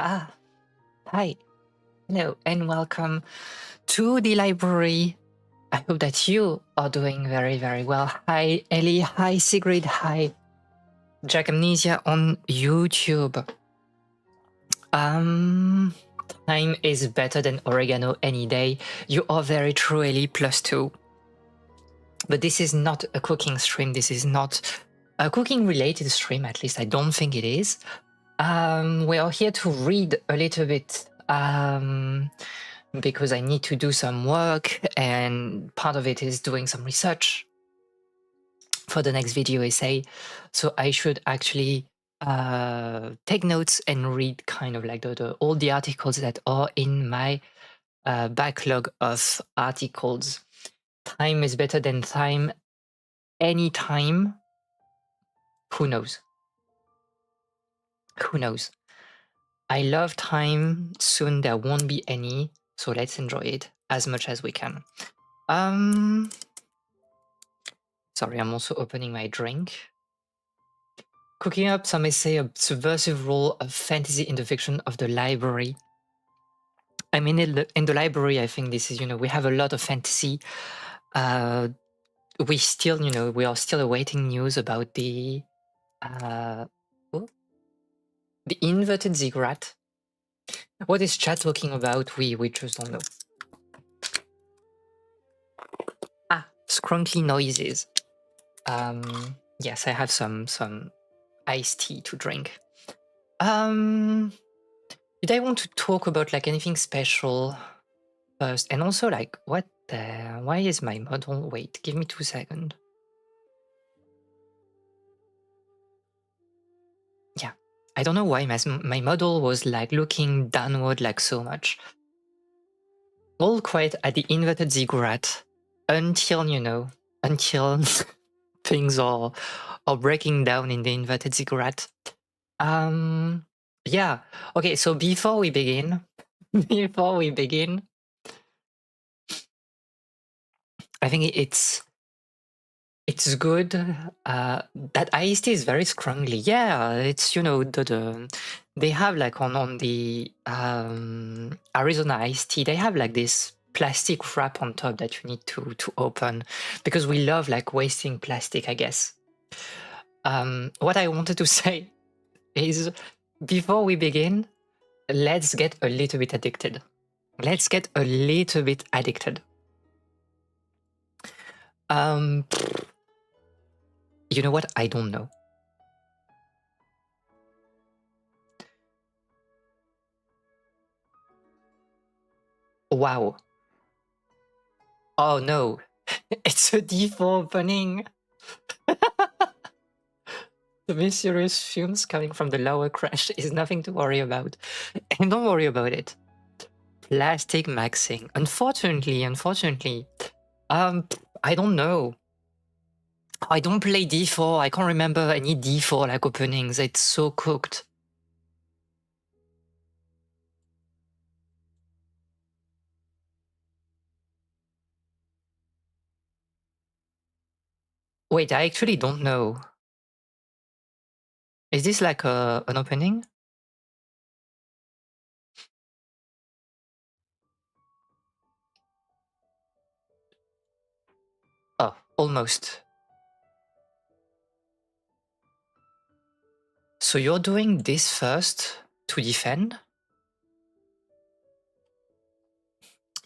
Ah, hi, hello, and welcome to the library. I hope that you are doing very, very well. Hi, Ellie. Hi, Sigrid. Hi, Jack Amnesia on YouTube. Time is better than oregano any day. You are very true, Ellie. +2. But this is not a cooking stream. This is not a cooking related stream. At least I don't think it is. We are here to read a little bit. Because I need to do some work, and part of it is doing some research for the next video essay. So I should actually take notes and read kind of like all the articles that are in my backlog of articles. Time is better than time. Anytime. Who knows? Who knows? I love time. Soon there won't be any. So let's enjoy it as much as we can. Sorry, I'm also opening my drink. Cooking up some essay, a subversive role of fantasy in the fiction of the library. I mean, in the library, I think this is, we have a lot of fantasy. We still, we are still awaiting news about the inverted ziggurat. What is chat talking about? We just don't know. Scrunkly noises. Yes, I have some iced tea to drink. Did I want to talk about like anything special first? And also like, why is my model? Wait, give me 2 seconds. Yeah, I don't know why my model was like looking downward like so much. All quiet at the inverted ziggurat until, until things are breaking down in the inverted ziggurat. Yeah, okay, so before we begin, I think it's good that iced tea is very strongly. Yeah, it's they have like on the Arizona iced tea, they have like this plastic wrap on top that you need to open, because we love like wasting plastic, I guess. What I wanted to say is, before we begin, let's get a little bit addicted. Let's get a little bit addicted. You know what? I don't know. Wow. Oh no. It's a D4 opening. The mysterious fumes coming from the lower crash is nothing to worry about. And don't worry about it. Plastic maxing. Unfortunately. I don't know. I don't play D4. I can't remember any D4 like openings. It's so cooked. Wait, I actually don't know. Is this like an opening? Oh, almost. So you're doing this first to defend?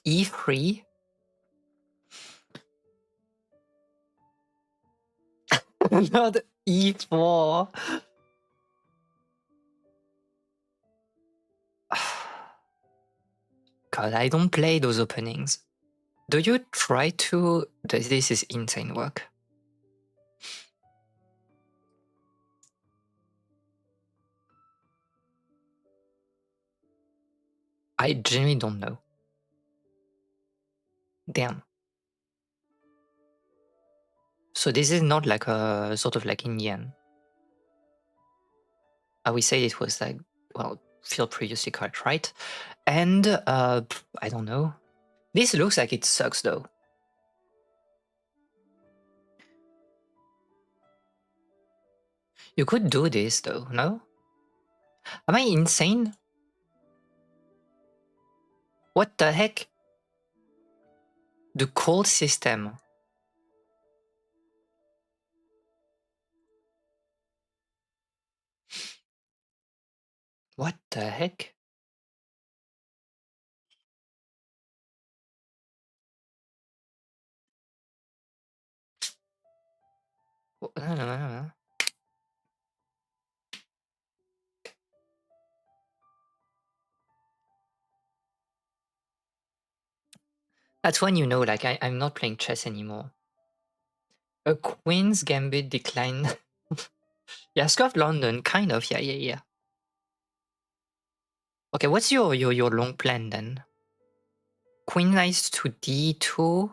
E3? Not E4. God, I don't play those openings. Do you try to... This is insane work. I genuinely don't know. Damn. So this is not like a sort of like Indian. I would say it was like, well, feel previously correct, right? And I don't know. This looks like it sucks though. You could do this though, no? Am I insane? What the heck? The cold system. What the heck? That's when you know, like, I'm not playing chess anymore. A Queen's Gambit decline. Yeah, Scarf London, kind of. Yeah. Okay, what's your long plan then? Queen knight to d2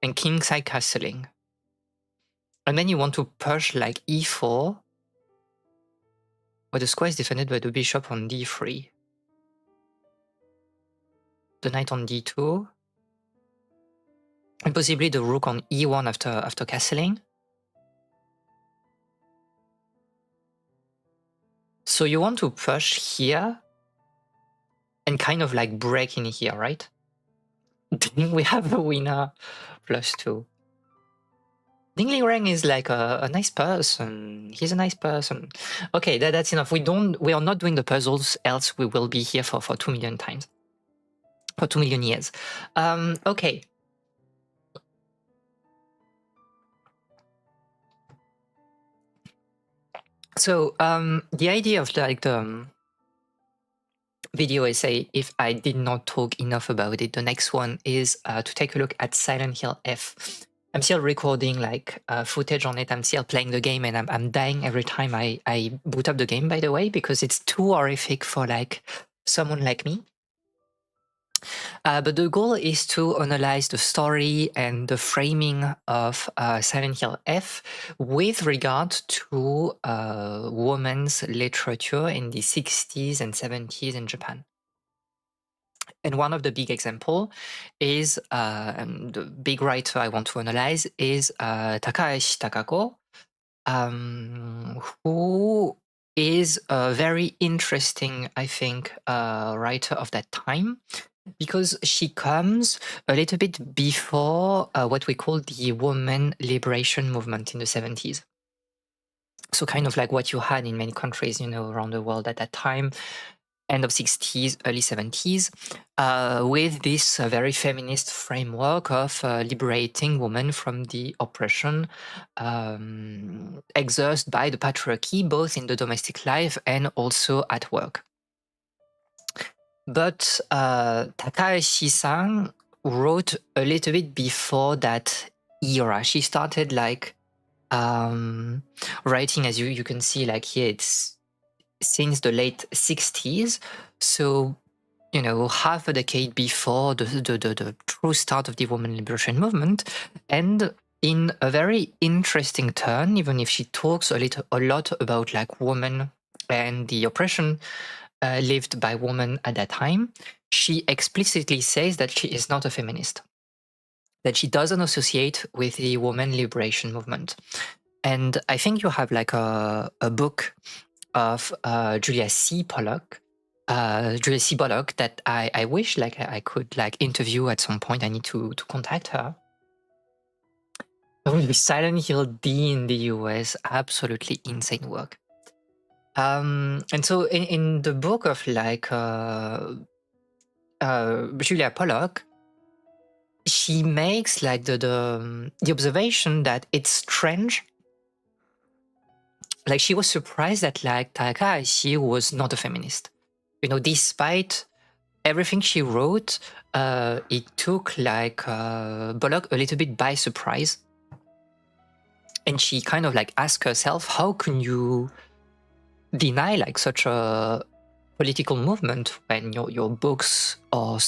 and kingside castling. And then you want to push like e4, where the square is defended by the bishop on d3. The knight on d2. And possibly the rook on e1 after castling. So you want to push here and kind of like break in here, right? We have a winner +2. Ding Reng is like a nice person. He's a nice person. Okay, that's enough. We are not doing the puzzles, else we will be here for 2 million times. For 2 million years. Okay. So the idea of like the video essay, if I did not talk enough about it, the next one is to take a look at Silent Hill F. I'm still recording like footage on it. I'm still playing the game, and I'm dying every time I boot up the game, by the way, because it's too horrific for like someone like me. But the goal is to analyze the story and the framing of Silent Hill F with regard to women's literature in the 60s and 70s in Japan. And one of the big example is, and the big writer I want to analyze is Takahashi Takako, who is a very interesting, I think, writer of that time, because she comes a little bit before what we call the women liberation movement in the 70s. So kind of like what you had in many countries, around the world at that time, end of 60s, early 70s, with this very feminist framework of liberating women from the oppression exerted by the patriarchy, both in the domestic life and also at work. But Takahashi-san wrote a little bit before that era. She started like writing, as you can see, like here, it's since the late 60s. So, half a decade before the true start of the women liberation movement. And in a very interesting turn, even if she talks a lot about like women and the oppression lived by women at that time, she explicitly says that she is not a feminist, that she doesn't associate with the women liberation movement. And I think you have like a book of Julia C. Bullock that I wish like I could like interview at some point. I need to contact her. Silent Hill D in the US, absolutely insane work. And so in the book of like Julia Pollock, she makes like the observation that it's strange. Like she was surprised that like Takahashi was not a feminist. Despite everything she wrote, it took like Bullock a little bit by surprise. And she kind of like asked herself, how can you deny like such a political movement when your books are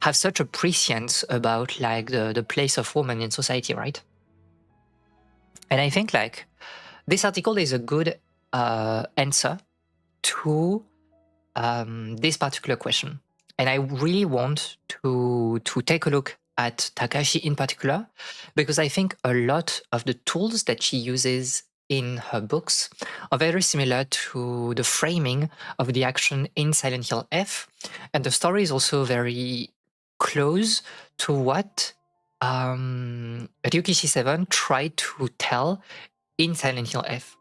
have such a prescience about like the place of women in society, right? And I think like this article is a good answer to this particular question. And I really want to take a look at Takahashi in particular, because I think a lot of the tools that she uses in her books are very similar to the framing of the action in Silent Hill F, and the story is also very close to what Ryukishi 7 tried to tell in Silent Hill F.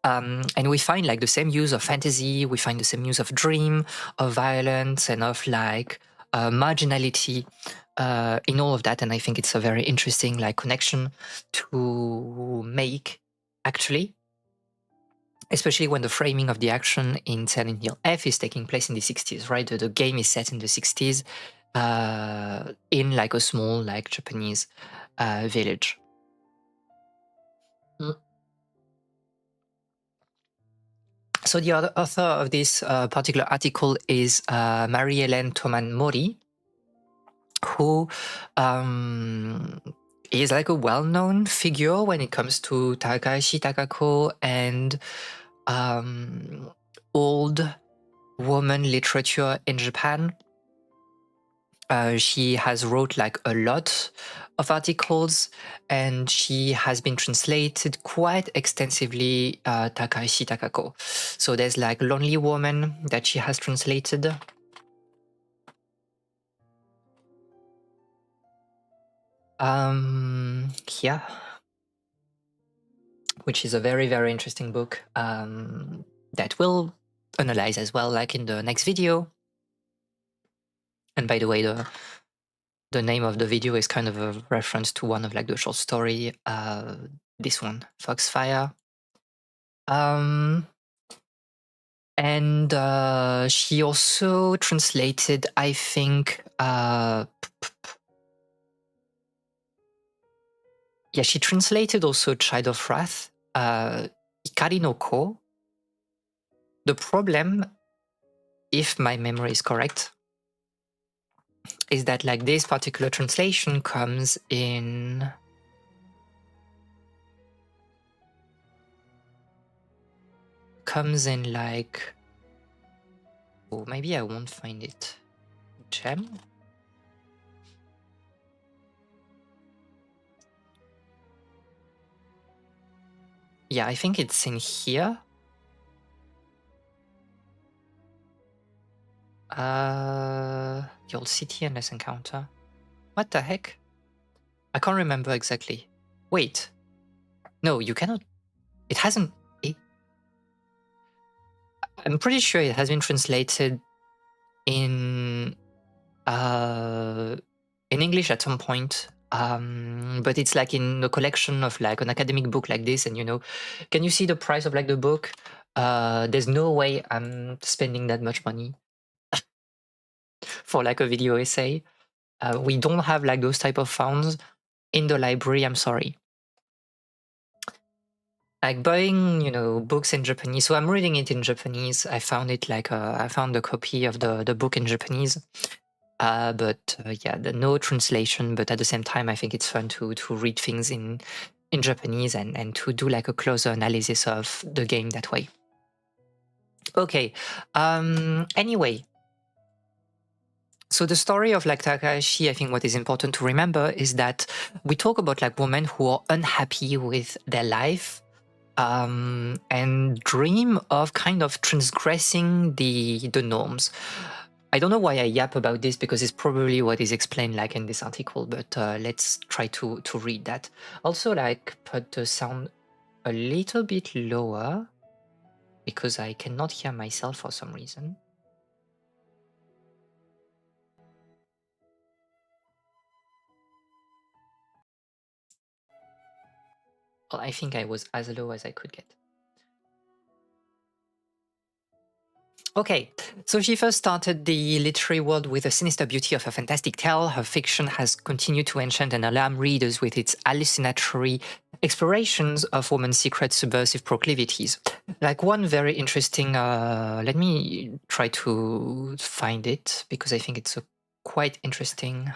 And we find like the same use of fantasy, we find the same use of dream, of violence, and of like marginality in all of that. And I think it's a very interesting like connection to make, actually, especially when the framing of the action in Silent Hill F is taking place in the 60s, right? The game is set in the 60s in like a small like Japanese village. So the other author of this particular article is Maryellen Toman Mori, who is like a well-known figure when it comes to Takahashi Takako and old woman literature in Japan. She has wrote like a lot of articles, and she has been translated quite extensively, Takahashi Takako. So there's like Lonely Woman that she has translated. Yeah, which is a very, very interesting book that we'll analyze as well, like in the next video. And by the way, the name of the video is kind of a reference to one of like the short story, this one, Foxfire. And she also translated, I think, yeah, she translated also Child of Wrath, Ikari no Ko. The problem, if my memory is correct, is that like this particular translation comes in like, oh, maybe I won't find it. Gem? Yeah, I think it's in here. The old city and less encounter. What the heck? I can't remember exactly. Wait. No, you cannot. It hasn't. I'm pretty sure it has been translated in English at some point. But it's like in a collection of like an academic book like this, and you know, can you see the price of like the book? There's no way I'm spending that much money for like a video essay. We don't have like those type of funds in the library. I'm sorry. Like buying, you know, books in Japanese. So I'm reading it in Japanese. I found it like I found a copy of the book in Japanese. But yeah, no translation. But at the same time, I think it's fun to read things in Japanese and to do like a closer analysis of the game that way. Okay. Anyway, so the story of like Takahashi, I think what is important to remember is that we talk about like women who are unhappy with their life and dream of kind of transgressing the norms. I don't know why I yap about this because it's probably what is explained like in this article, but let's try to read that. Also, like put the sound a little bit lower because I cannot hear myself for some reason. Well, I think I was as low as I could get. Okay, so she first started the literary world with the sinister beauty of a fantastic tale. Her fiction has continued to enchant and alarm readers with its hallucinatory explorations of women's secret subversive proclivities. Like one very interesting, let me try to find it because I think it's a quite interesting,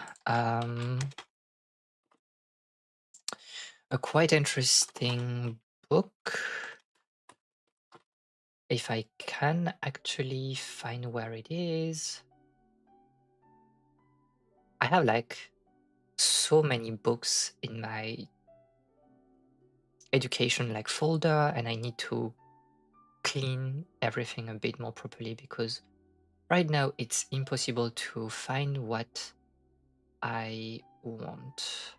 book. If I can actually find where it is. I have like so many books in my education like folder, and I need to clean everything a bit more properly because right now it's impossible to find what I want.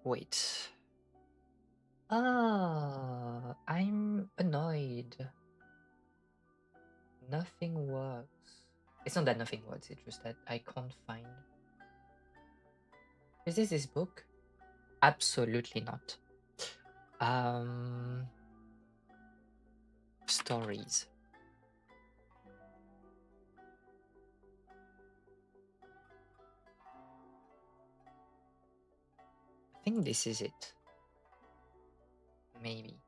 Wait. I'm annoyed. Nothing works. It's not that nothing works, it's just that I can't find. Is this book? Absolutely not. Stories. I think this is it. Maybe.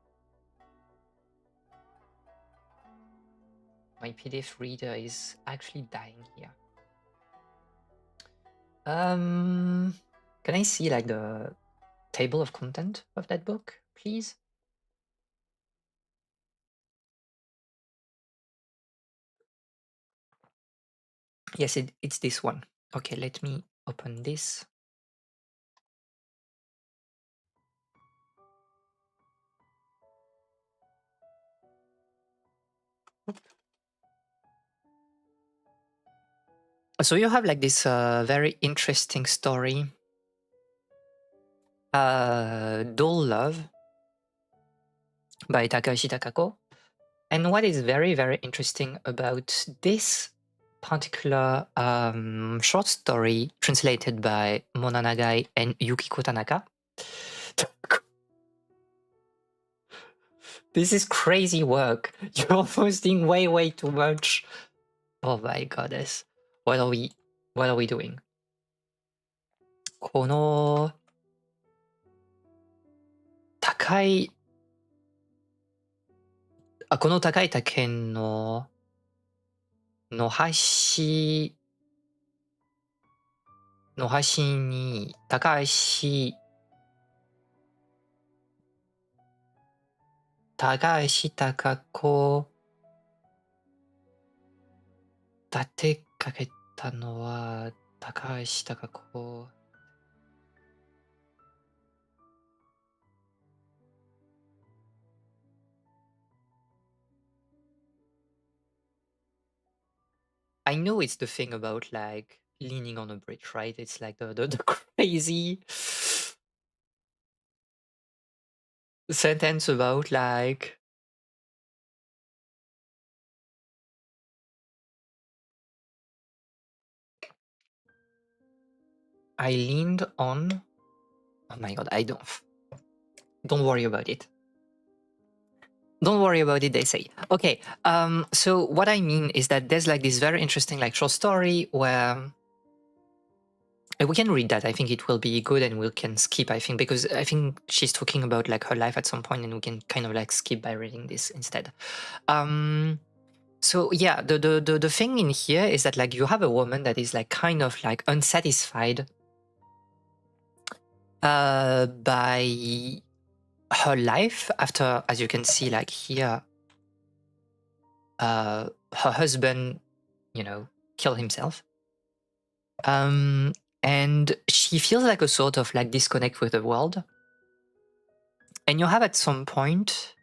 My PDF reader is actually dying here. Can I see like the table of content of that book, please? Yes, it's this one. Okay, let me open this. So you have like this very interesting story, Dull Love by Takahashi Takako. And what is very, very interesting about this particular short story translated by Mona Nagai and Yukiko Tanaka. This is crazy work. You're posting way, way too much. Oh my goddess. What are we doing? この高い竹の端に高橋貴子立てかけたのは高橋貴子。I know it's the thing about like leaning on a bridge, right? It's like the crazy sentence about like I leaned on. Oh my god, I don't worry about it. Don't worry about it, they say. Okay, so what I mean is that there's like this very interesting like short story where we can read that. I think it will be good and we can skip, I think, because I think she's talking about like her life at some point and we can kind of like skip by reading this instead. So yeah, the thing in here is that like you have a woman that is like kind of like unsatisfied by her life after, as you can see like here, her husband, you know, killed himself. And she feels like a sort of like disconnect with the world. And you have at some point,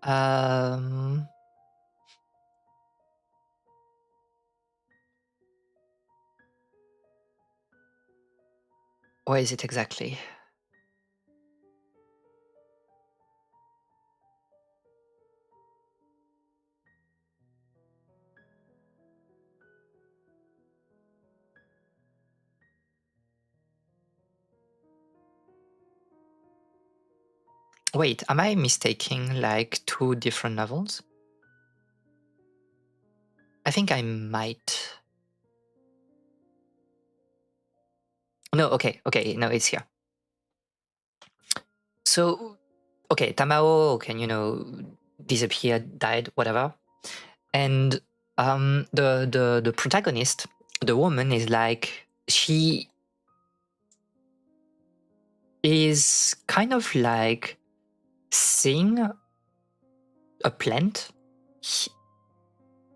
where is it exactly? Wait, am I mistaking like two different novels? I think I might. No, okay, no, it's here. So, okay, Tamao can, you know, disappear, died, whatever. And the protagonist, the woman, is like, she is kind of like seeing a plant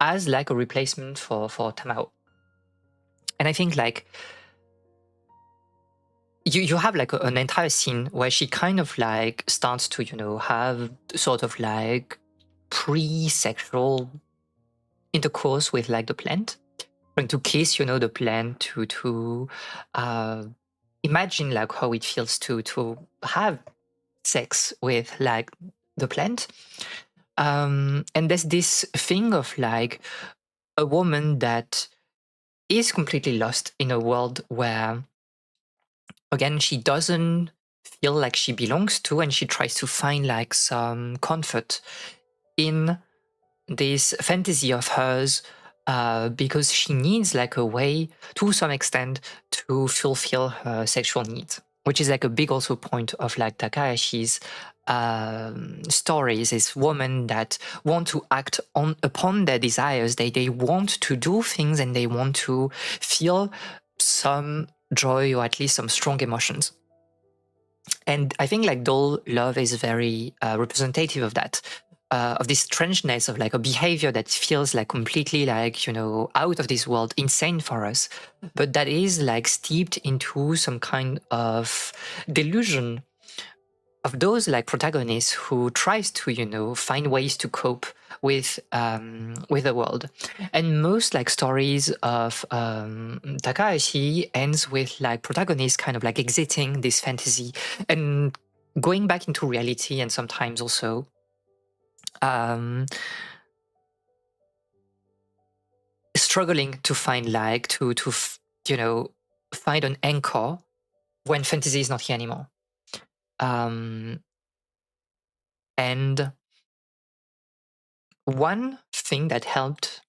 as like a replacement for Tamao. And I think like you have like an entire scene where she kind of like starts to, you know, have sort of like pre-sexual intercourse with like the plant, trying to kiss, you know, the plant, to uh, imagine like how it feels to have sex with like the plant. And there's this thing of like a woman that is completely lost in a world where, again, she doesn't feel like she belongs to, and she tries to find like some comfort in this fantasy of hers, because she needs like a way to some extent to fulfill her sexual needs, which is like a big also point of like Takahashi's stories, is women that want to act on upon their desires. They want to do things, and they want to feel some joy, or at least some strong emotions. And I think like doll love is very representative of that, of this strangeness of like a behavior that feels like completely like, you know, out of this world, insane for us, but that is like steeped into some kind of delusion of those like protagonists who tries to, you know, find ways to cope with the world. And most like stories of Takahashi ends with like protagonists kind of like exiting this fantasy and going back into reality, and sometimes also um struggling to find like you know, find an anchor when fantasy is not here anymore. um and one thing that helped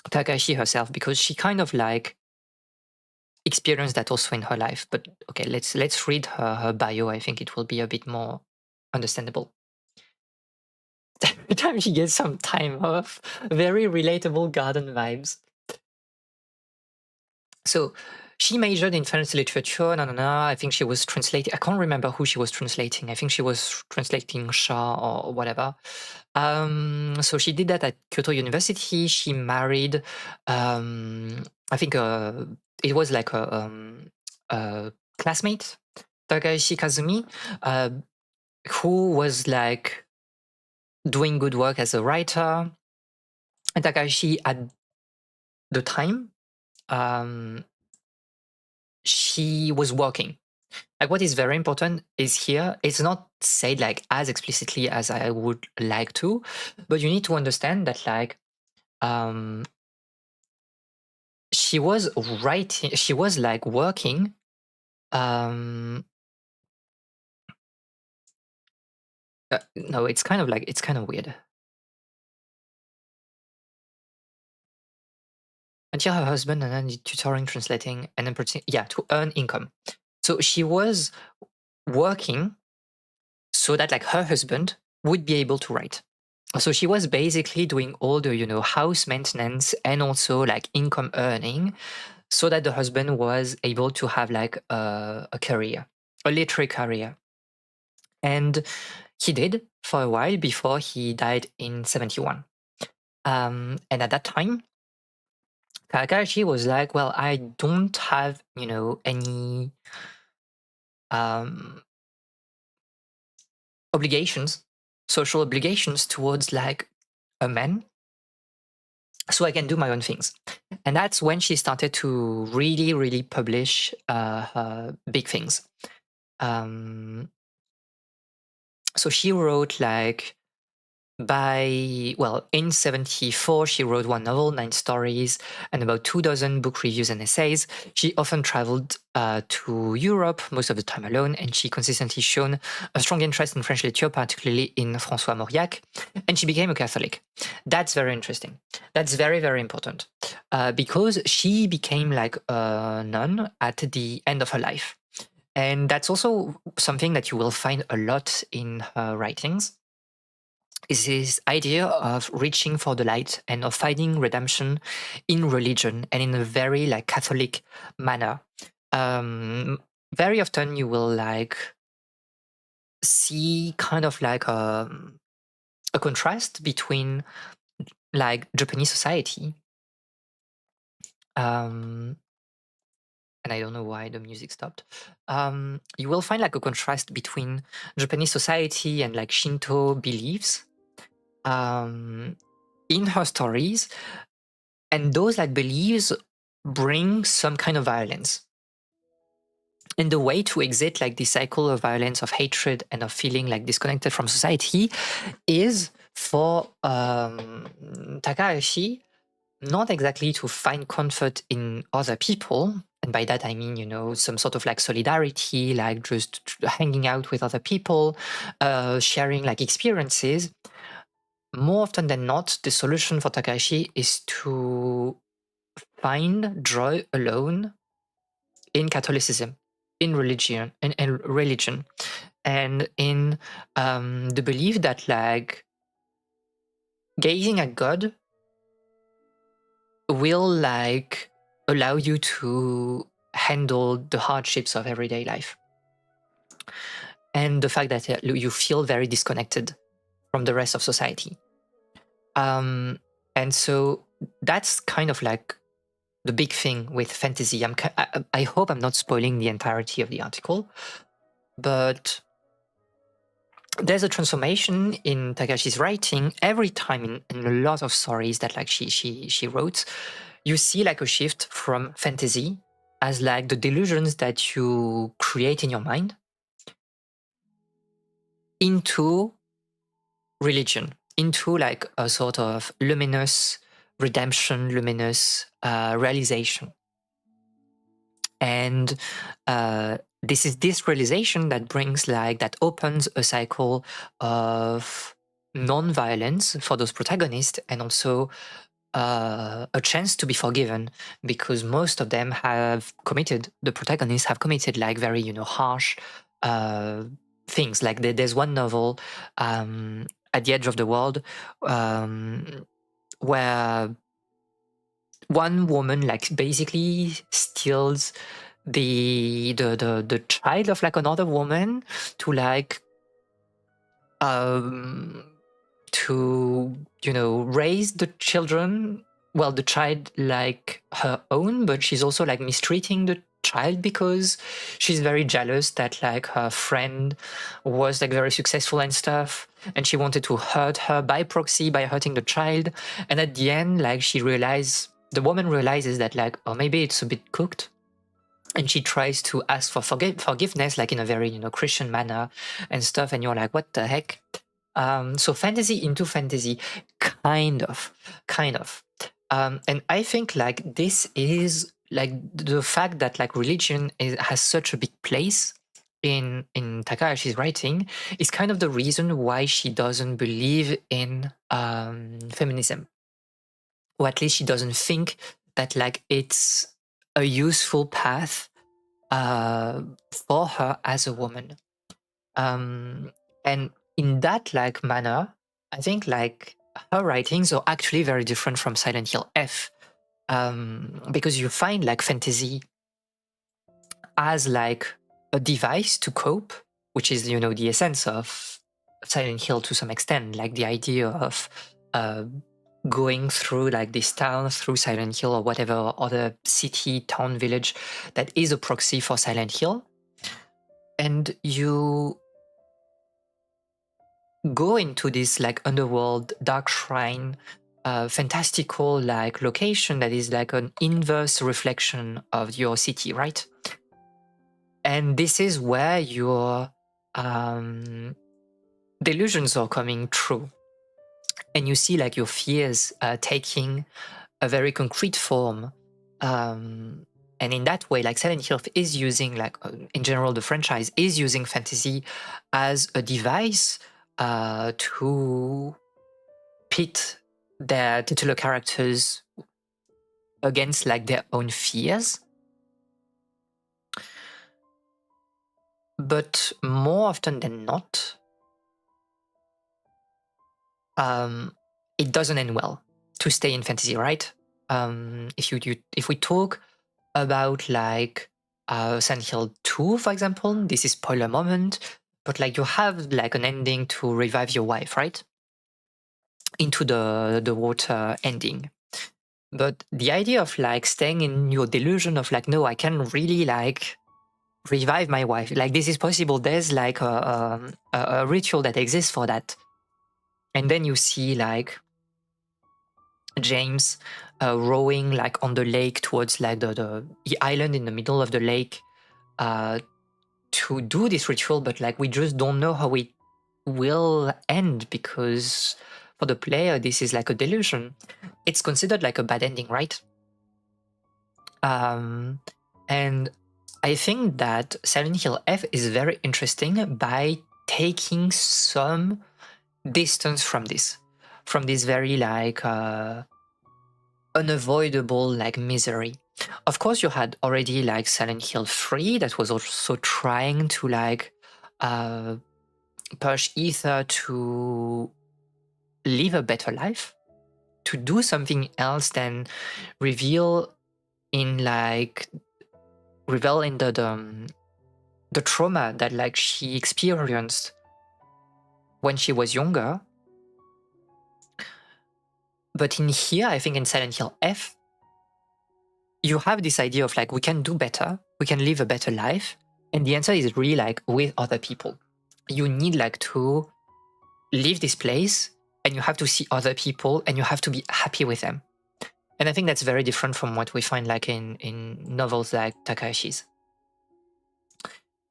Takashi herself, because she kind of like experienced that also in her life. But okay, let's read her bio. I think it will be a bit more understandable. Every time she gets some time off, very relatable garden vibes. So she majored in French literature. No, no, no. I think she was translating. I can't remember who she was translating. I think she was translating Shah or whatever. So she did that at Kyoto University. She married. I think it was like a classmate, Takashi Kazumi, uh, who was like doing good work as a writer. And Takashi, at the time, um, she was working. Like, what is very important is here, it's not said like as explicitly as I would like to, but you need to understand that like um she was writing, she was like working. um no, it's kind of like, it's kind of weird. Until her husband, and then tutoring, translating, and then yeah, to earn income. So she was working so that like her husband would be able to write. So she was basically doing all the, you know, house maintenance and also like income earning, so that the husband was able to have like a career, a literary career. And he did for a while before he died in 71. And at that time, Takahashi was like, well, I don't have, you know, any um, obligations, social obligations towards like a man, so I can do my own things. And that's when she started to really, really publish her big things. Um, so she wrote like, in 74, she wrote one novel, 9 stories, and about 2 dozen book reviews and essays. She often traveled to Europe, most of the time alone, and she consistently shown a strong interest in French literature, particularly in François Mauriac, and she became a Catholic. That's very interesting. That's very, very important, because she became like a nun at the end of her life. And that's also something that you will find a lot in her writings, is this idea of reaching for the light and of finding redemption in religion, and in a very like Catholic manner. Um, Very often you will like see kind of like a contrast between like Japanese society, um, and I don't know why the music stopped. You will find like a contrast between Japanese society and like Shinto beliefs in her stories, and those like beliefs bring some kind of violence. And the way to exit like this cycle of violence, of hatred, and of feeling like disconnected from society is for Takahashi not exactly to find comfort in other people. And by that, I mean, some sort of like solidarity, like just hanging out with other people, sharing like experiences. More often than not, the solution for Takahashi is to find joy alone in Catholicism, in religion, and in the belief that like gazing at God will like allow you to handle the hardships of everyday life, and the fact that you feel very disconnected from the rest of society. And so that's kind of like the big thing with fantasy. I hope I'm not spoiling the entirety of the article, but there's a transformation in Takahashi's writing every time in a lot of stories that like she wrote. You see like a shift from fantasy as like the delusions that you create in your mind into religion, into like a sort of luminous redemption, luminous realization. And this is this realization that brings like, that opens a cycle of non-violence for those protagonists, and also a chance to be forgiven, because most of them the protagonists have committed like very, harsh things. Like there's one novel, At the Edge of the World, where one woman like basically steals the child of like another woman to like to raise the children, well, the child like her own, but she's also like mistreating the child because she's very jealous that like her friend was like very successful and stuff, and she wanted to hurt her by proxy by hurting the child. And at the end, like the woman realizes that like, oh, maybe it's a bit cooked, and she tries to ask for forgiveness, like in a very Christian manner and stuff, and you're like, what the heck? So fantasy into fantasy, kind of. And I think like this is like the fact that like religion has such a big place in Takahashi's writing is kind of the reason why she doesn't believe in feminism, or at least she doesn't think that like it's a useful path for her as a woman. And in that like manner, I think like her writings are actually very different from Silent Hill F, because you find like fantasy as like a device to cope, which is the essence of Silent Hill to some extent, like the idea of going through like this town, through Silent Hill or whatever other city, town, village that is a proxy for Silent Hill, and you go into this like underworld, dark shrine, fantastical like location that is like an inverse reflection of your city, right? And this is where your delusions are coming true, and you see like your fears taking a very concrete form. And in that way, like Silent Hill is using like in general the franchise is using fantasy as a device to pit their titular characters against like their own fears. But more often than not, it doesn't end well to stay in fantasy, right? If we talk about like Silent Hill 2, for example, this is spoiler moment, but like you have like an ending to revive your wife, right? Into the water ending. But the idea of like staying in your delusion of like, no, I can really like revive my wife. Like this is possible. There's like a ritual that exists for that. And then you see like James rowing like on the lake towards like the island in the middle of the lake to do this ritual, but like we just don't know how it will end because for the player this is like a delusion. It's considered like a bad ending, right? And I think that Silent Hill F is very interesting by taking some distance from this very like unavoidable like misery. Of course, you had already like Silent Hill 3 that was also trying to like push Ether to live a better life, to do something else than revel in the trauma that like she experienced when she was younger. But in here, I think in Silent Hill F, you have this idea of like, we can do better, we can live a better life. And the answer is really like with other people. You need like to leave this place and you have to see other people and you have to be happy with them. And I think that's very different from what we find like in novels like Takahashi's.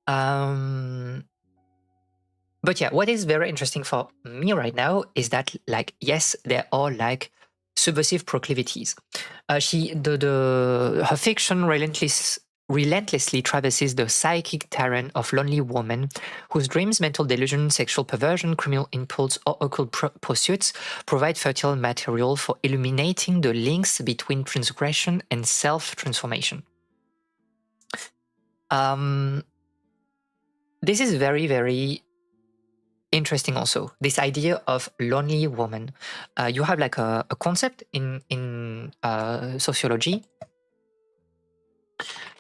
But yeah, what is very interesting for me right now is that like, yes, there are like subversive proclivities. Her fiction relentlessly traverses the psychic terrain of lonely women whose dreams, mental delusion, sexual perversion, criminal impulse, or occult pursuits provide fertile material for illuminating the links between transgression and self-transformation. This is very, very interesting also, this idea of lonely woman. You have like a concept in sociology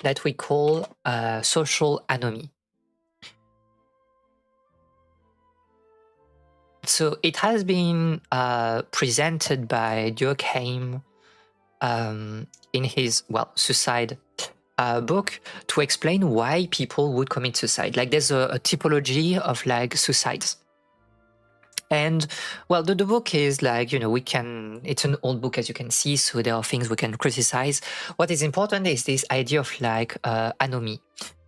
that we call social anomie. So it has been presented by Durkheim in his, suicide book to explain why people would commit suicide. Like there's a typology of like suicides. And the book is like, it's an old book, as you can see, so there are things we can criticize. What is important is this idea of like anomie,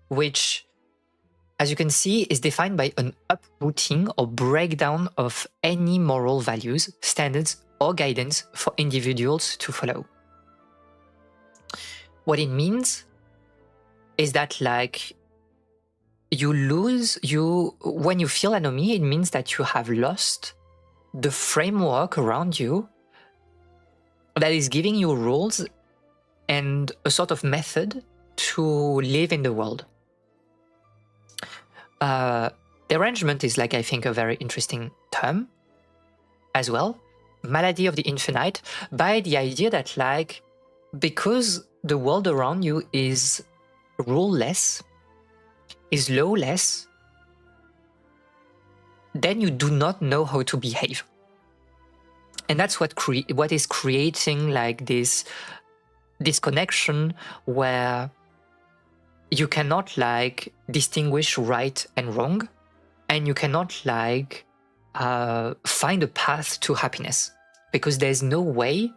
which, as you can see, is defined by an uprooting or breakdown of any moral values, standards, or guidance for individuals to follow. What it means is that like when you feel anomie, it means that you have lost the framework around you that is giving you rules and a sort of method to live in the world. Derangement is like, I think, a very interesting term as well. Malady of the infinite, by the idea that like, because the world around you is ruleless, is lawless, then you do not know how to behave. And that's what is creating like this disconnection where you cannot like distinguish right and wrong, and you cannot like find a path to happiness, because there's no way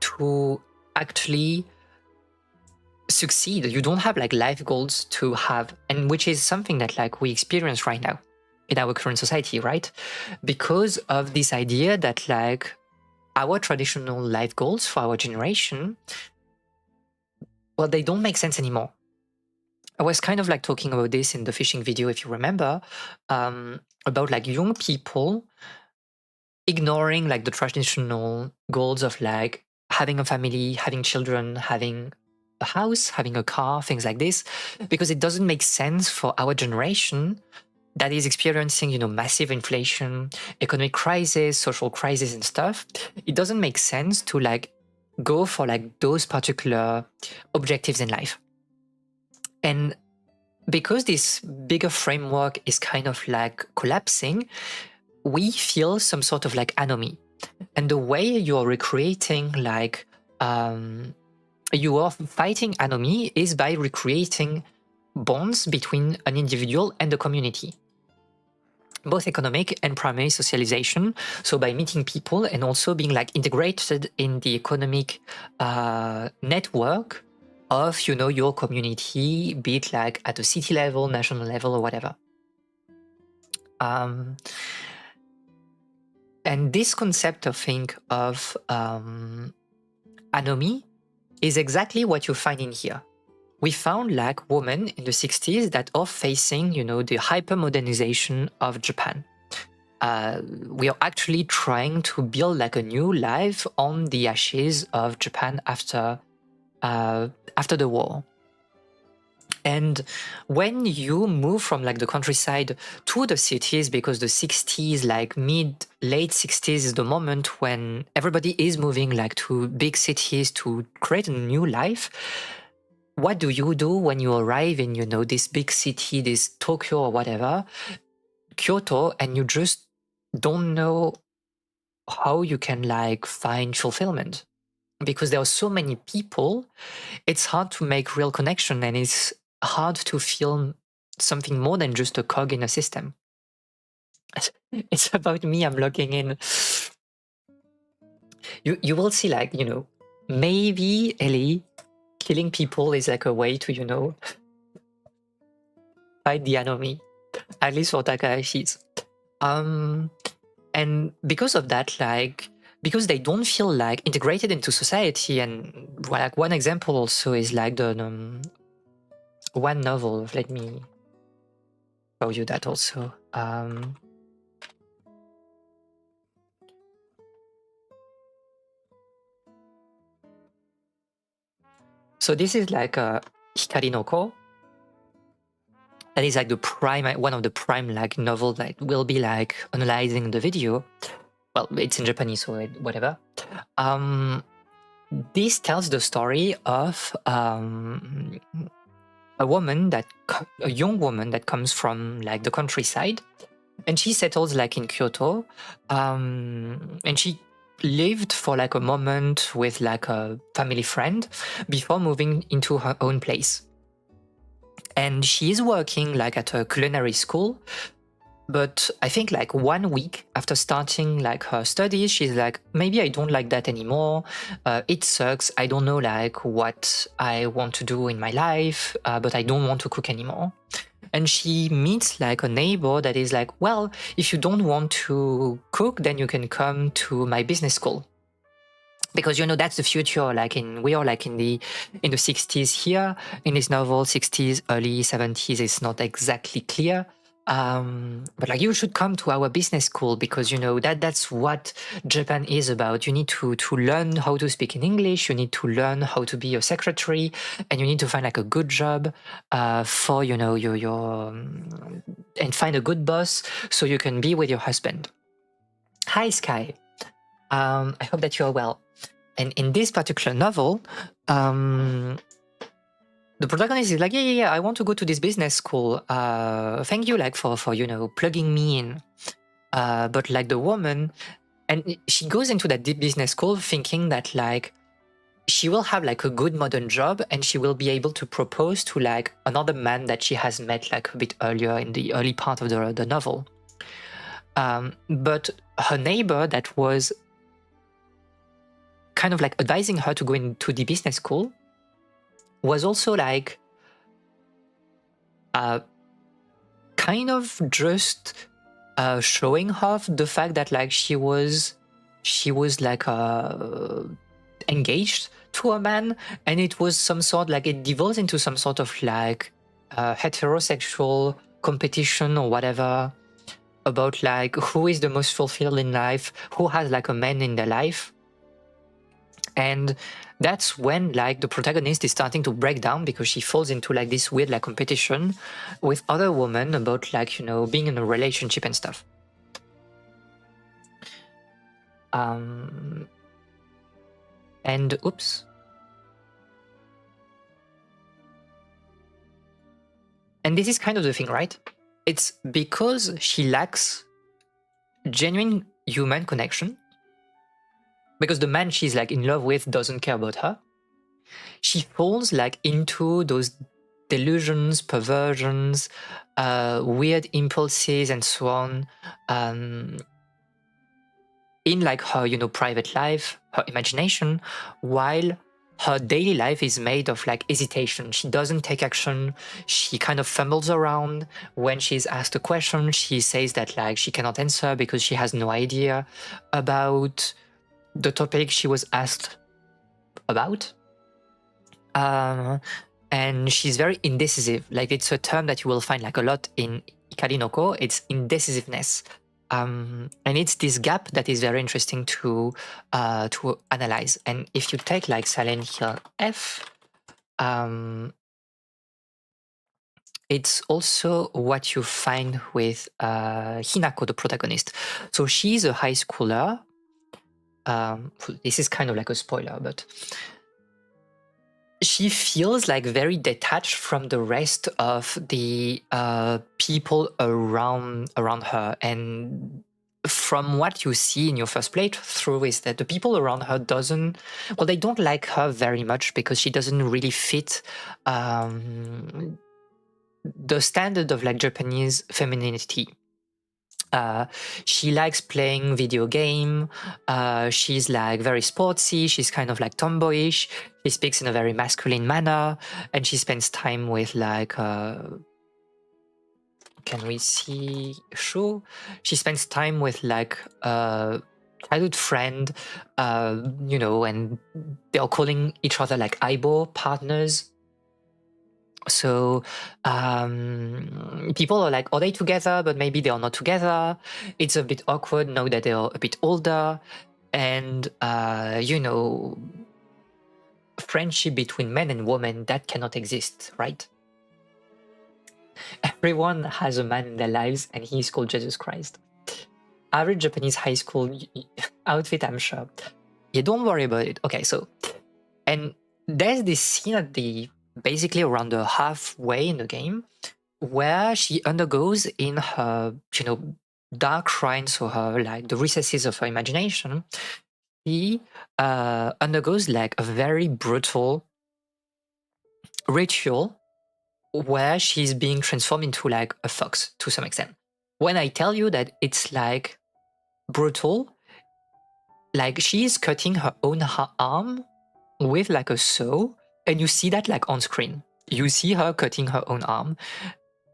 to actually succeed. You don't have like life goals to have, and which is something that like we experience right now in our current society, right? Because of this idea that like our traditional life goals for our generation, they don't make sense anymore. I was kind of like talking about this in the fishing video, if you remember, about like young people ignoring like the traditional goals of like having a family, having children, having a house, having a car, things like this, because it doesn't make sense for our generation that is experiencing, massive inflation, economic crisis, social crisis and stuff. It doesn't make sense to like go for like those particular objectives in life. And because this bigger framework is kind of like collapsing, we feel some sort of like anomie. And the way you're recreating like your fighting anomie is by recreating bonds between an individual and the community, both economic and primary socialization. So by meeting people and also being like integrated in the economic network of, you know, your community, be it like at a city level, national level, or whatever. And this concept of anomie is exactly what you find in here. We found like women in the 60s that are facing, you know, the hyper-modernization of Japan. We are actually trying to build like a new life on the ashes of Japan after the war. And when you move from like the countryside to the cities, because the 60s, like late 60s is the moment when everybody is moving like to big cities to create a new life. What do you do when you arrive in, you know, this big city, this Tokyo or whatever, Kyoto, and you just don't know how you can like find fulfillment? Because there are so many people, it's hard to make real connection, and it's hard to feel something more than just a cog in a system. It's about me, I'm logging in. You will see like, you know, maybe Ellie, killing people is like a way to, you know, fight the enemy, at least for Takahashi's. And because of that, like, because they don't feel like integrated into society, and like one example also is like the one novel. Let me show you that also. So this is like a Hikari no Ko. That is like the one of the prime like novel that will be like analyzing the video. Well, it's in Japanese, so whatever. This tells the story of a young woman that comes from like the countryside, and she settles like in Kyoto, and she lived for like a moment with like a family friend before moving into her own place. And she is working like at a culinary school, but I think like 1 week after starting like her studies, she's like, maybe I don't like that anymore. It sucks. I don't know like what I want to do in my life, but I don't want to cook anymore. And she meets like a neighbor that is like, well, if you don't want to cook, then you can come to my business school. Because, you know, that's the future. Like we are like in the 60s here in this novel, 60s, early 70s. It's not exactly clear. But like, you should come to our business school because, you know, that's what Japan is about. You need to learn how to speak in English. You need to learn how to be a secretary, and you need to find like a good job for, you know, your and find a good boss so you can be with your husband. Hi, Sky. I hope that you are well. And in this particular novel, the protagonist is like, yeah, I want to go to this business school. Thank you, like for you know, plugging me in. But like the woman, and she goes into that deep business school thinking that like she will have like a good modern job, and she will be able to propose to like another man that she has met like a bit earlier in the early part of the novel. But her neighbor that was kind of like advising her to go into the business school was also like kind of just showing off the fact that like she was like engaged to a man, and it was some sort like it devolves into some sort of like heterosexual competition or whatever about like who is the most fulfilled in life, who has like a man in their life. And that's when like the protagonist is starting to break down because she falls into like this weird like competition with other women about like, you know, being in a relationship and stuff. And oops. And this is kind of the thing, right? It's because she lacks genuine human connection because the man she's like in love with doesn't care about her. She falls like into those delusions, perversions, weird impulses, and so on, in like her, you know, private life, her imagination, while her daily life is made of like hesitation. She doesn't take action. She kind of fumbles around. When she's asked a question, she says that like she cannot answer because she has no idea about the topic she was asked about. And she's very indecisive. Like, it's a term that you will find like a lot in Ikari no Ko. It's indecisiveness. And it's this gap that is very interesting to analyze. And if you take like Silent Hill F, it's also what you find with Hinako, the protagonist. So she's a high schooler. This is kind of like a spoiler, but she feels like very detached from the rest of the people around her. And from what you see in your first playthrough is that the people around her they don't like her very much because she doesn't really fit the standard of like Japanese femininity. She likes playing video game. She's like very sportsy. She's kind of like tomboyish. She speaks in a very masculine manner, and she spends time with like. Can we see? Sure. She spends time with like a childhood friend, you know, and they're calling each other like Aibo partners. So people are like, are they together? But maybe they are not together. It's a bit awkward now that they are a bit older. And, you know, friendship between men and women, that cannot exist, right? Everyone has a man in their lives, and he's called Jesus Christ. Average Japanese high school outfit, I'm sure. Yeah, don't worry about it. Okay, so, and there's this scene at basically around the halfway in the game where she undergoes in her, you know, dark shrines or her, like the recesses of her imagination, she undergoes like a very brutal ritual where she's being transformed into like a fox to some extent. When I tell you that it's like brutal, like she's cutting her own arm with like a saw, and you see that like on screen. You see her cutting her own arm.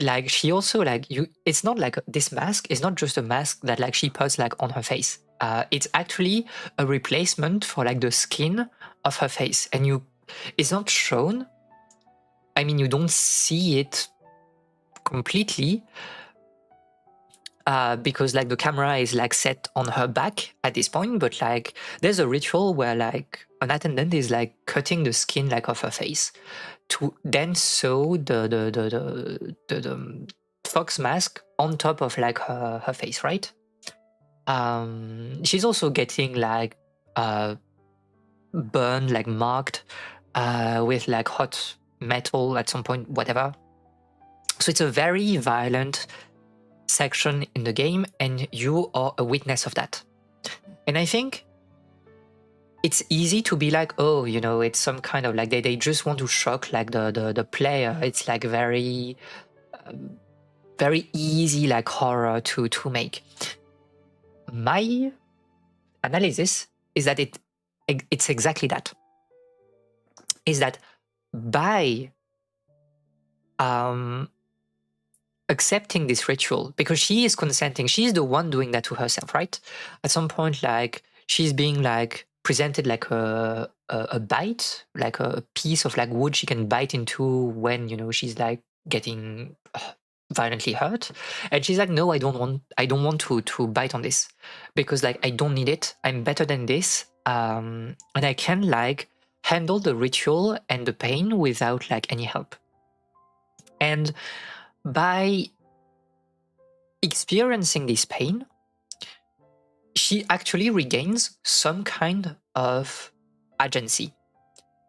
Like she also like it's not like this mask is not just a mask that like she puts like on her face. It's actually a replacement for like the skin of her face, and it's not shown. I mean, you don't see it completely because like the camera is like set on her back at this point, but like there's a ritual where like an attendant is like cutting the skin like of her face to then sew the fox mask on top of like her face, right? She's also getting like burned, like marked with like hot metal at some point, whatever. So it's a very violent section in the game, and you are a witness of that. And I think it's easy to be like, oh, you know, it's some kind of like they just want to shock like the player. It's like very very easy like horror to make. My analysis is that it's exactly that. Is that by accepting this ritual, because she is consenting, she's the one doing that to herself, right? At some point, like she's being like presented like a bite, like a piece of like wood she can bite into when, you know, she's like getting violently hurt, and she's like, no, I don't want to bite on this because like I don't need it. I'm better than this, and I can like handle the ritual and the pain without like any help. And by experiencing this pain, she actually regains some kind of agency,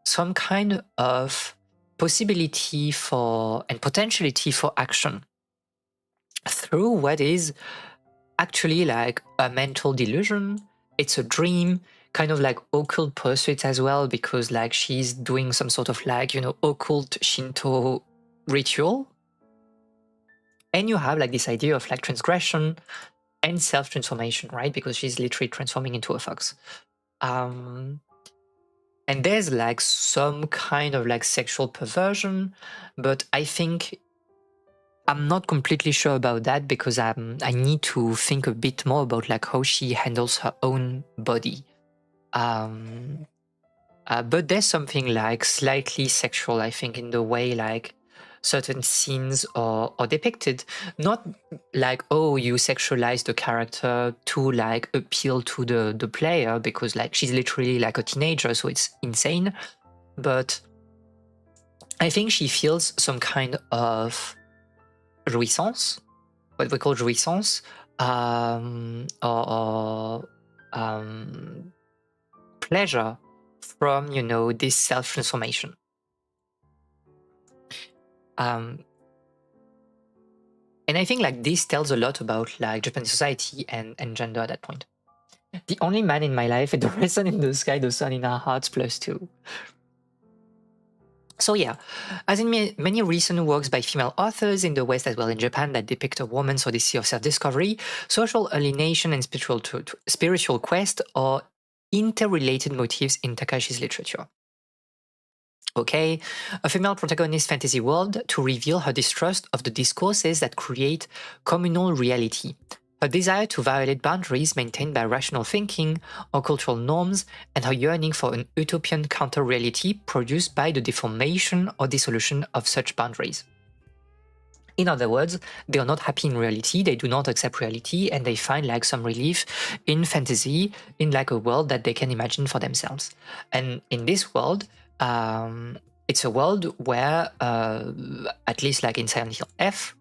some kind of possibility for and potentiality for action through what is actually like a mental delusion. It's a dream. kind of like occult pursuits as well, because like she's doing some sort of like, occult Shinto ritual. And you have like this idea of like transgression and self-transformation, right? Because she's literally transforming into a fox. And there's like some kind of like sexual perversion, but I think I'm not completely sure about that, because I need to think a bit more about like how she handles her own body. But there's something like slightly sexual, I think, in the way like certain scenes are depicted. Not like, oh, you sexualize the character to like appeal to the player, because like she's literally like a teenager, so it's insane. But I think she feels some kind of jouissance, what we call jouissance, or pleasure from, this self-transformation. And I think like this tells a lot about like Japanese society and gender at that point. The only man in my life is the person in the sky, the sun in our hearts +2. So yeah, as in many recent works by female authors in the West as well in Japan that depict a woman's odyssey of self-discovery, social alienation and spiritual quest are interrelated motifs in Takahashi's literature. Okay, a female protagonist fantasy world to reveal her distrust of the discourses that create communal reality, her desire to violate boundaries maintained by rational thinking or cultural norms, and her yearning for an utopian counter-reality produced by the deformation or dissolution of such boundaries. In other words, they are not happy in reality, they do not accept reality, and they find like some relief in fantasy, in like a world that they can imagine for themselves. And in this world, it's a world where, at least like in Silent Hill F,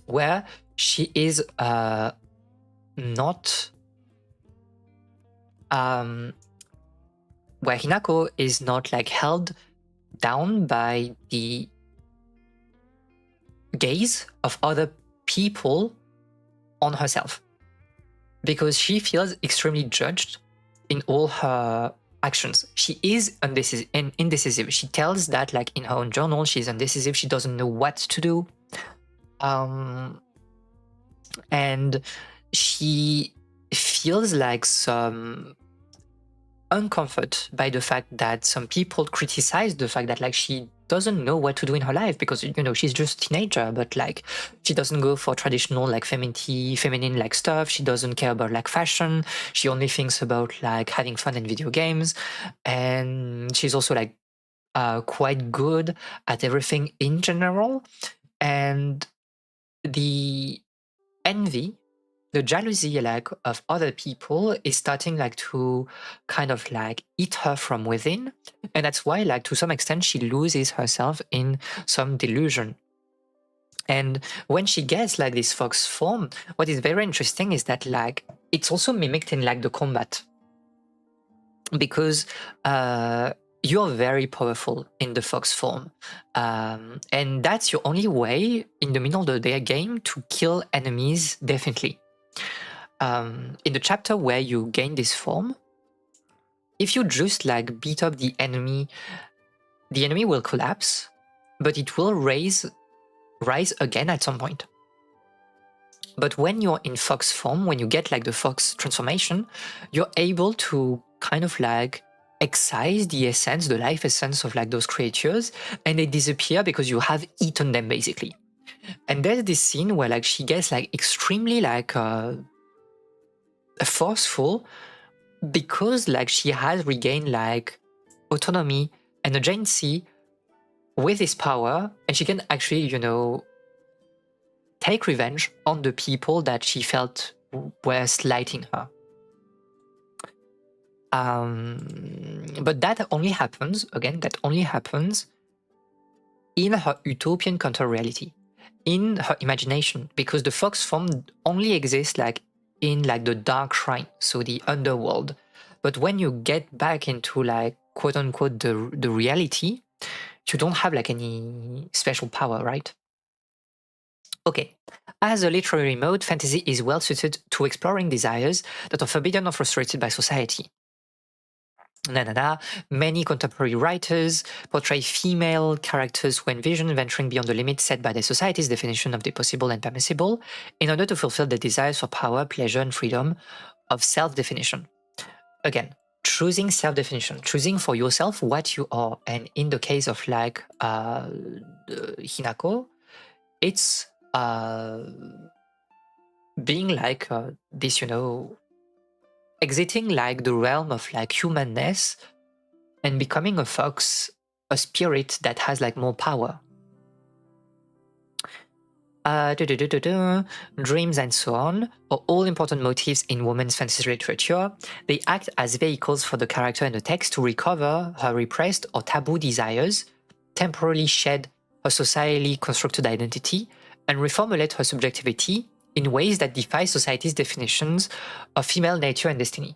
where she is not, where Hinako is not like held down by the gaze of other people on herself, because she feels extremely judged in all her actions. She is indecisive. She tells that like in her own journal, she's indecisive. She doesn't know what to do. And she feels like some uncomfort by the fact that some people criticize the fact that like she doesn't know what to do in her life, because she's just a teenager, but like she doesn't go for traditional like feminine like stuff. She doesn't care about like fashion. She only thinks about like having fun in video games, and she's also like quite good at everything in general. And the envy, the jealousy like of other people is starting like to kind of like eat her from within, and that's why like to some extent she loses herself in some delusion. And when she gets like this fox form, what is very interesting is that like it's also mimicked in like the combat, because you're very powerful in the fox form, and that's your only way in the middle of the day game to kill enemies definitely. In the chapter where you gain this form, if you just like beat up the enemy will collapse, but it will rise again at some point. But when you're in fox form, when you get like the fox transformation, you're able to kind of like excise the essence, the life essence of like those creatures, and they disappear because you have eaten them basically. And there's this scene where like she gets like extremely like forceful, because like she has regained like autonomy and agency with this power, and she can actually take revenge on the people that she felt were slighting her. But that only happens in her utopian counter-reality, in her imagination, because the fox form only exists like in like the dark shrine, so the underworld. But when you get back into like quote unquote the reality, you don't have like any special power, right? Okay, as a literary mode, fantasy is well suited to exploring desires that are forbidden or frustrated by society. Many contemporary writers portray female characters who envision venturing beyond the limits set by their society's definition of the possible and permissible in order to fulfill their desires for power, pleasure, and freedom of self-definition. Again, choosing self-definition, choosing for yourself what you are. And in the case of like Hinako, it's being like this, exiting like the realm of like humanness and becoming a fox, a spirit that has like more power. Dreams and so on are all important motifs in women's fantasy literature. They act as vehicles for the character in the text to recover her repressed or taboo desires, temporarily shed her societally constructed identity, and reformulate her subjectivity in ways that defy society's definitions of female nature and destiny.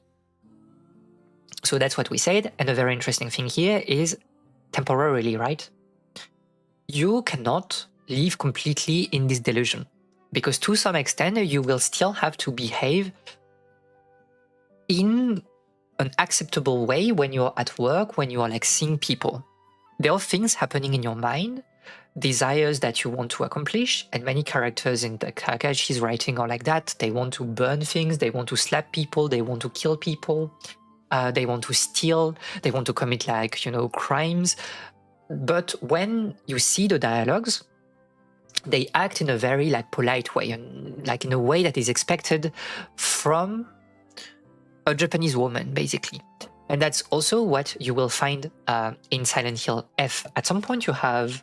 So that's what we said, and a very interesting thing here is temporarily, right? You cannot live completely in this delusion, because to some extent you will still have to behave in an acceptable way when you're at work, when you are like seeing people. There are things happening in your mind, desires that you want to accomplish, and many characters in the Takahashi's writing are like that. They want to burn things, they want to slap people, they want to kill people, they want to steal, they want to commit like, crimes. But when you see the dialogues, they act in a very like polite way, and like in a way that is expected from a Japanese woman, basically. And that's also what you will find in Silent Hill F. At some point you have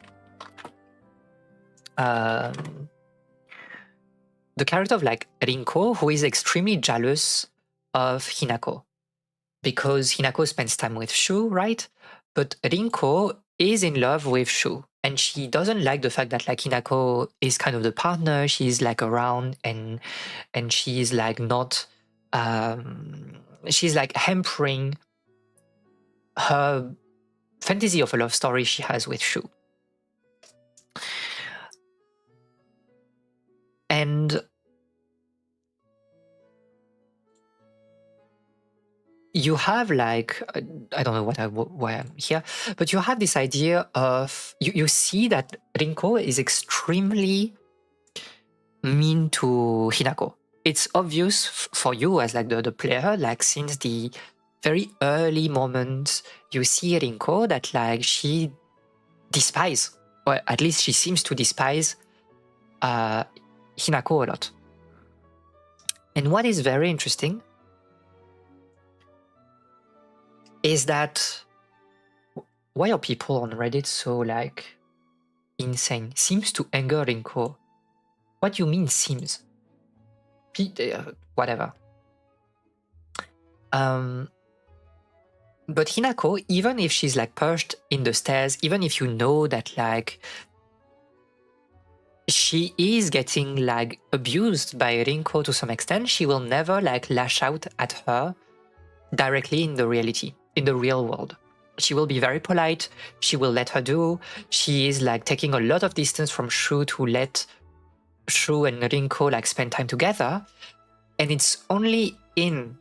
the character of like Rinko, who is extremely jealous of Hinako, because Hinako spends time with Shu, right? But Rinko is in love with Shu, and she doesn't like the fact that like Hinako is kind of the partner. She's like around, and she's like not, she's like hampering her fantasy of a love story she has with Shu. And you have like, I don't know why I'm here, but you have this idea of, you see that Rinko is extremely mean to Hinako. It's obvious for you as like the player, like since the very early moments you see Rinko that like she despise, or at least she seems to despise Hinako a lot. And what is very interesting is that, why are people on Reddit so like insane? Seems to anger Rinko. What do you mean seems? Whatever. But Hinako, even if she's like perched in the stairs, even if you know that like she is getting like abused by Rinko to some extent, she will never like lash out at her directly in the reality, in the real world. She will be very polite, she will let her do. She is like taking a lot of distance from Shu to let Shu and Rinko like spend time together. And it's only in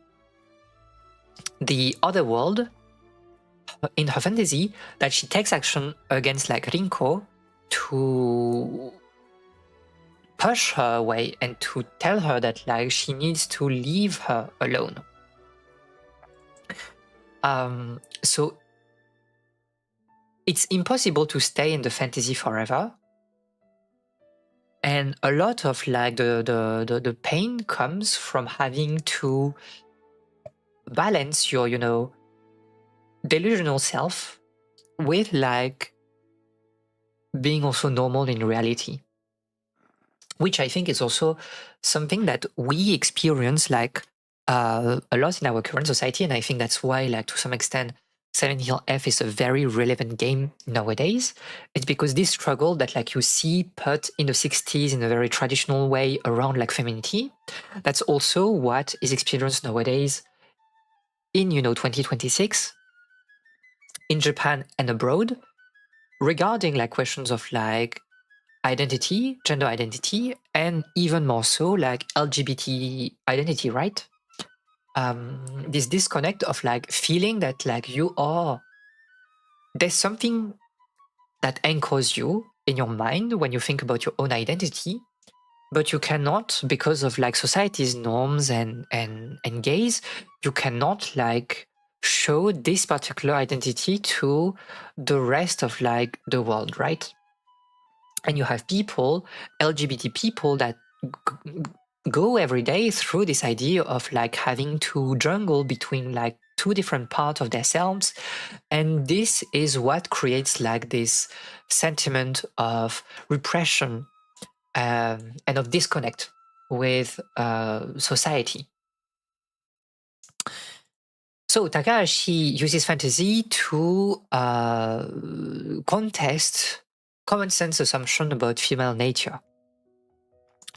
the other world, in her fantasy, that she takes action against like Rinko to push her away and to tell her that like she needs to leave her alone. So it's impossible to stay in the fantasy forever. And a lot of like the pain comes from having to balance your, delusional self with like being also normal in reality, which I think is also something that we experience like a lot in our current society. And I think that's why, like, to some extent, Silent Hill F is a very relevant game nowadays. It's because this struggle that like you see put in the 60s in a very traditional way around like femininity, that's also what is experienced nowadays in 2026 in Japan and abroad, regarding like questions of like identity, gender identity, and even more so like LGBT identity, right? This disconnect of like feeling that like there's something that anchors you in your mind when you think about your own identity, but you cannot, because of like society's norms and gaze, you cannot like show this particular identity to the rest of like the world, right? And you have people, LGBT people, that go every day through this idea of like having to jungle between like two different parts of themselves, and this is what creates like this sentiment of repression and of disconnect with society. So Takahashi uses fantasy to contest common sense assumption about female nature.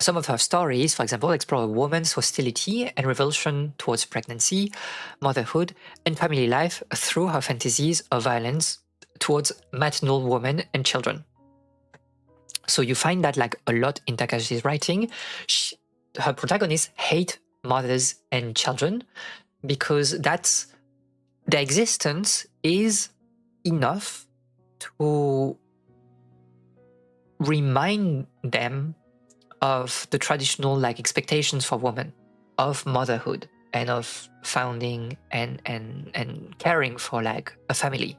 Some of her stories, for example, explore a woman's hostility and revulsion towards pregnancy, motherhood, and family life through her fantasies of violence towards maternal women and children. So you find that like a lot in Takahashi's writing. Her protagonists hate mothers and children because their existence is enough to remind them of the traditional like expectations for women of motherhood and of founding and caring for like a family.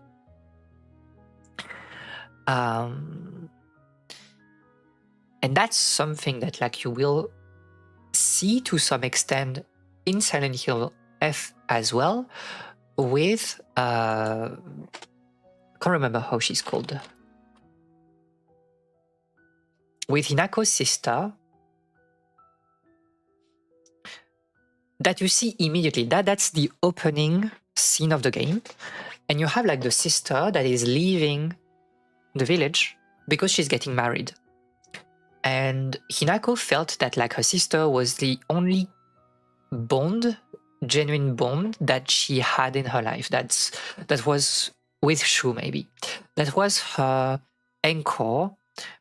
And that's something that like you will see to some extent in Silent Hill F as well, with can't remember how she's called, with Hinako's sister, that you see immediately. That's the opening scene of the game, and you have like the sister that is leaving the village because she's getting married. And Hinako felt that like her sister was the only genuine bond that she had in her life. That was with Shu, maybe. That was her anchor,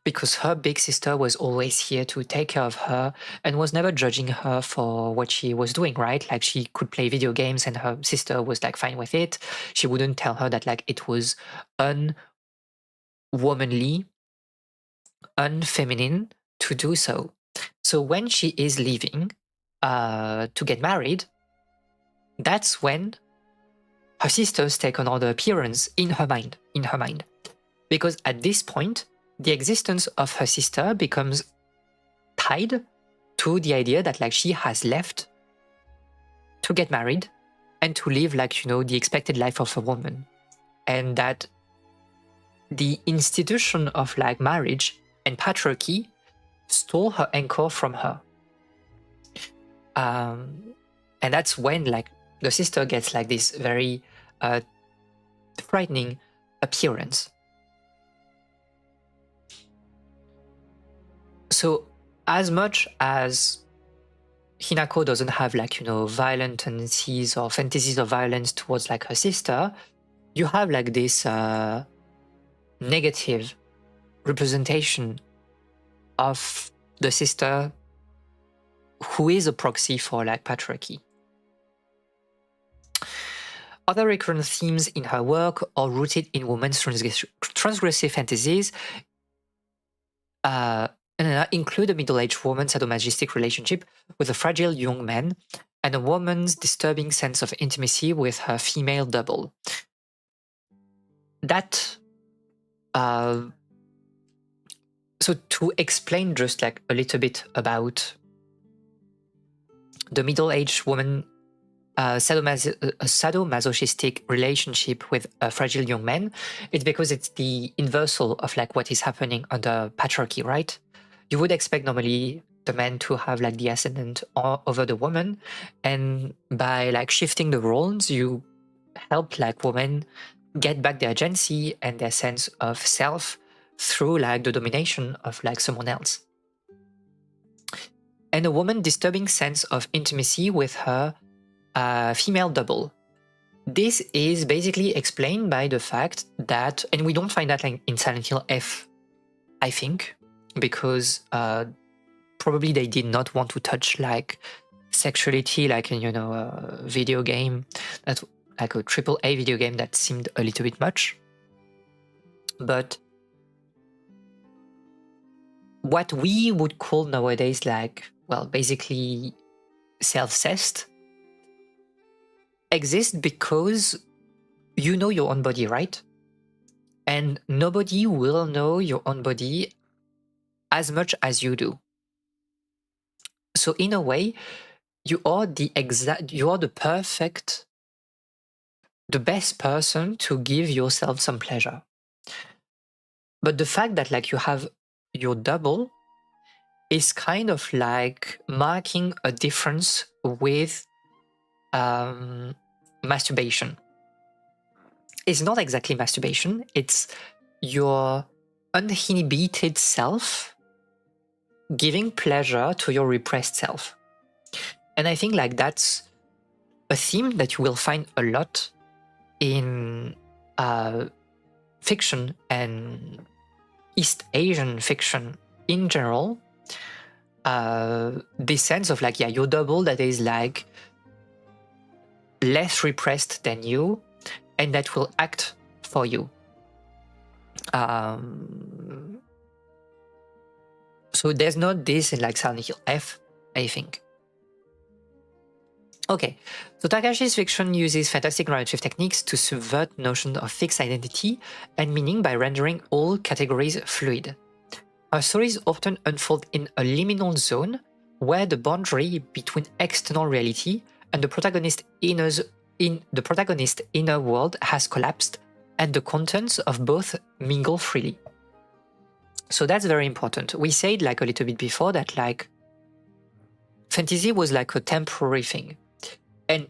because her big sister was always here to take care of her and was never judging her for what she was doing, right? Like she could play video games and her sister was like fine with it. She wouldn't tell her that like it was unwomanly, unfeminine to do so. So when she is leaving to get married, that's when her sisters take another appearance in her mind. Because at this point, the existence of her sister becomes tied to the idea that like she has left to get married and to live like, you know, the expected life of a woman. And that the institution of like marriage and patriarchy stole her anchor from her. And that's when like the sister gets like this very frightening appearance. So as much as Hinako doesn't have like, you know, violent tendencies or fantasies of violence towards like her sister, you have like this negative representation of the sister who is a proxy for like patriarchy. Other recurrent themes in her work are rooted in women's transgressive fantasies, include a middle-aged woman's sadomasochistic relationship with a fragile young man and a woman's disturbing sense of intimacy with her female double. That so to explain just like a little bit about the middle-aged woman sadomasochistic relationship with a fragile young man, it's because it's the inversal of like what is happening under patriarchy, right? You would expect normally the man to have like the ascendant over the woman, and by like shifting the roles, you help like women get back their agency and their sense of self through like the domination of like someone else. And a woman's disturbing sense of intimacy with her female double. This is basically explained by the fact that, and we don't find that like in Silent Hill F, I think, because probably they did not want to touch like sexuality, like in, you know, a video game, that like a AAA video game that seemed a little bit much. But what we would call nowadays, like, well, basically self-cest, exists because you know your own body, right? And nobody will know your own body as much as you do. So in a way, you are the perfect, the best person to give yourself some pleasure. But the fact that like you have your double is kind of like marking a difference with masturbation. It's not exactly masturbation, it's your uninhibited self giving pleasure to your repressed self. And I think like that's a theme that you will find a lot in fiction and East Asian fiction in general. This sense of like, yeah, your double that is like less repressed than you and that will act for you. So there's not this in like Silent Hill F, I think. Okay, so Takahashi's fiction uses fantastic narrative techniques to subvert notions of fixed identity and meaning by rendering all categories fluid. Her stories often unfold in a liminal zone where the boundary between external reality and the protagonist's inner world has collapsed and the contents of both mingle freely. So that's very important. We said like a little bit before that like fantasy was like a temporary thing. And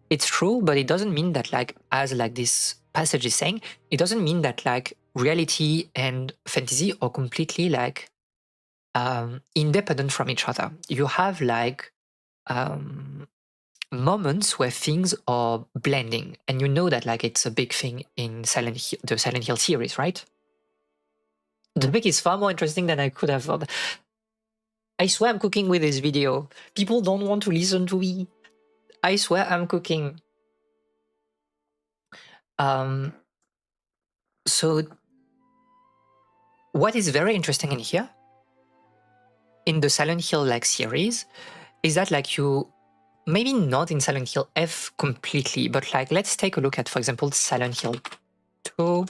it's true, but it doesn't mean that like, as like this passage is saying, it doesn't mean that like reality and fantasy are completely like independent from each other. You have like moments where things are blending, and you know that like it's a big thing in the Silent Hill series, right? The book is far more interesting than I could have thought. I swear I'm cooking with this video. People don't want to listen to me. I swear I'm cooking. So what is very interesting in here, in the Silent Hill like series, is that like you, maybe not in Silent Hill F completely, but like let's take a look at, for example, Silent Hill 2.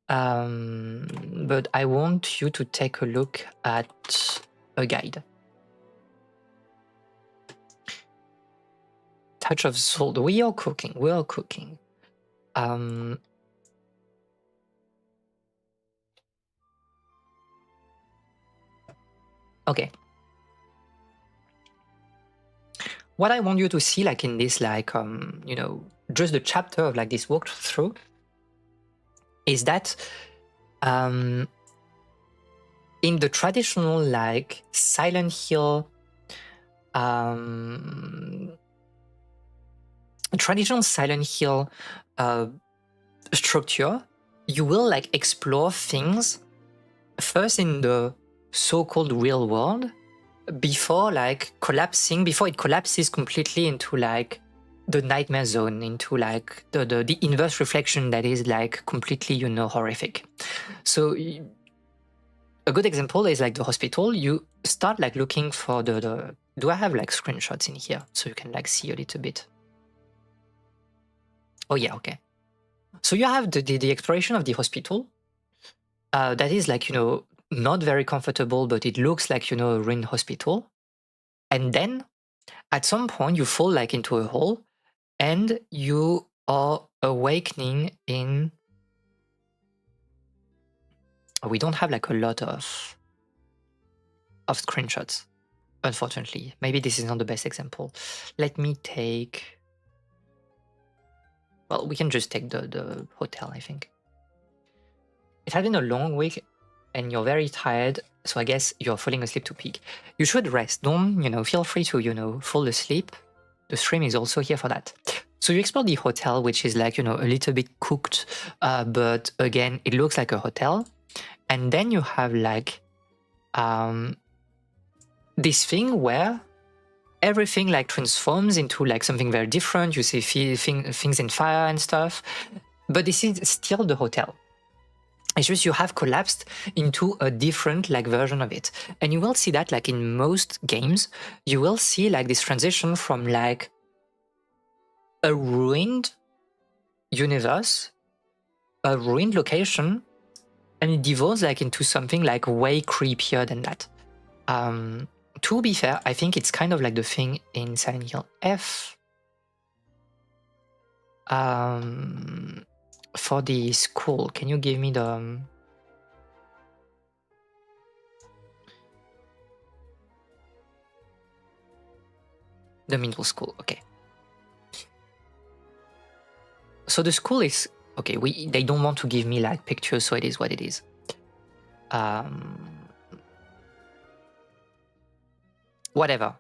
But I want you to take a look at a guide. Touch of Salt. We are cooking. Okay. What I want you to see, like in this, like you know, just the chapter of like this walkthrough, is that in the traditional like Silent Hill structure, you will like explore things first in the so-called real world before it collapses completely into like the nightmare zone, into like the inverse reflection that is like completely, you know, horrific. So a good example is like the hospital. You start like looking for the do I have like screenshots in here so you can like see a little bit? Oh yeah, okay. So you have the exploration of the hospital that is like, you know, not very comfortable, but it looks like, you know, a ruined hospital. And then at some point you fall like into a hole and you are awakening in... We don't have like a lot of screenshots, unfortunately. Maybe this is not the best example. Let me take... Well, we can just take the hotel, I think. It has been a long week and you're very tired, so I guess you're falling asleep to peak. You should rest. Don't, you know, feel free to, you know, fall asleep. The stream is also here for that. So you explore the hotel, which is like, you know, a little bit cooked, but again, it looks like a hotel. And then you have like this thing where everything like transforms into like something very different. You see things in fire and stuff, but this is still the hotel. It's just you have collapsed into a different like version of it. And you will see that like in most games, you will see like this transition from like a ruined universe, a ruined location, and it devolves like into something like way creepier than that. To be fair, I think it's kind of like the thing in Silent Hill F. For the school, can you give me the middle school? Okay. So the school is okay. They don't want to give me like pictures, so it is what it is. Whatever.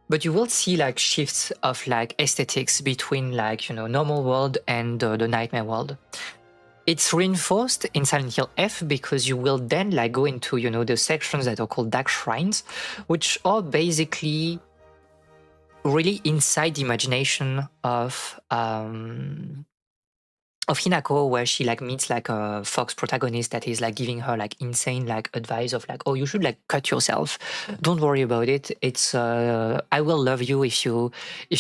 But you will see like shifts of like aesthetics between like, you know, normal world and the nightmare world. It's reinforced in Silent Hill F because you will then like go into, you know, the sections that are called dark shrines, which are basically really inside the imagination of Hinako, where she like meets like a Fox protagonist that is like giving her like insane like advice of like, oh, you should like cut yourself. Don't worry about it. It's I will love you if you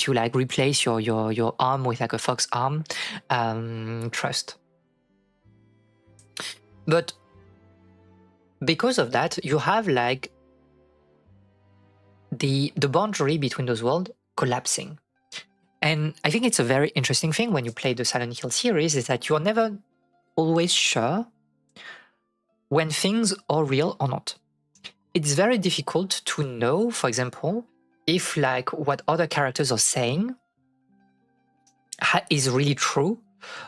like replace your arm with like a fox arm. Trust. But because of that, you have like the boundary between those worlds collapsing. And I think it's a very interesting thing when you play the Silent Hill series is that you're never always sure when things are real or not. It's very difficult to know, for example, if like what other characters are saying is really true,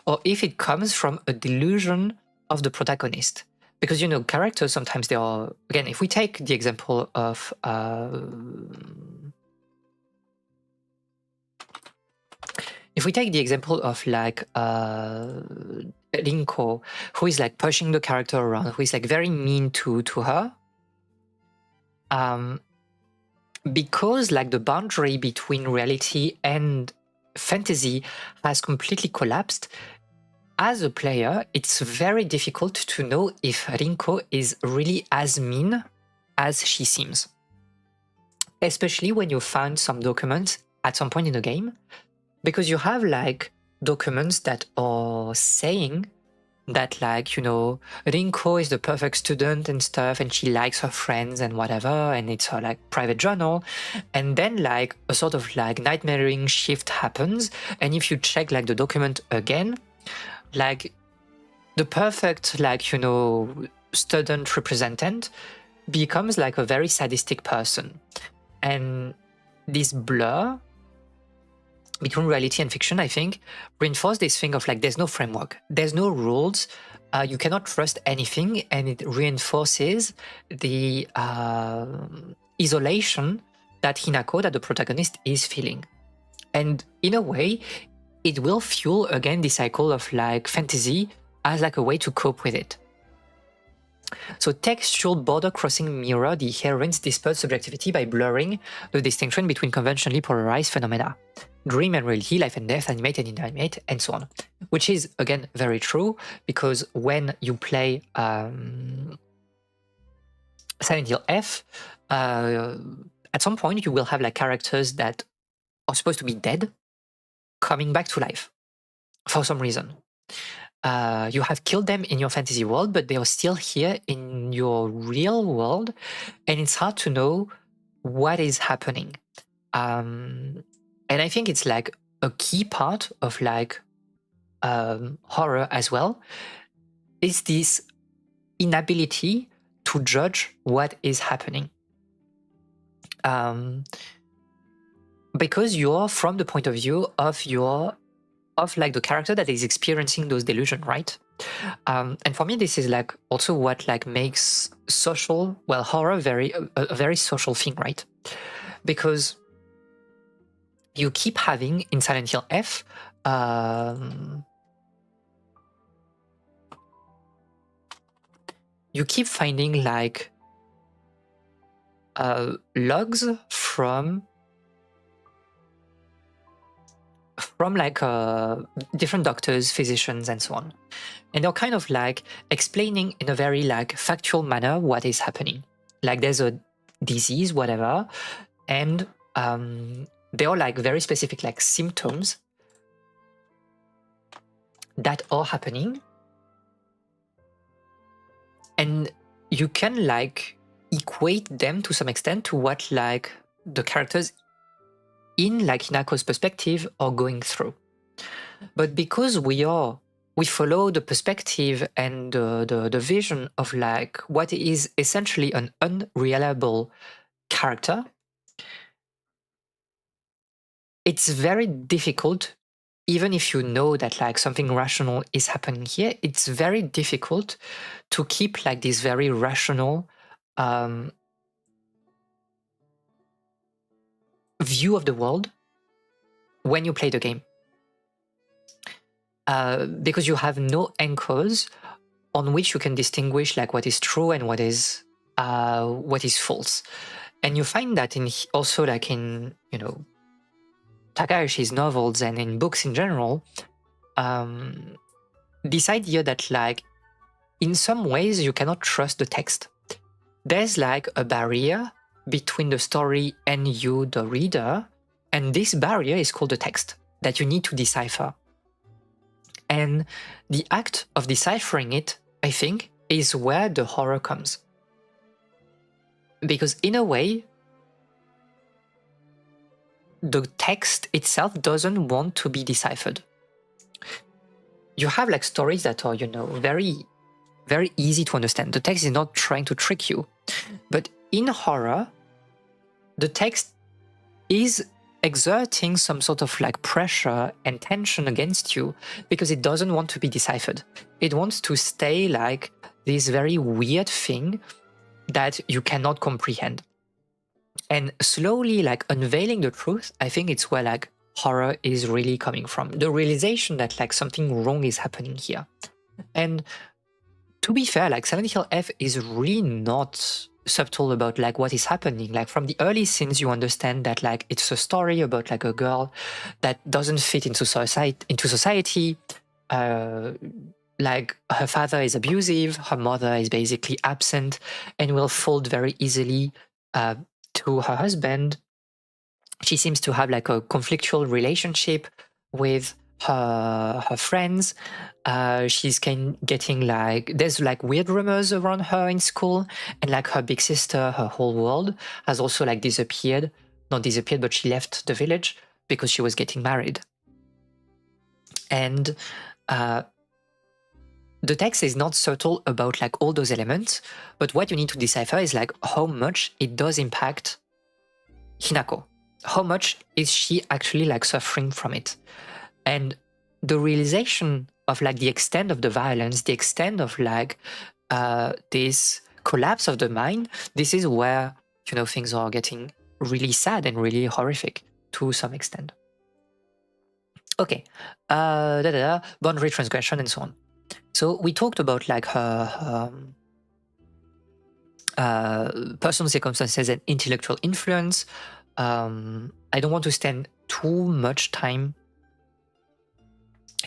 or if it comes from a delusion of the protagonist. Because, you know, characters sometimes they are, again, if we take the example of like Rinko, who is like pushing the character around, who is like very mean to her, because like the boundary between reality and fantasy has completely collapsed, as a player, it's very difficult to know if Rinko is really as mean as she seems. Especially when you find some documents at some point in the game, because you have like documents that are saying that like, you know, Rinko is the perfect student and stuff, and she likes her friends and whatever, and it's her like private journal. And then like a sort of like nightmaring shift happens, and if you check like the document again, like the perfect like, you know, student representative becomes like a very sadistic person. And this blur between reality and fiction, I think, reinforce this thing of like there's no framework, there's no rules, you cannot trust anything, and it reinforces the isolation that Hinako, that the protagonist, is feeling. And in a way, it will fuel again the cycle of like fantasy as like a way to cope with it. So textual border crossing mirror the heroine's disparate subjectivity by blurring the distinction between conventionally polarized phenomena, dream and reality, life and death, animate and inanimate, and so on. Which is again very true, because when you play Silent Hill F, at some point you will have like characters that are supposed to be dead coming back to life for some reason. You have killed them in your fantasy world, but they are still here in your real world, and it's hard to know what is happening. And I think it's like a key part of like horror as well, is this inability to judge what is happening. Because you're from the point of view of like the character that is experiencing those delusions, right? And for me, this is like also what like makes horror a very social thing, right? Because you keep having in Silent Hill F, you keep finding like logs from like different doctors, physicians, and so on. And they're kind of like explaining in a very like factual manner what is happening. Like there's a disease, whatever, and they are like very specific like symptoms that are happening. And you can like equate them to some extent to what like the characters in like Hinako's perspective are going through. But because we follow the perspective and the vision of like what is essentially an unreliable character, it's very difficult, even if you know that like something rational is happening here, it's very difficult to keep like this very rational view of the world when you play the game. Because you have no anchors on which you can distinguish like what is true and what is false. And you find that in also like in, you know, Takahashi's novels and in books in general, this idea that like in some ways you cannot trust the text. There's like a barrier between the story and you, the reader, and this barrier is called the text that you need to decipher. And the act of deciphering it, I think, is where the horror comes. Because in a way, the text itself doesn't want to be deciphered. You have like stories that are, you know, very, very easy to understand. The text is not trying to trick you. But in horror, the text is exerting some sort of like pressure and tension against you because it doesn't want to be deciphered. It wants to stay like this very weird thing that you cannot comprehend. And slowly like unveiling the truth, I think it's where like horror is really coming from. The realization that like something wrong is happening here. And to be fair, like Silent Hill F is really not subtle about like what is happening. Like from the early scenes, you understand that like it's a story about like a girl that doesn't fit into society. Like her father is abusive, her mother is basically absent, and will fold very easily to her husband. She seems to have like a conflictual relationship with her friends. She's getting like, there's like weird rumors around her in school, and like her big sister, her whole world has also like disappeared. Not disappeared, but she left the village because she was getting married. And the text is not subtle about like all those elements, but what you need to decipher is like how much it does impact Hinako. How much is she actually like suffering from it? And the realization of like the extent of the violence, the extent of like this collapse of the mind, this is where, you know, things are getting really sad and really horrific to some extent. Okay, boundary transgression and so on. So we talked about like her personal circumstances and intellectual influence. I don't want to spend too much time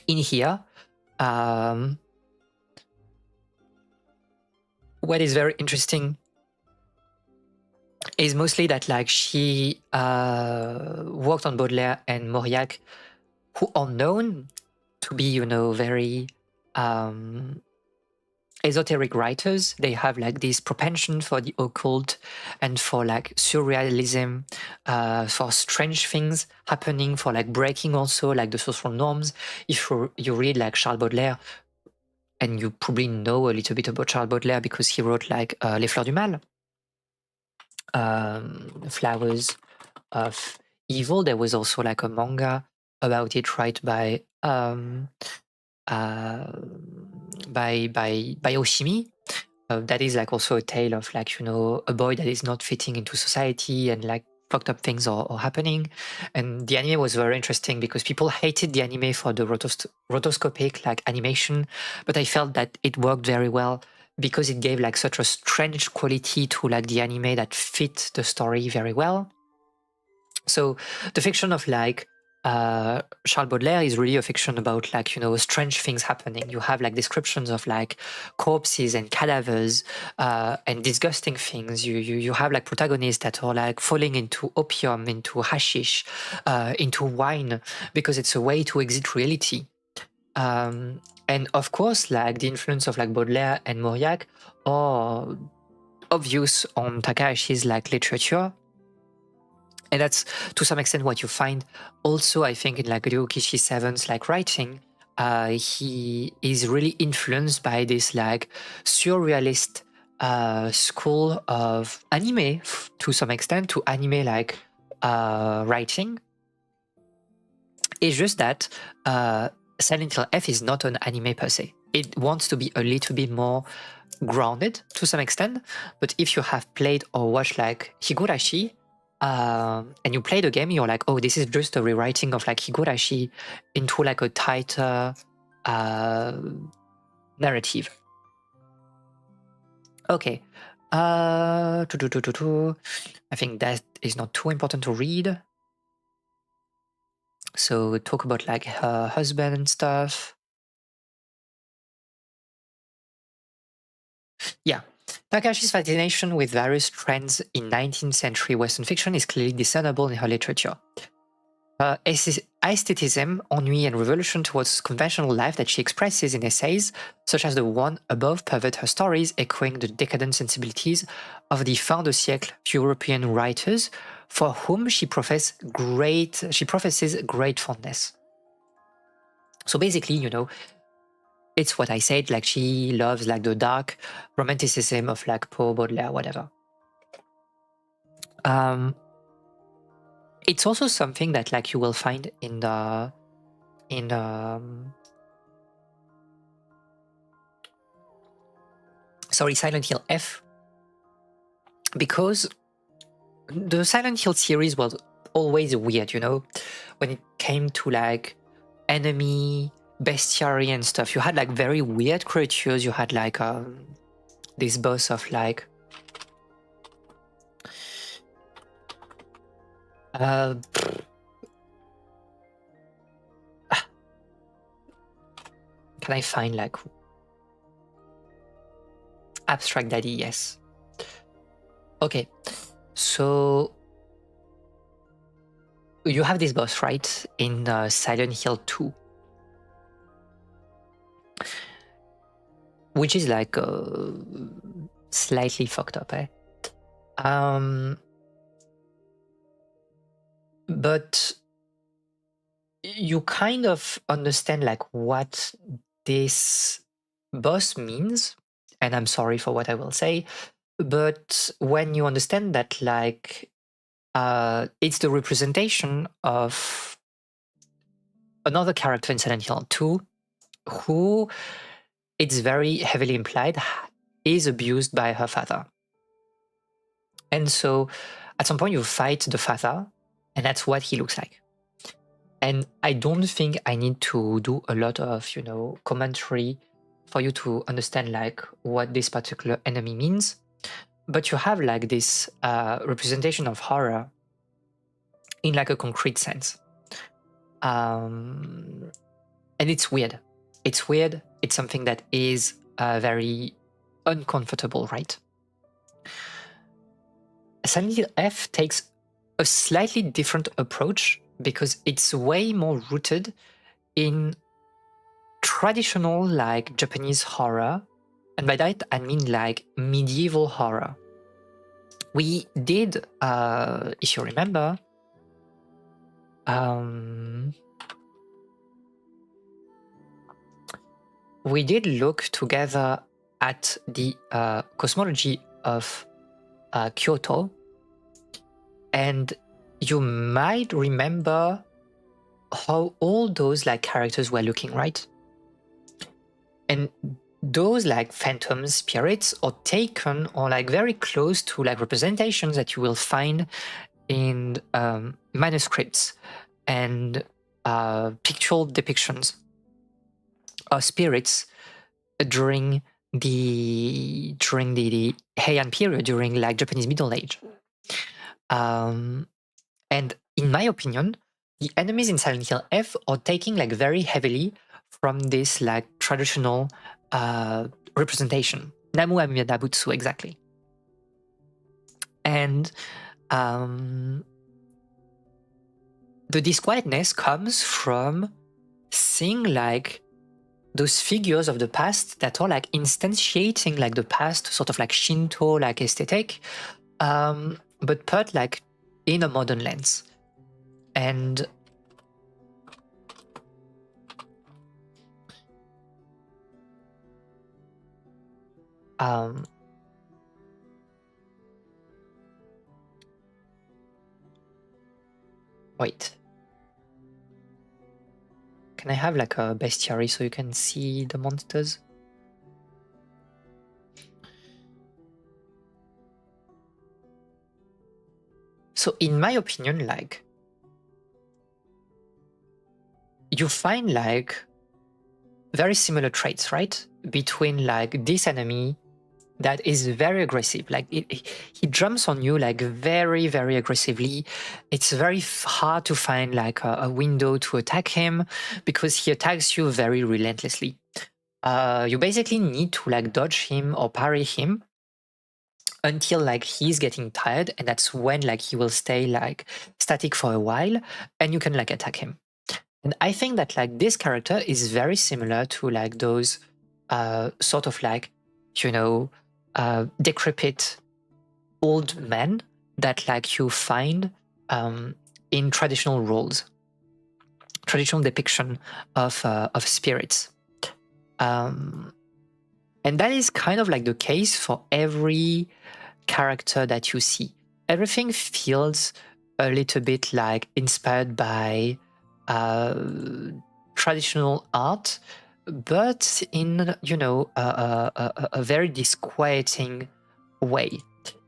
in here. What is very interesting is mostly that like she worked on Baudelaire and Mauriac, who are known to be, you know, very esoteric writers. They have like this propension for the occult and for like surrealism, for strange things happening, for like breaking also like the social norms. If you read like Charles Baudelaire, and you probably know a little bit about Charles Baudelaire because he wrote like Les Fleurs du Mal, Flowers of Evil. There was also like a manga about it, right, by Oshimi. That is like also a tale of like, you know, a boy that is not fitting into society and like fucked up things are happening. And the anime was very interesting because people hated the anime for the rotoscopic like animation, but I felt that it worked very well because it gave like such a strange quality to like the anime that fit the story very well. So the fiction of like Charles Baudelaire is really a fiction about like, you know, strange things happening. You have like descriptions of like corpses and cadavers and disgusting things. You have like protagonists that are like falling into opium, into hashish, into wine, because it's a way to exit reality. And of course, like the influence of like Baudelaire and Mauriac are obvious on Takahashi's like literature. And that's to some extent what you find also, I think, in like Ryukishi 7's like writing. He is really influenced by this like surrealist school of anime to some extent, to anime like writing. It's just that Silent Hill F is not an anime per se. It wants to be a little bit more grounded to some extent. But if you have played or watched like Higurashi, and you play the game, you're like, oh, this is just a rewriting of like Higurashi into like a tighter narrative. Okay. I think that is not too important to read. So talk about like her husband and stuff. Yeah. Takahashi's fascination with various trends in 19th century Western fiction is clearly discernible in her literature. Her aestheticism, ennui, and revulsion towards conventional life that she expresses in essays, such as the one above, pervert her stories, echoing the decadent sensibilities of the fin de siècle European writers, for whom she professes great fondness. So basically, you know, it's what I said, like she loves like the dark romanticism of like Poe, Baudelaire, whatever. It's also something that like you will find in Silent Hill F, because the Silent Hill series was always weird, you know, when it came to like enemy, bestiary and stuff. You had like very weird creatures. You had like this boss of like can I find like Abstract Daddy? Yes. Okay, so you have this boss, right, in Silent Hill 2, which is like slightly fucked up, eh? But you kind of understand like what this boss means, and I'm sorry for what I will say, but when you understand that like it's the representation of another character in Silent Hill 2 who, it's very heavily implied, is abused by her father. And so at some point you fight the father, and that's what he looks like. And I don't think I need to do a lot of, you know, commentary for you to understand like what this particular enemy means. But you have like this representation of horror in like a concrete sense. And it's weird. It's weird. It's something that is very uncomfortable, right? Silent Hill F takes a slightly different approach because it's way more rooted in traditional like Japanese horror. And by that, I mean like medieval horror. We did, if you remember, we did look together at the cosmology of Kyoto, and you might remember how all those like characters were looking, right? And those like phantoms, spirits are taken or like very close to like representations that you will find in manuscripts and pictorial depictions of spirits during during the Heian period, during like Japanese Middle Age. And in my opinion, the enemies in Silent Hill F are taking like very heavily from this like traditional representation. Namu Amiya Nabutsu, exactly. And the disquietness comes from seeing like those figures of the past that are like instantiating like the past, sort of like Shinto like aesthetic, but put like in a modern lens. And wait. Can I have like a bestiary so you can see the monsters? So in my opinion, like, you find like very similar traits, right? Between like this enemy that is very aggressive, like he jumps on you like very, very aggressively. It's very hard to find like a window to attack him because he attacks you very relentlessly. You basically need to like dodge him or parry him until like he's getting tired, and that's when like he will stay like static for a while and you can like attack him. And I think that like this character is very similar to like those sort of like, you know, decrepit old men that like you find in traditional roles, traditional depiction of spirits. And that is kind of like the case for every character that you see. Everything feels a little bit like inspired by traditional art, but in, you know, a very disquieting way.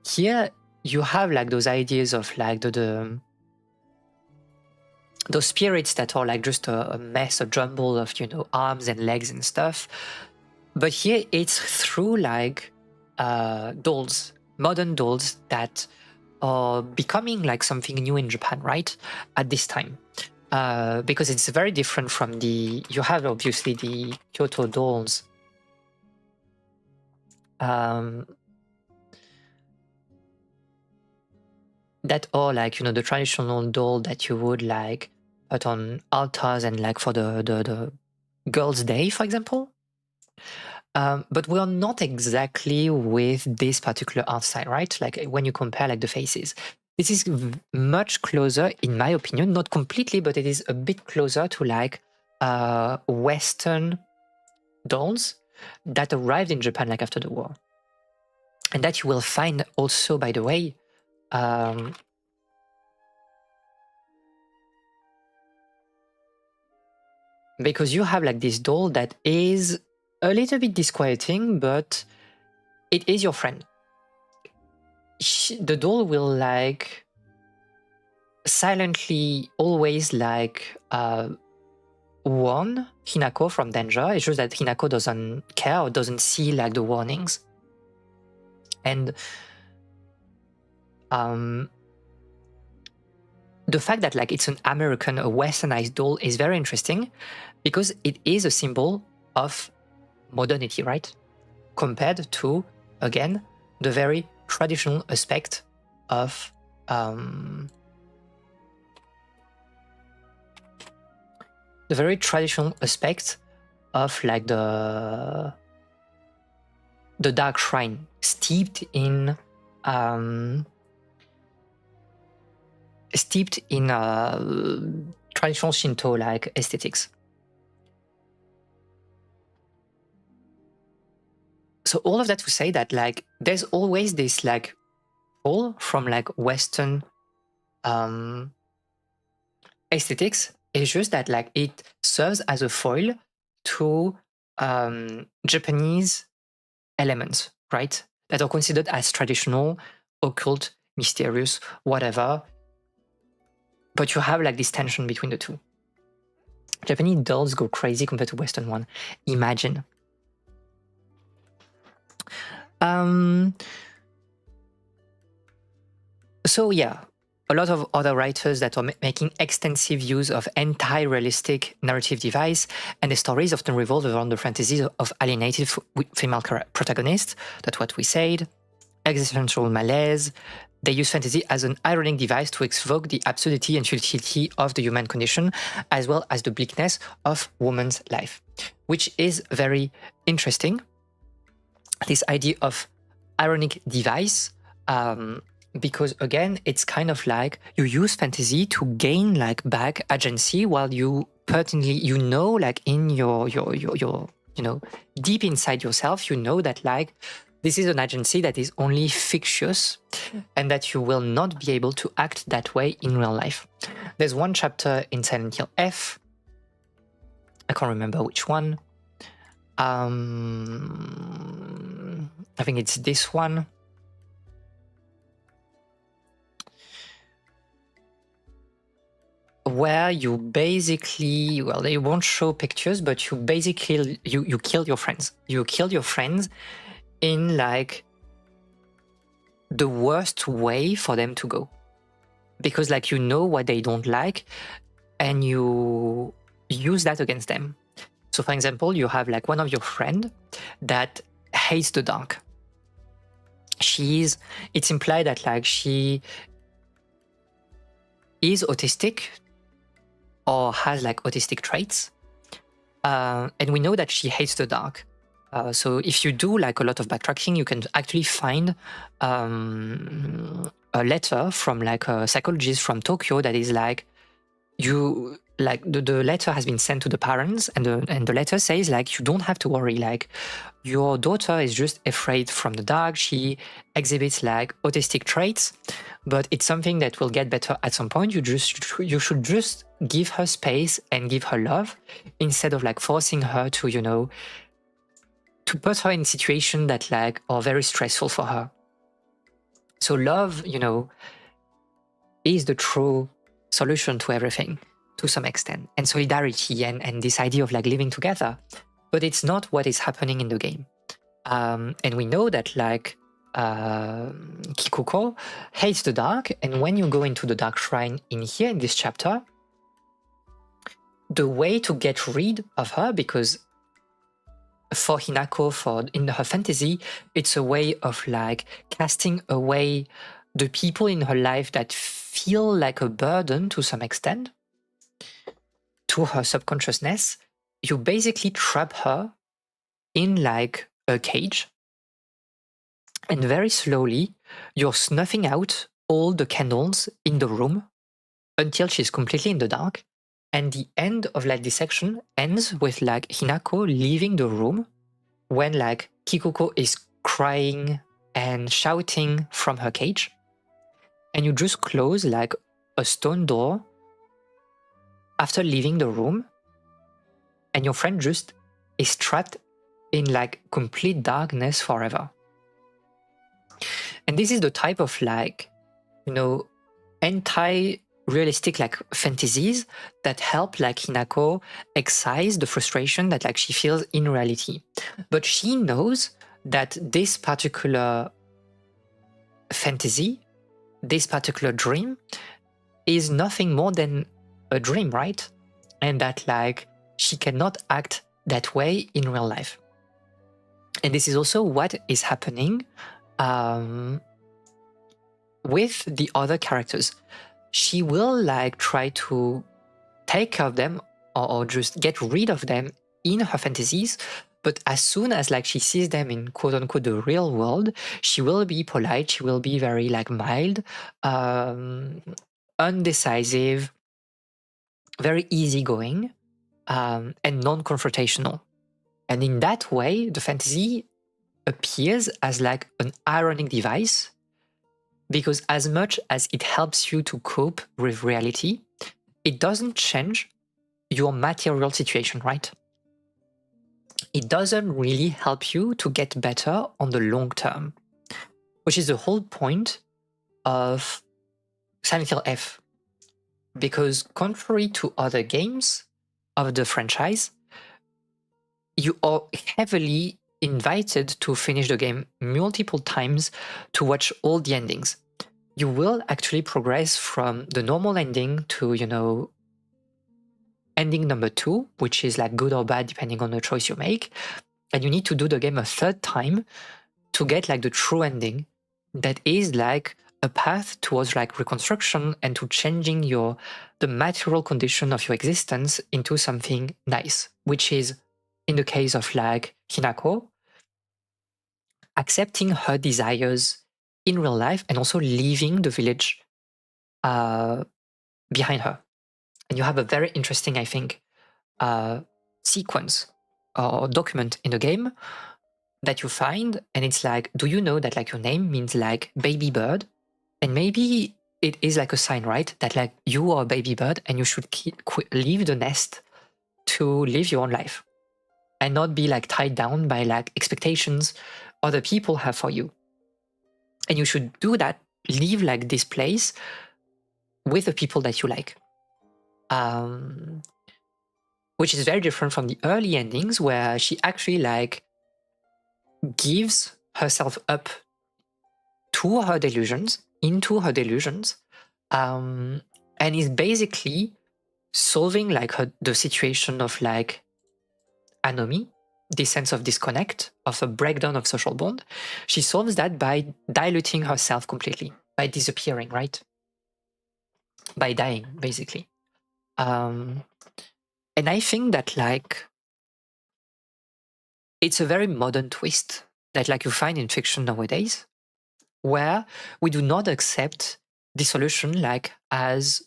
Here you have like those ideas of like those spirits that are like just a mess, a jumble of, you know, arms and legs and stuff. But here it's through like dolls, modern dolls that are becoming like something new in Japan, right? At this time. Because it's very different from you have obviously the Kyoto dolls. That are like, you know, the traditional doll that you would like put on altars and like for the girls' day, for example. But we are not exactly with this particular art style, right? Like when you compare like the faces. This is much closer, in my opinion, not completely, but it is a bit closer to like Western dolls that arrived in Japan like after the war. And that you will find also, by the way, because you have like this doll that is a little bit disquieting, but it is your friend. The doll will like silently always like warn Hinako from danger. It's just that Hinako doesn't care or doesn't see like the warnings. And the fact that like it's an American, a westernized doll is very interesting because it is a symbol of modernity, right? Compared to, again, the very traditional aspect of the very traditional aspect of like the dark shrine steeped in traditional Shinto like aesthetics. So all of that to say that like there's always this like pull from like Western aesthetics. It's just that like it serves as a foil to Japanese elements, right? That are considered as traditional, occult, mysterious, whatever. But you have like this tension between the two. Japanese dolls go crazy compared to Western one. Imagine. So yeah, a lot of other writers that are making extensive use of anti-realistic narrative device, and the stories often revolve around the fantasies of alienated female protagonists. That's what we said. Existential malaise. They use fantasy as an ironic device to evoke the absurdity and futility of the human condition, as well as the bleakness of woman's life, which is very interesting. This idea of ironic device, because again, it's kind of like you use fantasy to gain like back agency, while you pertinently, like in your deep inside yourself, that like this is an agency that is only fictitious and that you will not be able to act that way in real life. There's one chapter in Silent Hill F, I can't remember which one. I think it's this one. Where you basically, well, they won't show pictures, but you basically, you kill your friends. You kill your friends in like the worst way for them to go. Because like what they don't like, and you use that against them. So for example, you have like one of your friend that hates the dark. It's implied that like she is autistic or has like autistic traits. And we know that she hates the dark. So if you do like a lot of backtracking, you can actually find a letter from like a psychologist from Tokyo that is like, the letter has been sent to the parents, and the letter says like, you don't have to worry, like your daughter is just afraid from the dark. She exhibits like autistic traits, but it's something that will get better at some point. You should just give her space and give her love, instead of like forcing her to to put her in situations that like are very stressful for her. So love, is the true solution to everything, to some extent, and solidarity and this idea of like living together. But it's not what is happening in the game. And we know that like Kikuko hates the dark, and when you go into the dark shrine in this chapter, the way to get rid of her, because for Hinako, in her fantasy, it's a way of like casting away the people in her life that feel like a burden to some extent to her subconsciousness. You basically trap her in like a cage, and very slowly you're snuffing out all the candles in the room until she's completely in the dark. And the end of like this section ends with like Hinako leaving the room when like Kikuko is crying and shouting from her cage, and you just close like a stone door after leaving the room, and your friend just is trapped in like complete darkness forever. And this is the type of like, anti-realistic like fantasies that help like Hinako excise the frustration that like she feels in reality. But she knows that this particular fantasy, this particular dream, is nothing more than a dream, right? And that like she cannot act that way in real life. And this is also what is happening with the other characters. She will like try to take care of them or just get rid of them in her fantasies, but as soon as like she sees them in quote unquote the real world, she will be polite, she will be very like mild, undecisive, very easygoing, and non-confrontational. And in that way, the fantasy appears as like an ironic device, because as much as it helps you to cope with reality, it doesn't change your material situation, right? It doesn't really help you to get better on the long term, which is the whole point of Silent Hill F. Because contrary to other games of the franchise, you are heavily invited to finish the game multiple times to watch all the endings. You will actually progress from the normal ending to, you know, ending number 2, which is like good or bad depending on the choice you make. And you need to do the game a third time to get like the true ending that is like a path towards like reconstruction and to changing the material condition of your existence into something nice, which is, in the case of like Hinako, accepting her desires in real life and also leaving the village behind her. And you have a very interesting, I think, sequence or document in the game that you find, and it's like, do you know that like your name means like baby bird? And maybe it is like a sign, right? That like you are a baby bird and you should leave the nest to live your own life and not be like tied down by like expectations other people have for you. And you should do that, leave like this place with the people that you like. Which is very different from the early endings where she actually like gives herself up to her delusions, into her delusions, and is basically solving like the situation of like anomie, this sense of disconnect, of a breakdown of social bond. She solves that by diluting herself completely, by disappearing, right? By dying, basically. And I think that like it's a very modern twist that like you find in fiction nowadays, where we do not accept dissolution like as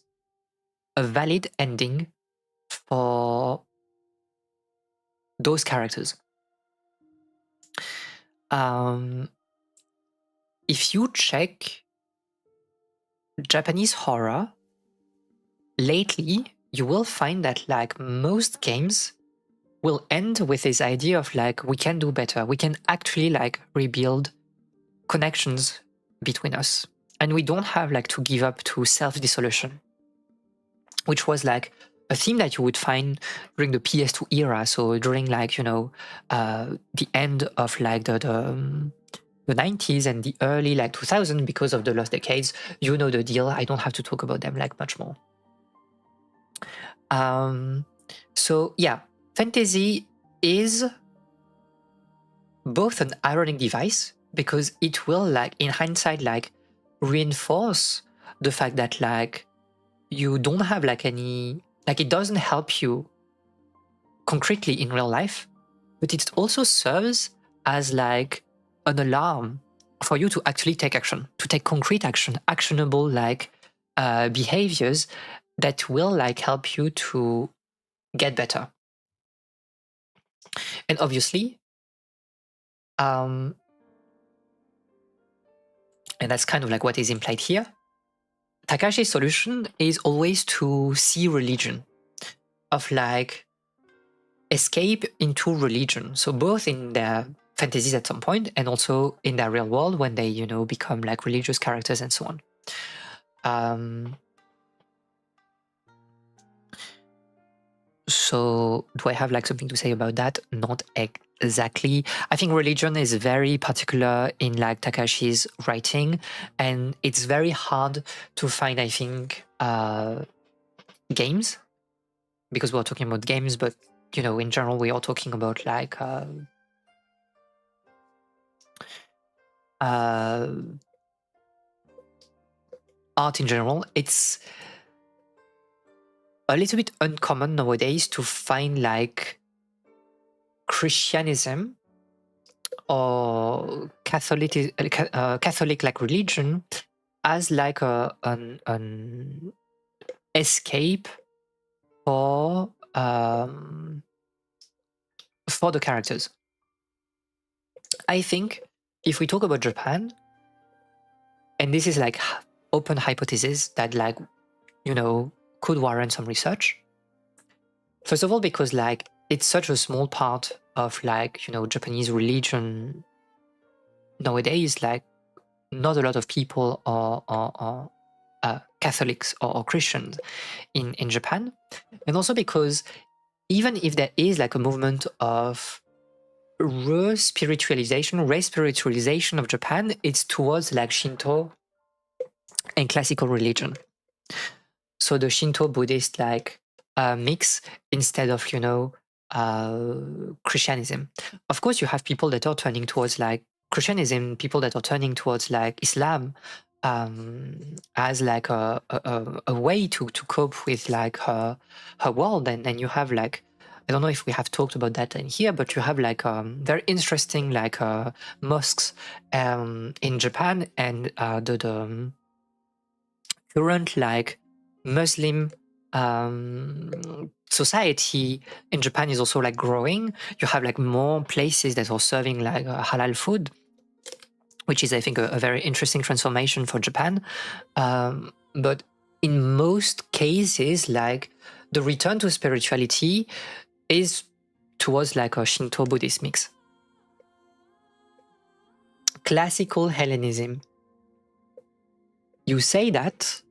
a valid ending for those characters. If you check Japanese horror lately, you will find that like most games will end with this idea of like, we can do better. We can actually like rebuild connections between us. And we don't have like to give up to self-dissolution, which was like a theme that you would find during the PS2 era. So during like, you know, the end of like the 90s and the early like 2000s, because of the lost decades, you know the deal. I don't have to talk about them like much more. So yeah, fantasy is both an ironic device because it will like in hindsight like reinforce the fact that like you don't have like any, like it doesn't help you concretely in real life, but it also serves as like an alarm for you to actually take action, to take concrete action, actionable like behaviors that will like help you to get better. And obviously, and that's kind of like what is implied here, Takashi's solution is always to see religion, of like escape into religion. So both in their fantasies at some point and also in their real world when they, you know, become like religious characters and so on. So do I have like something to say about that? Not exactly. I think religion is very particular in like Takashi's writing, and it's very hard to find, I think, games, because we're talking about games, but you know, in general, we are talking about like art in general. It's a little bit uncommon nowadays to find like Christianism or Catholic like religion as like an escape for the characters. I think if we talk about Japan, and this is like open hypothesis that like, you know, could warrant some research. First of all, because like it's such a small part of like, you know, Japanese religion nowadays, like not a lot of people are Catholics or Christians in Japan. And also because even if there is like a movement of re-spiritualization of Japan, it's towards like Shinto and classical religion. So the Shinto Buddhist like mix instead of, you know, Christianism. Of course, you have people that are turning towards like Christianism, people that are turning towards like Islam as like a way to cope with like her world. And then you have like, I don't know if we have talked about that in here, but you have like very interesting like mosques in Japan, and the current like Muslim society in Japan is also like growing. You have like more places that are serving like halal food, which is, I think, a very interesting transformation for Japan. But in most cases, like the return to spirituality is towards like a Shinto Buddhist mix. Classical Hellenism. You say that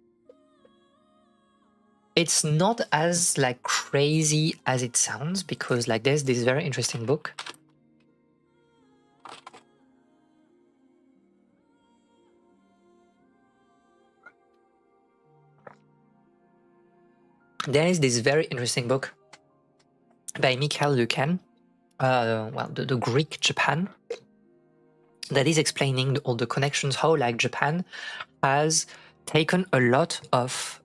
it's not as like crazy as it sounds, because like there's this very interesting book. There is this very interesting book by Mikhail Lucan, well, the Greek Japan, that is explaining all the connections, how like Japan has taken a lot of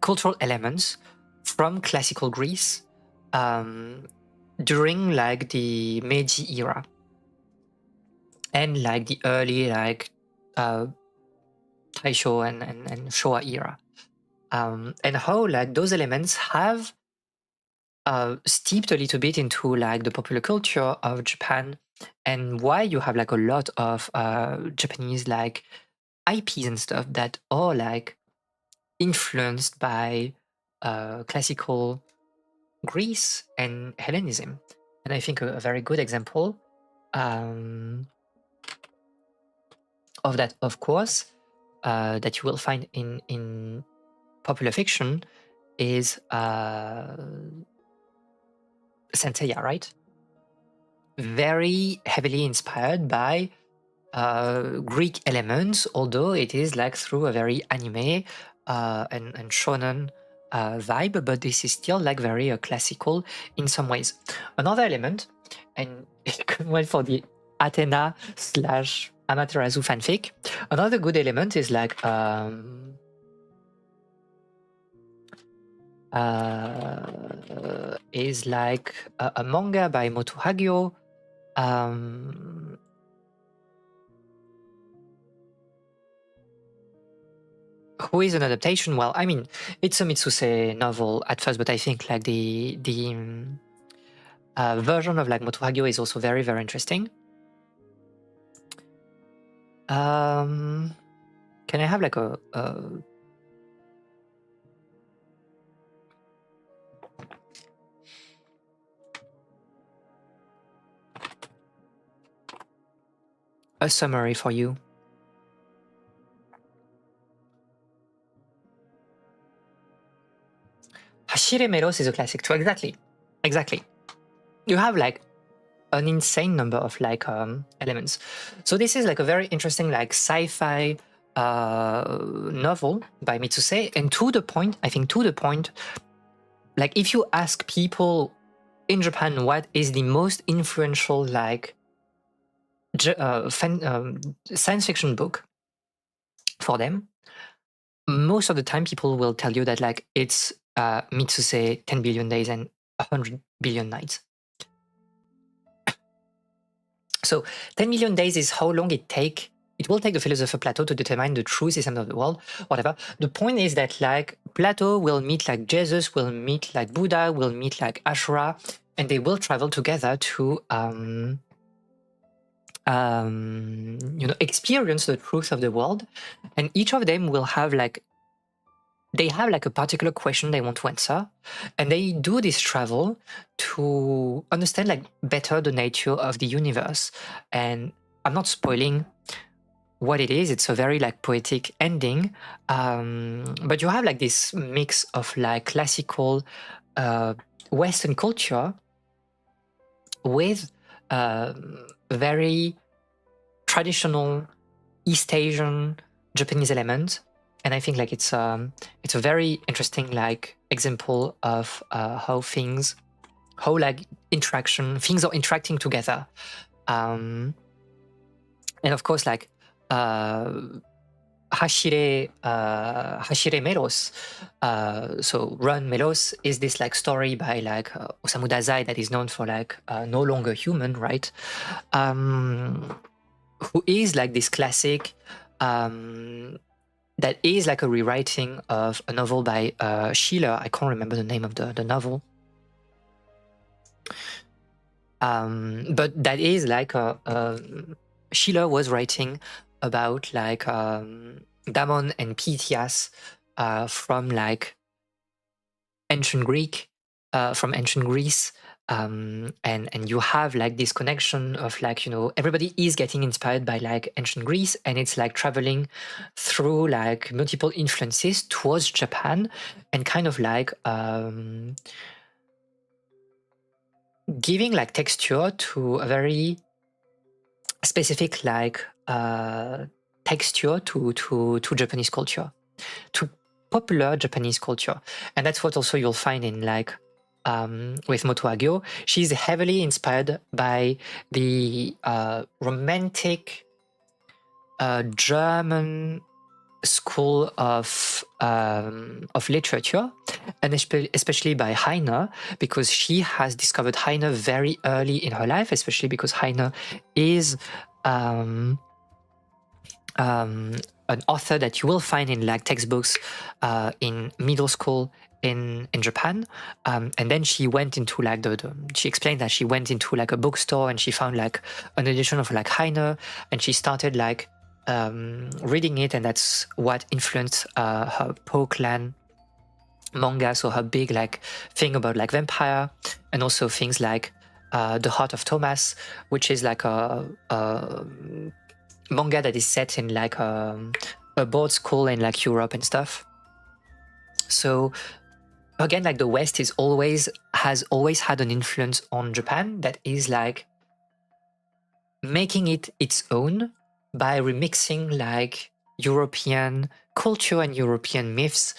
cultural elements from classical Greece during like the Meiji era and like the early like Taisho and Showa era, and how like those elements have steeped a little bit into like the popular culture of Japan, and why you have like a lot of Japanese like IPs and stuff that are like influenced by classical Greece and Hellenism. And I think a very good example of that, of course, that you will find in popular fiction is Senseiya, right? Very heavily inspired by Greek elements, although it is like through a very anime and shonen vibe, but this is still like very classical in some ways. Another element, and it went for the Athena / Amaterasu fanfic. Another good element is like a manga by Moto Hagio. Who is an adaptation? Well, I mean, it's a Mitsuse novel at first, but I think like the version of like Moto Hagio is also very, very interesting. Can I have like a summary for you? Hashire Meros is a classic too. Exactly. You have like an insane number of like elements. So this is like a very interesting like sci-fi novel by Mitsuse, and to the point, like if you ask people in Japan what is the most influential like science fiction book for them, most of the time people will tell you that like it's Mitsuse 10 billion days and 100 billion nights. So 10 million days is how long it will take the philosopher Plato to determine the true system of the world, whatever. The point is that like Plato will meet like Jesus, will meet like Buddha, will meet like Ashura, and they will travel together to experience the truth of the world. And each of them will have like, they have like a particular question they want to answer, and they do this travel to understand like better the nature of the universe. And I'm not spoiling what it is. It's a very like poetic ending, but you have like this mix of like classical Western culture with very traditional East Asian Japanese element, and I think like it's a very interesting like example of how like things are interacting together, and of course like Hashire Melos. So Run Melos is this like story by like Osamu Dazai that is known for like No Longer Human, right? Who is like this classic that is like a rewriting of a novel by Schiller. I can't remember the name of the novel. But that is like Schiller was writing about like Damon and Pythias from like ancient Greek, from ancient Greece, and you have like this connection of like, you know, everybody is getting inspired by like ancient Greece, and it's like traveling through like multiple influences towards Japan, and kind of like giving like texture to a very specific like texture to Japanese culture, to popular Japanese culture. And that's what also you'll find in like with Moto Hagio. She's heavily inspired by the romantic German school of literature, and especially by Heine, because she has discovered Heine very early in her life, especially because Heine is an author that you will find in like textbooks in middle school in Japan, and then she went into like she explained that she went into like a bookstore and she found like an edition of like Heine, and she started like reading it, and that's what influenced her Po Clan manga, so her big like thing about like vampire, and also things like The Heart of Thomas, which is like a manga that is set in like a board school in like Europe and stuff. So again, like the West has always had an influence on Japan that is like making it its own by remixing like European culture and European myths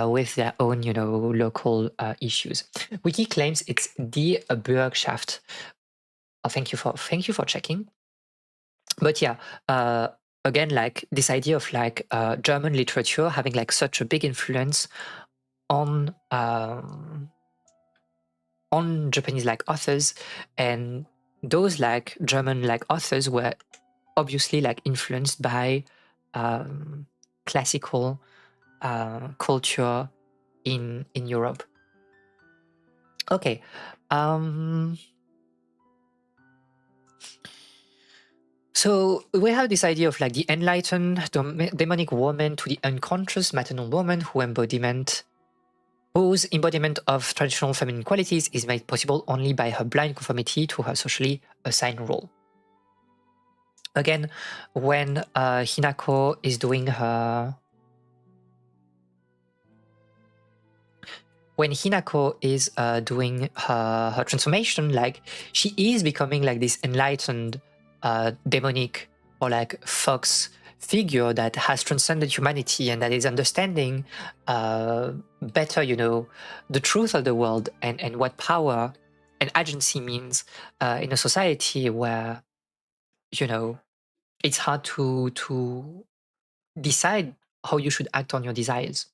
with their own, you know, local issues. Wiki claims it's Die Bürgschaft. Oh, thank you for checking. But yeah, again, like this idea of like German literature having like such a big influence on Japanese like authors, and those like German like authors were obviously like influenced by classical culture in Europe. Okay. So we have this idea of like the enlightened demonic woman to the unconscious maternal woman whose embodiment of traditional feminine qualities is made possible only by her blind conformity to her socially assigned role. Again, when Hinako is doing her... When Hinako is doing her transformation, like she is becoming like this enlightened demonic or like fox figure that has transcended humanity and that is understanding better, you know, the truth of the world and what power and agency means in a society where, you know, it's hard to decide how you should act on your desires.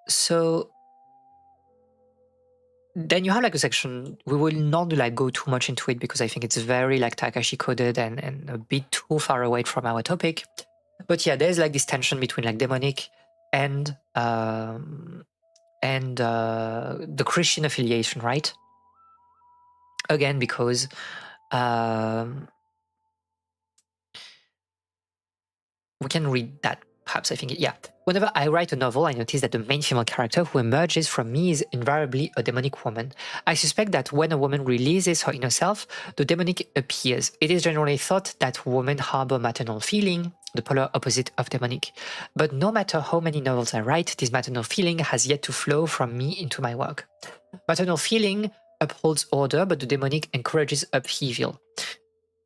So then you have like a section, we will not like go too much into it because I think it's very like Takahashi coded and a bit too far away from our topic. But yeah, there's like this tension between like demonic and the Christian affiliation, right? Again, because we can read that perhaps I think, yeah. Whenever I write a novel, I notice that the main female character who emerges from me is invariably a demonic woman. I suspect that when a woman releases her inner self, the demonic appears. It is generally thought that women harbor maternal feeling, the polar opposite of demonic. But no matter how many novels I write, this maternal feeling has yet to flow from me into my work. Maternal feeling upholds order, but the demonic encourages upheaval.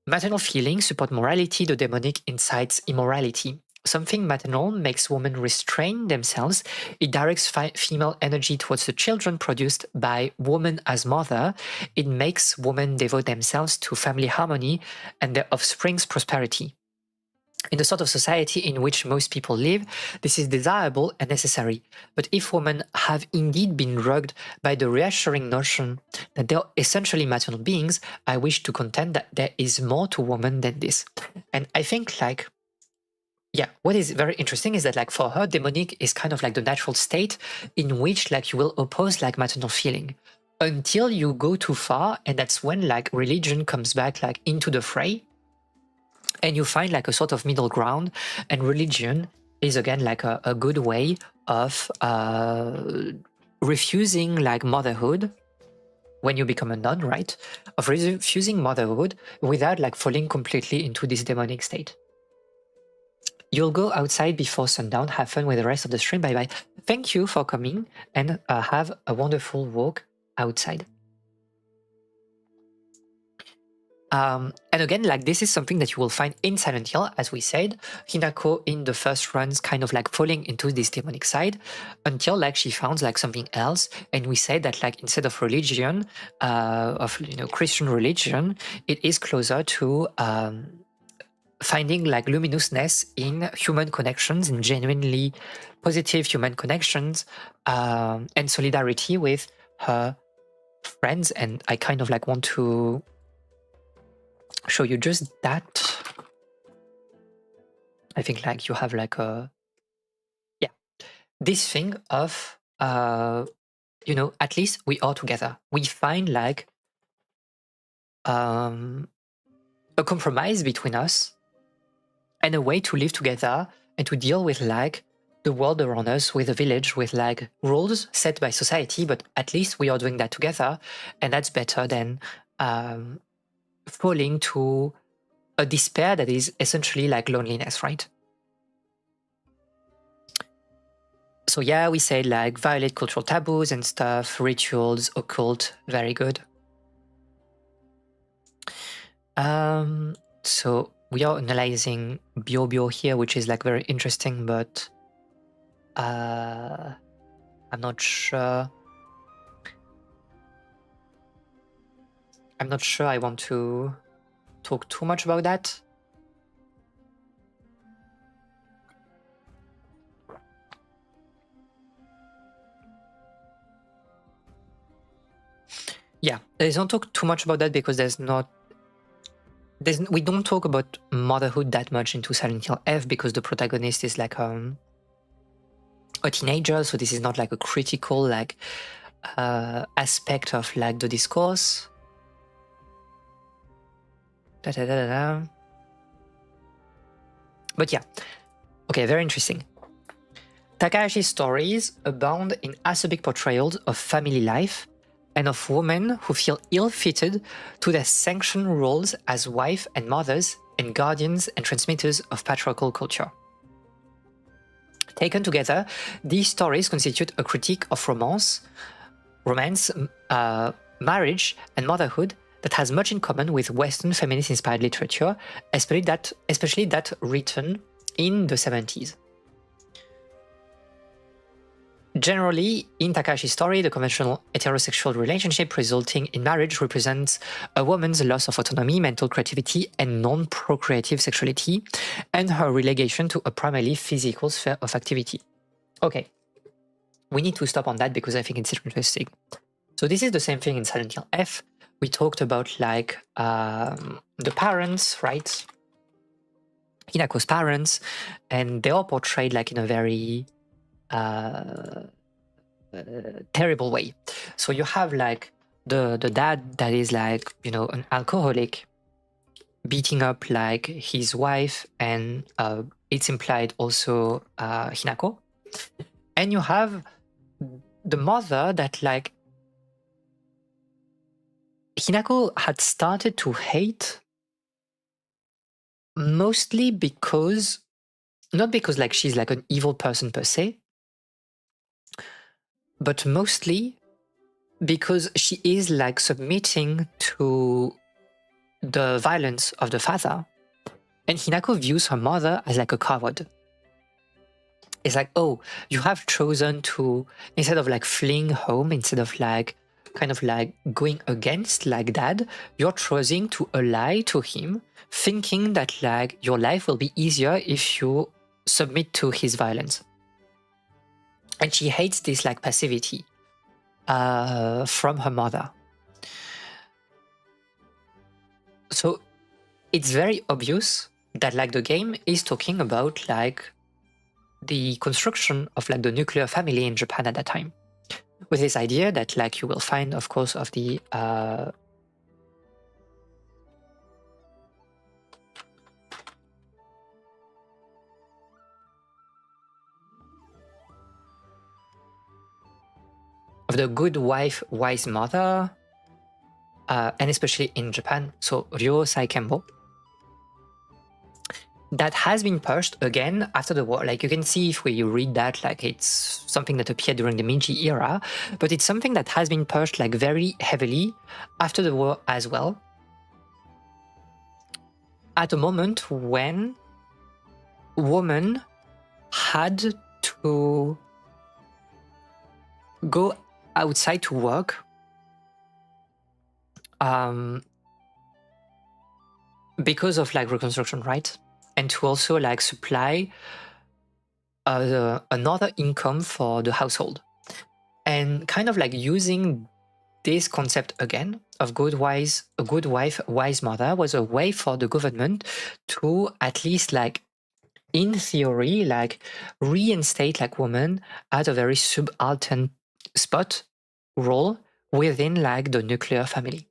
Maternal feelings support morality, the demonic incites immorality. Something maternal makes women restrain themselves. It directs female energy towards the children produced by woman as mother. It makes women devote themselves to family harmony and their offspring's prosperity. In the sort of society in which most people live, this is desirable and necessary. But if women have indeed been drugged by the reassuring notion that they are essentially maternal beings, I wish to contend that there is more to women than this. And I think, like, yeah, what is very interesting is that, like, for her, demonic is kind of like the natural state in which, like, you will oppose, like, maternal feeling until you go too far, and that's when, like, religion comes back, like, into the fray. And you find like a sort of middle ground, and religion is again like a good way of refusing like motherhood when you become a nun, right? Of refusing motherhood without like falling completely into this demonic state. You'll go outside before sundown. Have fun with the rest of the stream. Bye bye. Thank you for coming, and have a wonderful walk outside. And again, like this is something that you will find in Silent Hill, as we said. Hinako in the first runs kind of like falling into this demonic side until like she found like something else. And we say that like instead of religion, of Christian religion, it is closer to finding like luminousness in human connections, in genuinely positive human connections, and solidarity with her friends. And I kind of like want to show you just that. I think like you have like a, yeah, this thing of, at least we are together. We find like a compromise between us and a way to live together and to deal with like the world around us, with a village, with like rules set by society, but at least we are doing that together. And that's better than falling to a despair that is essentially like loneliness, right? So yeah, we say like violate cultural taboos and stuff, rituals, occult, very good. So we are analyzing Bio here, which is like very interesting, but I'm not sure. I'm not sure I want to talk too much about that. Yeah, let's not talk too much about that because we don't talk about motherhood that much into Silent Hill F because the protagonist is like a teenager, so this is not like a critical like aspect of like the discourse. But yeah, okay, very interesting. Takahashi's stories abound in acerbic portrayals of family life and of women who feel ill-fitted to their sanctioned roles as wife and mothers and guardians and transmitters of patriarchal culture. Taken together, these stories constitute a critique of romance, marriage, and motherhood that has much in common with Western feminist-inspired literature, especially that written in the 70s. Generally, in Takahashi's story, the conventional heterosexual relationship resulting in marriage represents a woman's loss of autonomy, mental creativity, and non-procreative sexuality, and her relegation to a primarily physical sphere of activity. Okay, we need to stop on that because I think it's interesting. So this is the same thing in Silent Hill F. We talked about like the parents, right? Hinako's parents, and they are portrayed like in a very terrible way. So you have like the dad that is like, an alcoholic beating up like his wife and it's implied also Hinako. And you have the mother that like Hinako had started to hate, mostly because, not because like she's like an evil person per se, but mostly because she is like submitting to the violence of the father. And Hinako views her mother as like a coward. It's like, oh, you have chosen to, instead of like fleeing home, instead of like kind of like going against like dad, you're choosing to ally to him, thinking that like your life will be easier if you submit to his violence. And she hates this like passivity from her mother. So it's very obvious that like the game is talking about like the construction of like the nuclear family in Japan at that time, with this idea that like you will find, of course, of the good wife, wise mother, and especially in Japan, so Ryo Saikembo, that has been pushed again after the war. Like you can see if we read that, like it's something that appeared during the Meiji era, but it's something that has been pushed like very heavily after the war as well, at a moment when women had to go outside to work because of like reconstruction, right? And to also like supply another income for the household. And kind of like using this concept again of a good wife, wise mother was a way for the government to at least like in theory like reinstate like women at a very subaltern spot role within like the nuclear family.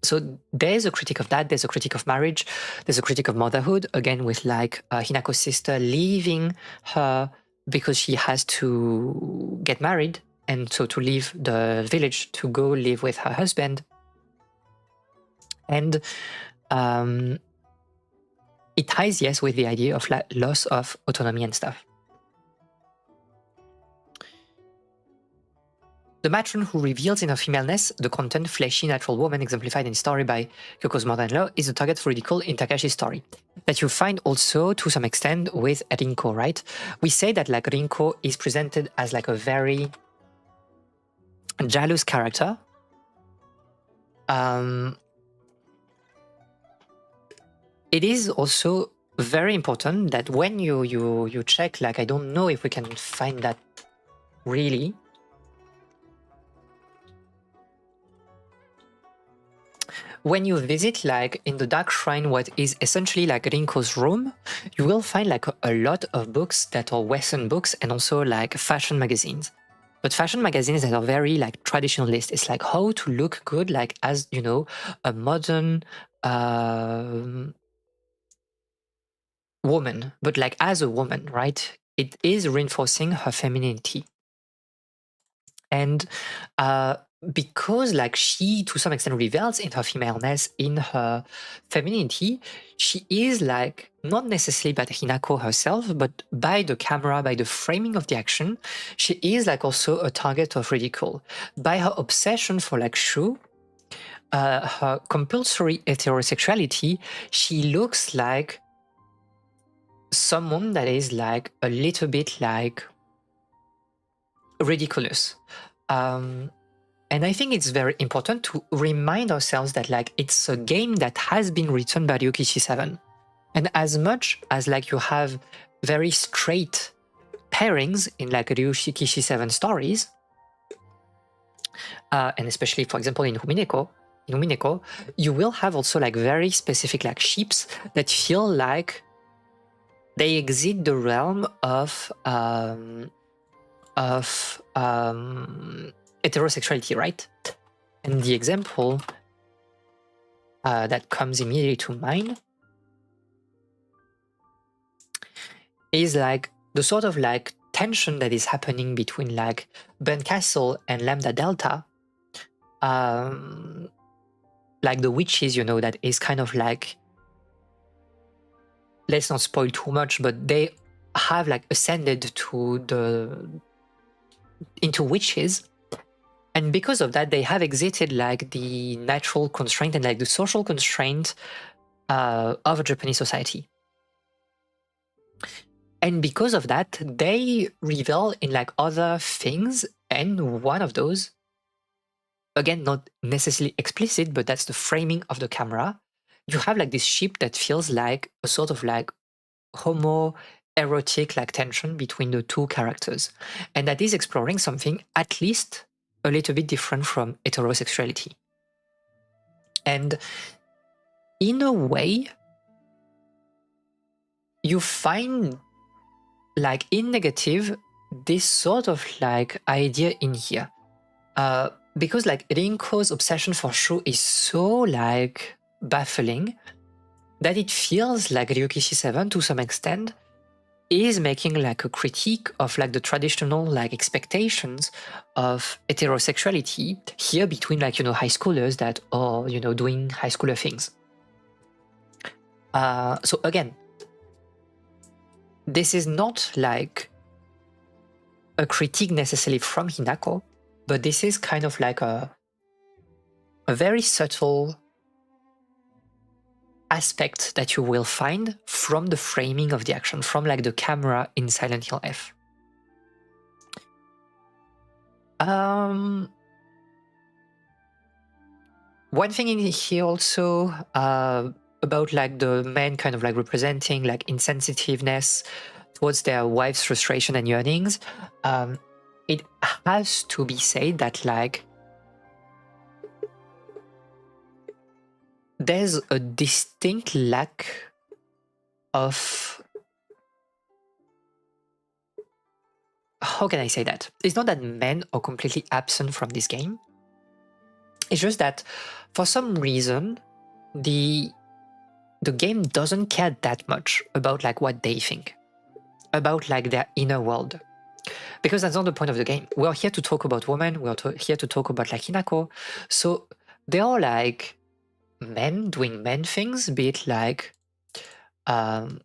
So there's a critique of that, there's a critique of marriage, there's a critique of motherhood, again with like Hinako's sister leaving her because she has to get married, and so to leave the village to go live with her husband. And it ties, yes, with the idea of like loss of autonomy and stuff. The matron who reveals in her femaleness the content fleshy natural woman exemplified in story by Kyoko's mother-in-law is a target for ridicule in Takahashi's story. That you find also to some extent with Rinko, right? We say that like Rinko is presented as like a very jealous character. It is also very important that when you check, like I don't know if we can find that really. When you visit like in the Dark Shrine, what is essentially like Rinko's room, you will find like a lot of books that are Western books and also like fashion magazines. But fashion magazines that are very like traditionalist. It's like how to look good, like as you know, a modern woman, but like as a woman, right? It is reinforcing her femininity. And because like she to some extent reveals in her femaleness, in her femininity, she is like not necessarily by Hinako herself, but by the camera, by the framing of the action, she is like also a target of ridicule. By her obsession for like Shu, her compulsory heterosexuality, she looks like someone that is like a little bit like ridiculous. And I think it's very important to remind ourselves that like it's a game that has been written by Ryukishi 7. And as much as like you have very straight pairings in like Ryukishi 7 stories, and especially for example in Umineko, you will have also like very specific like ships that feel like they exit the realm of heterosexuality, right? And the example that comes immediately to mind is like the sort of like tension that is happening between like Burn Castle and Lambda Delta. Like the witches, you know, that is kind of like, let's not spoil too much, but they have like ascended into witches. And because of that, they have exited like the natural constraint and like the social constraint of Japanese society. And because of that, they revel in like other things. And one of those, again, not necessarily explicit, but that's the framing of the camera. You have like this ship that feels like a sort of like homo-erotic like tension between the two characters. And that is exploring something at least a little bit different from heterosexuality. And in a way, you find like in negative this sort of like idea in here. Because like Rinko's obsession for Shu is so like baffling that it feels like Ryukishi 7 to some extent is making like a critique of like the traditional like expectations of heterosexuality here between like, you know, high schoolers that are, you know, doing high schooler things. So again, this is not like a critique necessarily from Hinako, but this is kind of like a very subtle aspect that you will find from the framing of the action, from like the camera in Silent Hill F. One thing in here also about like the men kind of like representing like insensitiveness towards their wife's frustration and yearnings, it has to be said that like there's a distinct lack of, how can I say that? It's not that men are completely absent from this game. It's just that for some reason, the game doesn't care that much about like what they think, about like their inner world. Because that's not the point of the game. We're here to talk about women, we're here to talk about like Hinako. So they are like men doing men things, be it like the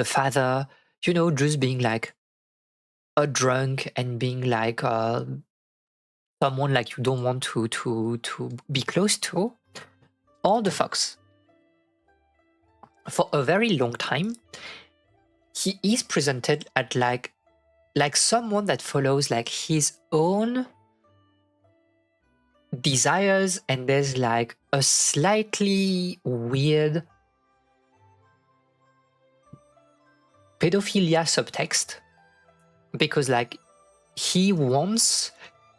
father, you know, just being like a drunk and being like someone like you don't want to be close to, or the fox. For a very long time, he is presented at like someone that follows like his own desires, and there's like a slightly weird pedophilia subtext, because like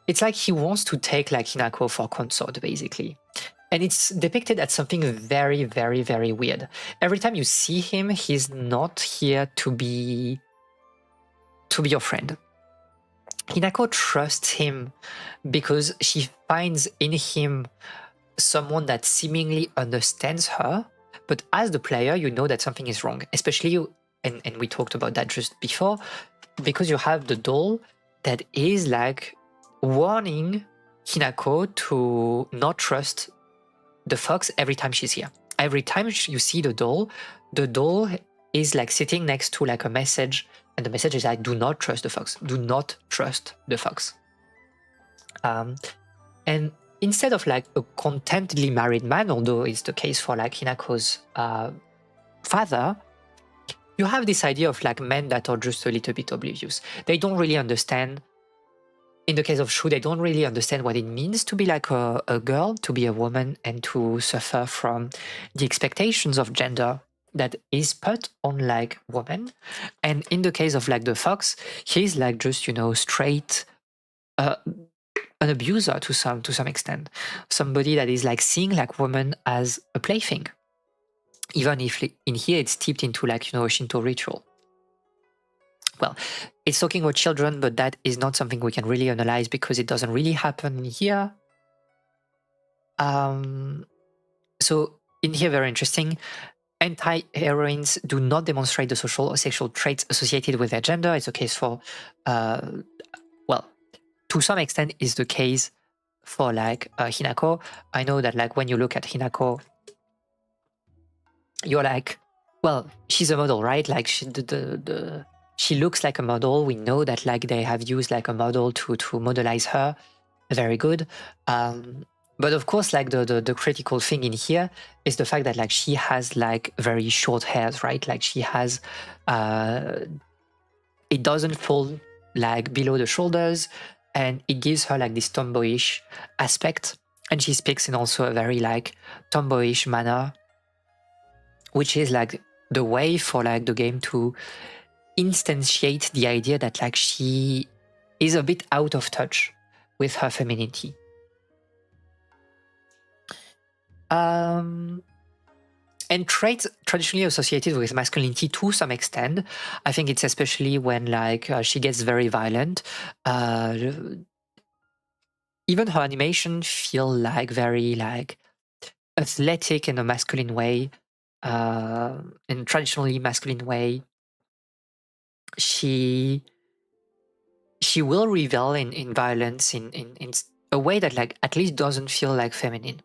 it's like he wants to take like Hinako for consort basically. And it's depicted as something very, very, very weird. Every time you see him, he's not here to be your friend. Hinako trusts him because she finds in him someone that seemingly understands her, but as the player, you know that something is wrong, especially and we talked about that just before, because you have the doll that is like warning Hinako to not trust the fox every time she's here. Every time you see the doll is like sitting next to like a message, and the message is like, do not trust the fox, do not trust the fox. And instead of like a contentedly married man, although it's the case for like Hinako's father, you have this idea of like men that are just a little bit oblivious. They don't really understand. In the case of Shu, they don't really understand what it means to be like a girl, to be a woman, and to suffer from the expectations of gender that is put on like women. And in the case of like the fox, he's like just, you know, straight an abuser to some extent, somebody that is like seeing like women as a plaything, even if in here it's steeped into like, you know, a Shinto ritual. Well, it's talking about children, but that is not something we can really analyze because it doesn't really happen here. So in here, very interesting. anti-heroines do not demonstrate the social or sexual traits associated with their gender. It's a case for, well, to some extent is the case for like Hinako. I know that like when you look at Hinako, you're like, well, she's a model, right? Like she looks like a model. We know that like they have used like a model to modelize her. Very good. But of course, like the critical thing in here is the fact that like she has like very short hairs, right? Like she has, it doesn't fall like below the shoulders, and it gives her like this tomboyish aspect. And she speaks in also a very like tomboyish manner, which is like the way for like the game to instantiate the idea that like she is a bit out of touch with her femininity. And traits traditionally associated with masculinity to some extent. I think it's especially when like she gets very violent. Even her animation feel like very like athletic in a masculine way, in traditionally masculine way. She will revel in violence in a way that like at least doesn't feel like feminine.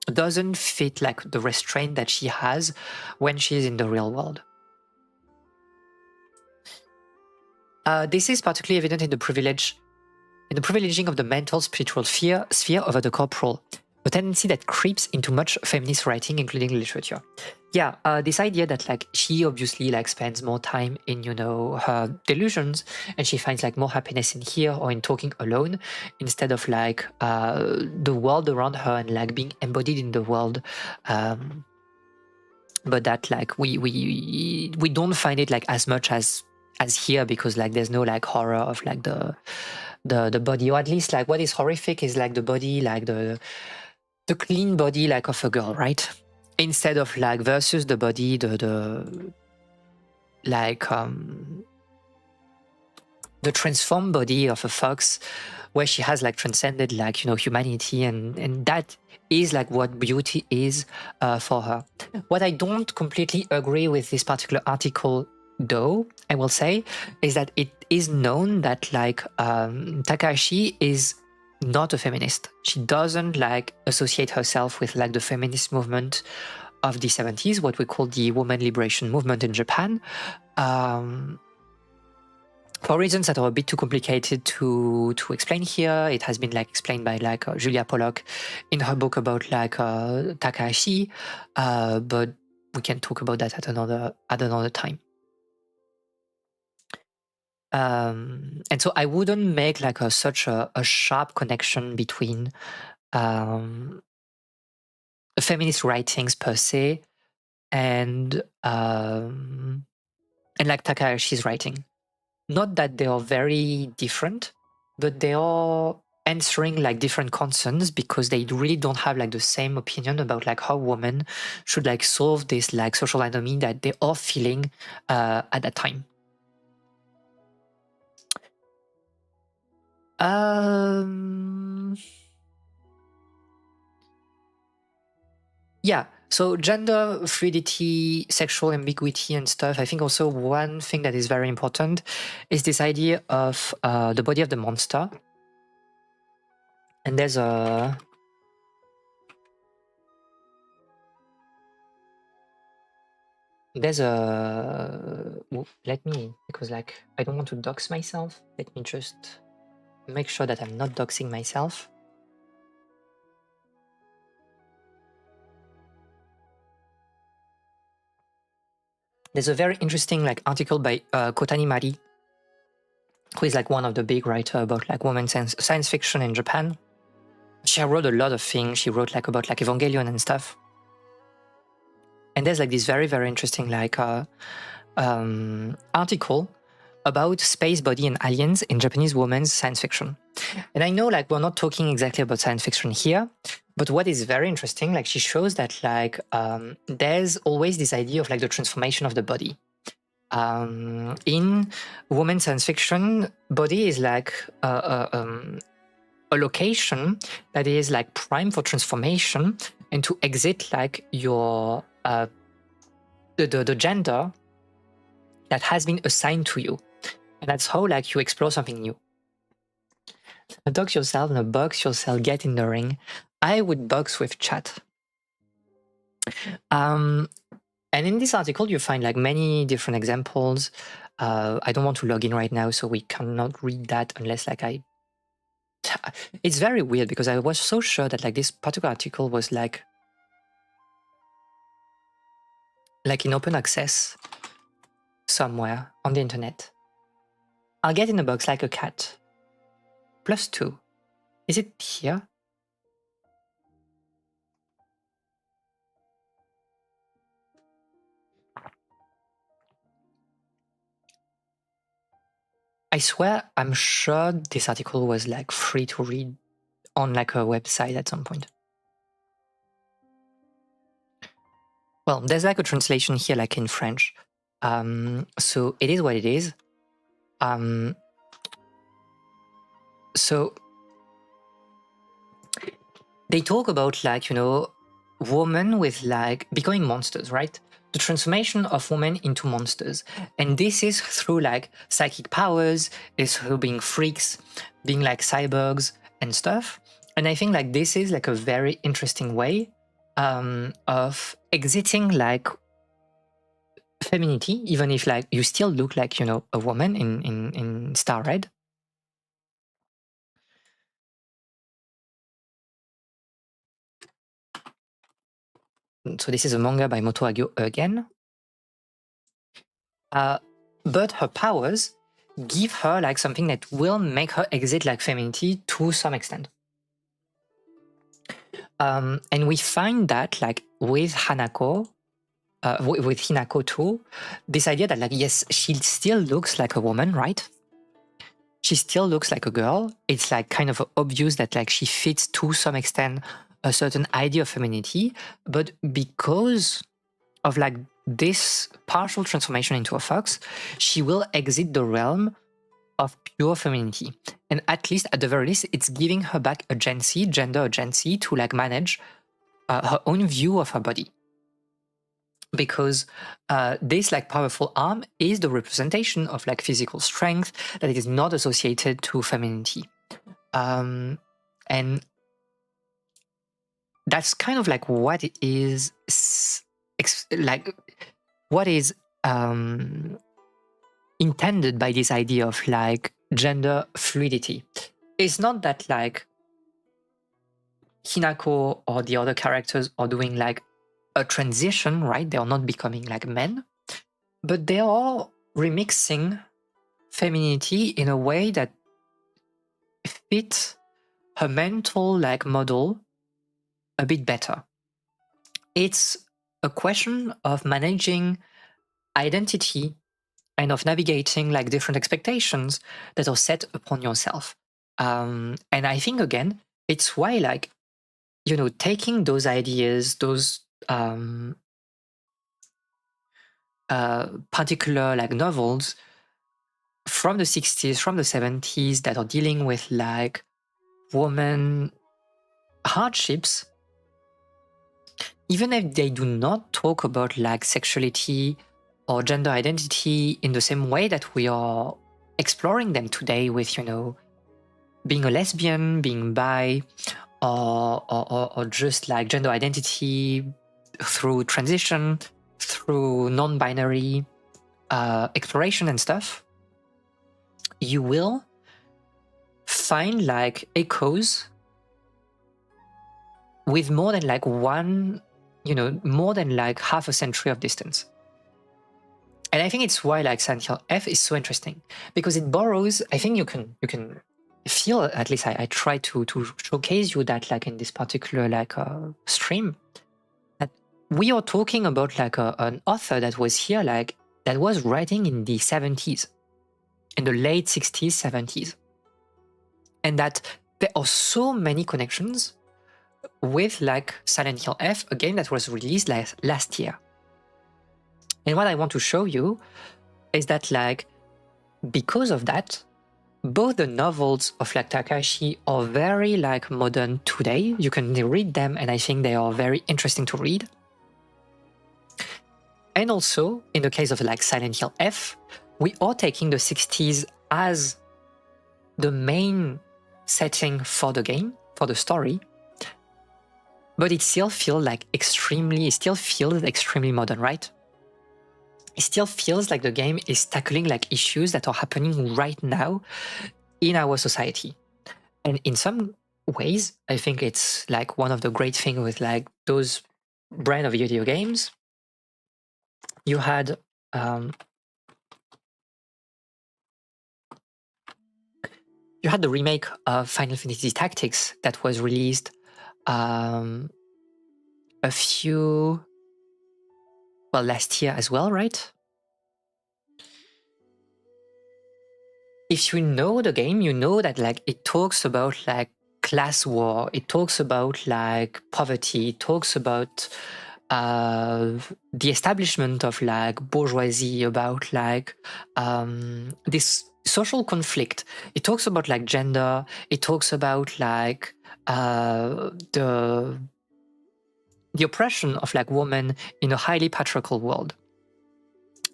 Doesn't fit like the restraint that she has when she's in the real world. This is particularly evident in the privileging of the mental spiritual sphere over the corporal, a tendency that creeps into much feminist writing, including literature. Yeah, this idea that like she obviously like spends more time in, you know, her delusions, and she finds like more happiness in here or in talking alone instead of like the world around her and like being embodied in the world. But that like we don't find it like as much as here, because like there's no like horror of like the body, or at least like what is horrific is like the body, like the clean body like of a girl, right? Instead of like versus the body, the like the transformed body of a fox, where she has like transcended like, you know, humanity, and that is like what beauty is for her. What I don't completely agree with this particular article, though, I will say, is that it is known that like Takahashi is not a feminist. She doesn't like associate herself with like the feminist movement of the 70s, what we call the woman liberation movement in Japan. For reasons that are a bit too complicated to explain here, it has been like explained by like Julia Pollock in her book about like Takahashi, but we can talk about that at another time. And so I wouldn't make like such a sharp connection between feminist writings per se and like Takahashi's writing. Not that they are very different, but they are answering like different concerns, because they really don't have like the same opinion about like how women should like solve this like social anomaly that they are feeling at that time. Yeah, so gender fluidity, sexual ambiguity and stuff. I think also one thing that is very important is this idea of the body of the monster. And there's a... let me, because like I don't want to dox myself. Let me just make sure that I'm not doxing myself. There's a very interesting like article by Kotani Mari, who is like one of the big writers about like women science fiction in Japan. She wrote a lot of things. She wrote like about like Evangelion and stuff. And there's like this very, very interesting like article about space, body, and aliens in Japanese women's science fiction. And I know like we're not talking exactly about science fiction here, but what is very interesting, like she shows that like there's always this idea of like the transformation of the body. In women's science fiction, body is like a location that is like prime for transformation and to exit like your the gender that has been assigned to you. And that's how like you explore something new. Dox yourself, no, box yourself, get in the ring. I would box with chat. And in this article, you find like many different examples. I don't want to log in right now, so we cannot read that unless like it's very weird because I was so sure that like this particular article was like in open access somewhere on the internet. I'll get in the box like a cat. +2. Is it here? I swear, I'm sure this article was like free to read on like a website at some point. Well, there's like a translation here, like in French. So it is what it is. So they talk about like, you know, women with like becoming monsters, right? The transformation of women into monsters. And this is through like psychic powers, is through being freaks, being like cyborgs and stuff. And I think like this is like a very interesting way of exiting like femininity, even if like you still look like, you know, a woman in Star Red. So this is a manga by Moto Hagio again. But her powers give her like something that will make her exit like femininity to some extent. And we find that like with Hanako, with Hinako too, this idea that like, yes, she still looks like a woman, right? She still looks like a girl. It's like kind of obvious that like she fits to some extent a certain idea of femininity, but because of like this partial transformation into a fox, she will exit the realm of pure femininity. And at least, at the very least, it's giving her back agency, gender agency, to like manage her own view of her body. Because this like powerful arm is the representation of like physical strength that it is not associated to femininity. And that's kind of like what it is, like what is intended by this idea of like gender fluidity. It's not that like Hinako or the other characters are doing like a transition, right? They are not becoming like men, but they are remixing femininity in a way that fits her mental like model a bit better. It's a question of managing identity and of navigating like different expectations that are set upon yourself. And I think again, it's why like, you know, taking those ideas, those particular like novels from the 60s, from the 70s that are dealing with like woman hardships, even if they do not talk about like sexuality or gender identity in the same way that we are exploring them today with, you know, being a lesbian, being bi, or just like gender identity through transition, through non-binary exploration and stuff, you will find like echoes with more than like one, you know, more than like half a century of distance. And I think it's why like Silent Hill F is so interesting, because it borrows, I think you can feel, at least I try to showcase you that like in this particular like stream, that we are talking about like an author that was here, like that was writing in the 70s, in the late 60s, 70s. And that there are so many connections with like Silent Hill F, a game that was released last year. And what I want to show you is that like, because of that, both the novels of like Takahashi are very like modern today. You can read them and I think they are very interesting to read. And also, in the case of like Silent Hill F, we are taking the 60s as the main setting for the game, for the story, but it still feels extremely modern, right? It still feels like the game is tackling like issues that are happening right now in our society. And in some ways, I think it's like one of the great things with like those brand of video games. You had the remake of Final Fantasy Tactics that was released last year as well, right? If you know the game, you know that like it talks about like class war, it talks about like poverty, it talks about the establishment of like bourgeoisie, about like this social conflict. It talks about like gender, it talks about like the oppression of like women in a highly patriarchal world.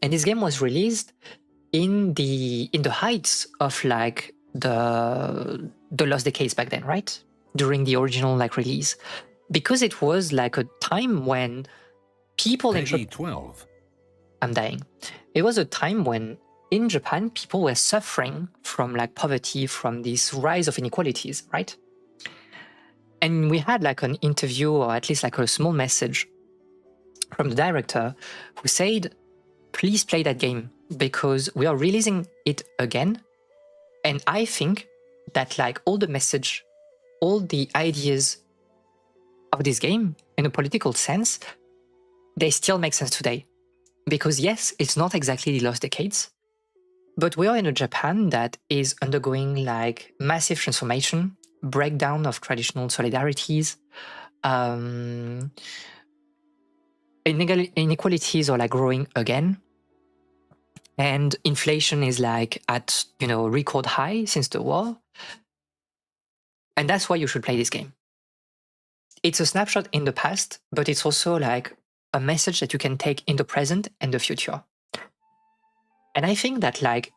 And this game was released in the heights of like the lost decades back then, right? During the original like release, because it was like a time when people in Japan, I'm dying. It was a time when in Japan people were suffering from like poverty, from this rise of inequalities, right? And we had like an interview, or at least like a small message from the director who said, please play that game because we are releasing it again. And I think that like all the message, all the ideas of this game in a political sense, they still make sense today. Because yes, it's not exactly the lost decades, but we are in a Japan that is undergoing like massive transformation, breakdown of traditional solidarities. Inequalities are like growing again. And inflation is like at, record high since the war. And that's why you should play this game. It's a snapshot in the past, but it's also like a message that you can take in the present and the future. And I think that like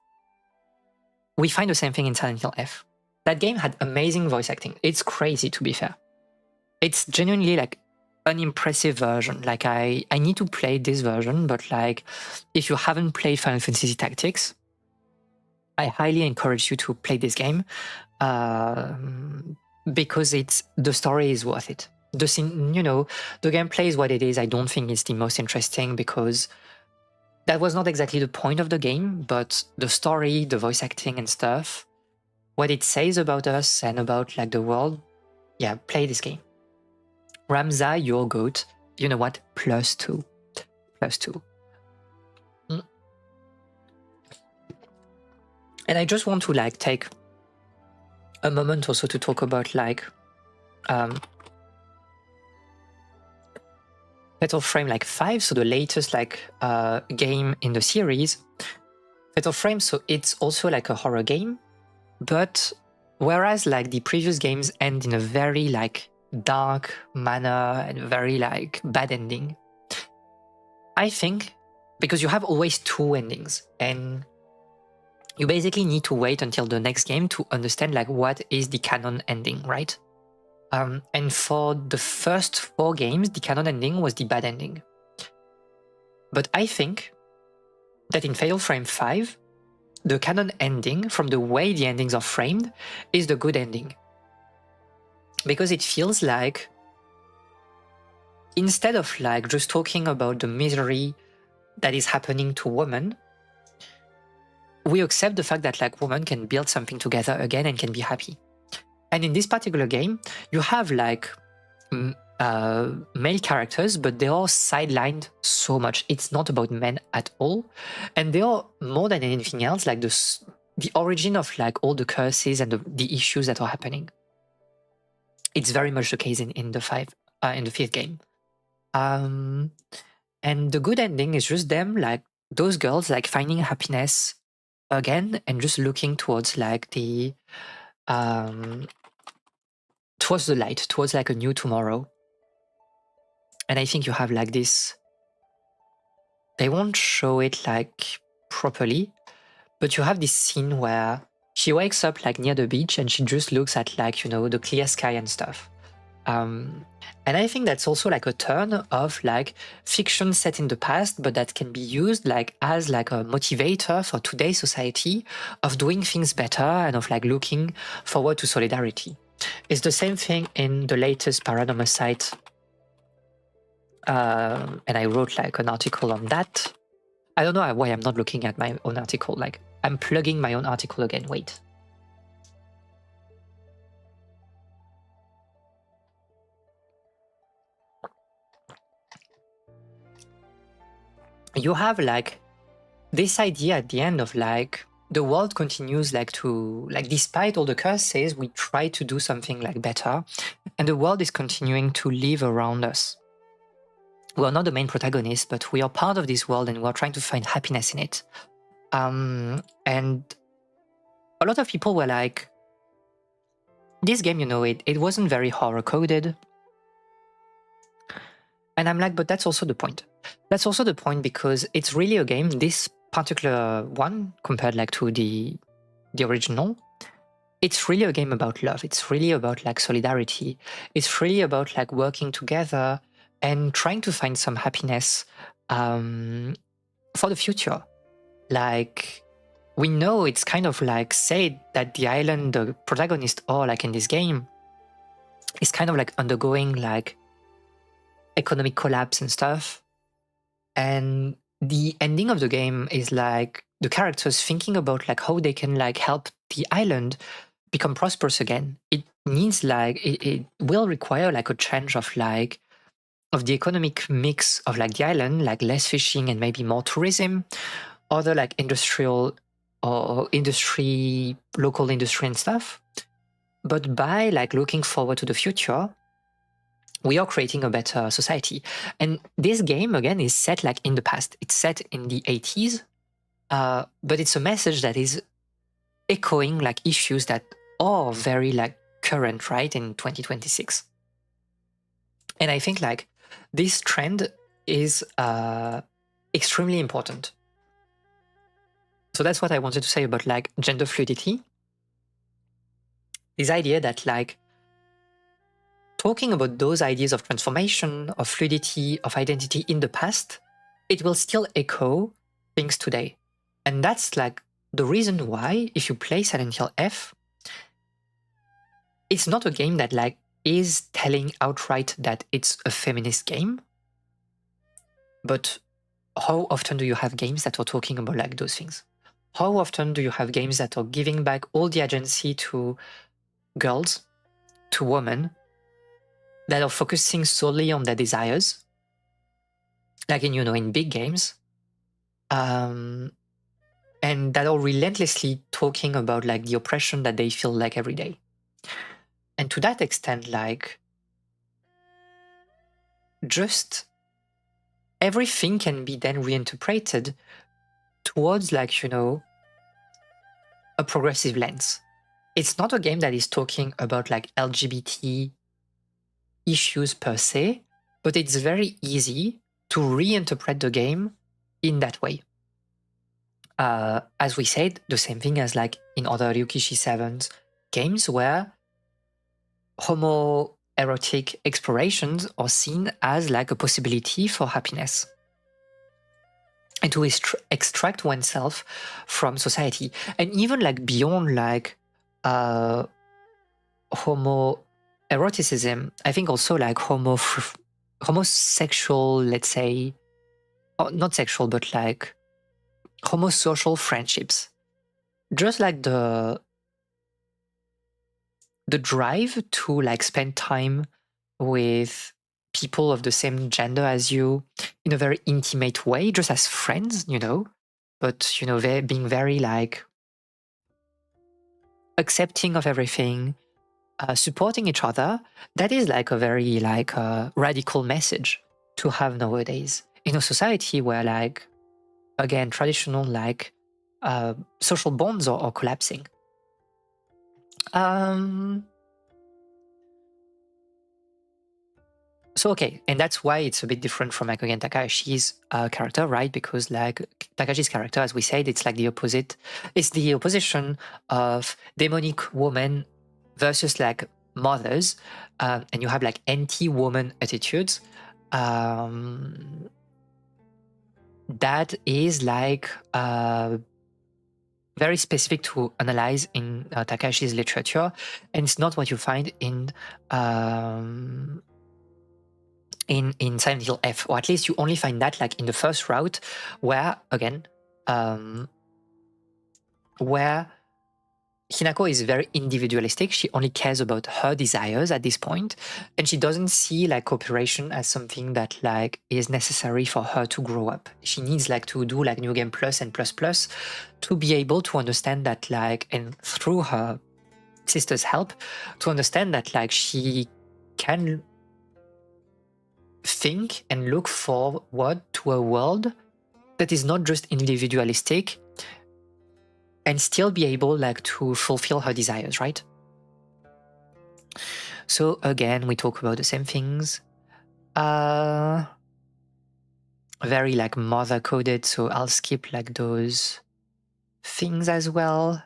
we find the same thing in Silent Hill F. That game had amazing voice acting. It's crazy, to be fair. It's genuinely like an impressive version. Like I need to play this version, but like if you haven't played Final Fantasy Tactics, I highly encourage you to play this game because the story is worth it. The gameplay is what it is. I don't think it's the most interesting because that was not exactly the point of the game, but the story, the voice acting and stuff, what it says about us and about like the world, yeah, play this game. Ramza, your goat. You know what? +2. +2. And I just want to like take a moment also to talk about like Fatal Frame like 5, so the latest like game in the series. Fatal Frame, so it's also like a horror game, but whereas like the previous games end in a very like dark manner and very like bad ending, I think because you have always 2 endings and you basically need to wait until the next game to understand like what is the canon ending, right? And for the first 4 games, the canon ending was the bad ending. But I think that in Fatal Frame 5, the canon ending, from the way the endings are framed, is the good ending. Because it feels like, instead of like just talking about the misery that is happening to women, we accept the fact that like women can build something together again and can be happy. And in this particular game, you have like male characters, but they are sidelined so much. It's not about men at all. And they are more than anything else like the origin of like all the curses and the issues that are happening. It's very much the case in the 5th game. And the good ending is just them, like those girls, like finding happiness again and just looking towards like towards the light, towards like a new tomorrow. And I think you have like this they won't show it like properly, but you have this scene where she wakes up like near the beach and she just looks at like, the clear sky and stuff. And I think that's also like a turn of like fiction set in the past, but that can be used like as like a motivator for today's society of doing things better and of like looking forward to solidarity. It's the same thing in the latest Paranormal site. And I wrote like an article on that. I don't know why I'm not looking at my own article. Like I'm plugging my own article again. Wait. You have like this idea at the end of like the world continues like to like despite all the curses, we try to do something like better, and the world is continuing to live around us. We are not the main protagonist, but we are part of this world and we are trying to find happiness in it. And a lot of people were like, this game, it wasn't very horror coded. And I'm like, but that's also the point. That's also the point because it's really a game, this particular one, compared like to the original, it's really a game about love. It's really about like solidarity. It's really about like working together and trying to find some happiness for the future. Like, we know it's kind of like said that the island, the protagonist, or like in this game, is kind of like undergoing like economic collapse and stuff. And the ending of the game is like the characters thinking about like how they can like help the island become prosperous again. It needs like it will require like a change of like of the economic mix of like the island, like less fishing and maybe more tourism, other like industrial or industry, local industry and stuff. But by like looking forward to the future, we are creating a better society. And this game, again, is set like in the past. It's set in the 80s, but it's a message that is echoing like issues that are very like current, right, in 2026. And I think like this trend is extremely important. So that's what I wanted to say about like gender fluidity. This idea that like talking about those ideas of transformation, of fluidity, of identity in the past, it will still echo things today. And that's like the reason why if you play Silent Hill F, it's not a game that like is telling outright that it's a feminist game. But how often do you have games that are talking about like those things? How often do you have games that are giving back all the agency to girls, to women, that are focusing solely on their desires, like in big games, and that are relentlessly talking about like the oppression that they feel like every day. And to that extent, like just everything can be then reinterpreted towards like, a progressive lens. It's not a game that is talking about like LGBT issues per se, but it's very easy to reinterpret the game in that way. As we said, the same thing as like in other Ryukishi 7's games where homoerotic explorations are seen as like a possibility for happiness and to extract oneself from society. And even like beyond like homoeroticism, I think also like homosexual, let's say, not sexual, but like homosocial friendships. Just like the drive to like spend time with people of the same gender as you in a very intimate way, just as friends, but they're being very like accepting of everything, supporting each other. That is like a very like radical message to have nowadays in a society where like, again, traditional like social bonds are collapsing. So okay, and that's why it's a bit different from like again Takahashi's character, right? Because like Takahashi's character, as we said, it's like the opposite. It's the opposition of demonic woman versus like mothers, and you have like anti-woman attitudes. That is like very specific to analyze in Takahashi's literature, and it's not what you find in Silent Hill F, or at least you only find that like in the first route, where again, where Hinako is very individualistic. She only cares about her desires at this point, and she doesn't see like cooperation as something that like is necessary for her to grow up. She needs like to do like New Game Plus and Plus Plus to be able to understand that like, and through her sister's help, to understand that like she can think and look forward to a world that is not just individualistic and still be able like to fulfill her desires, right? So again, we talk about the same things. Very like mother coded, so I'll skip like those things as well.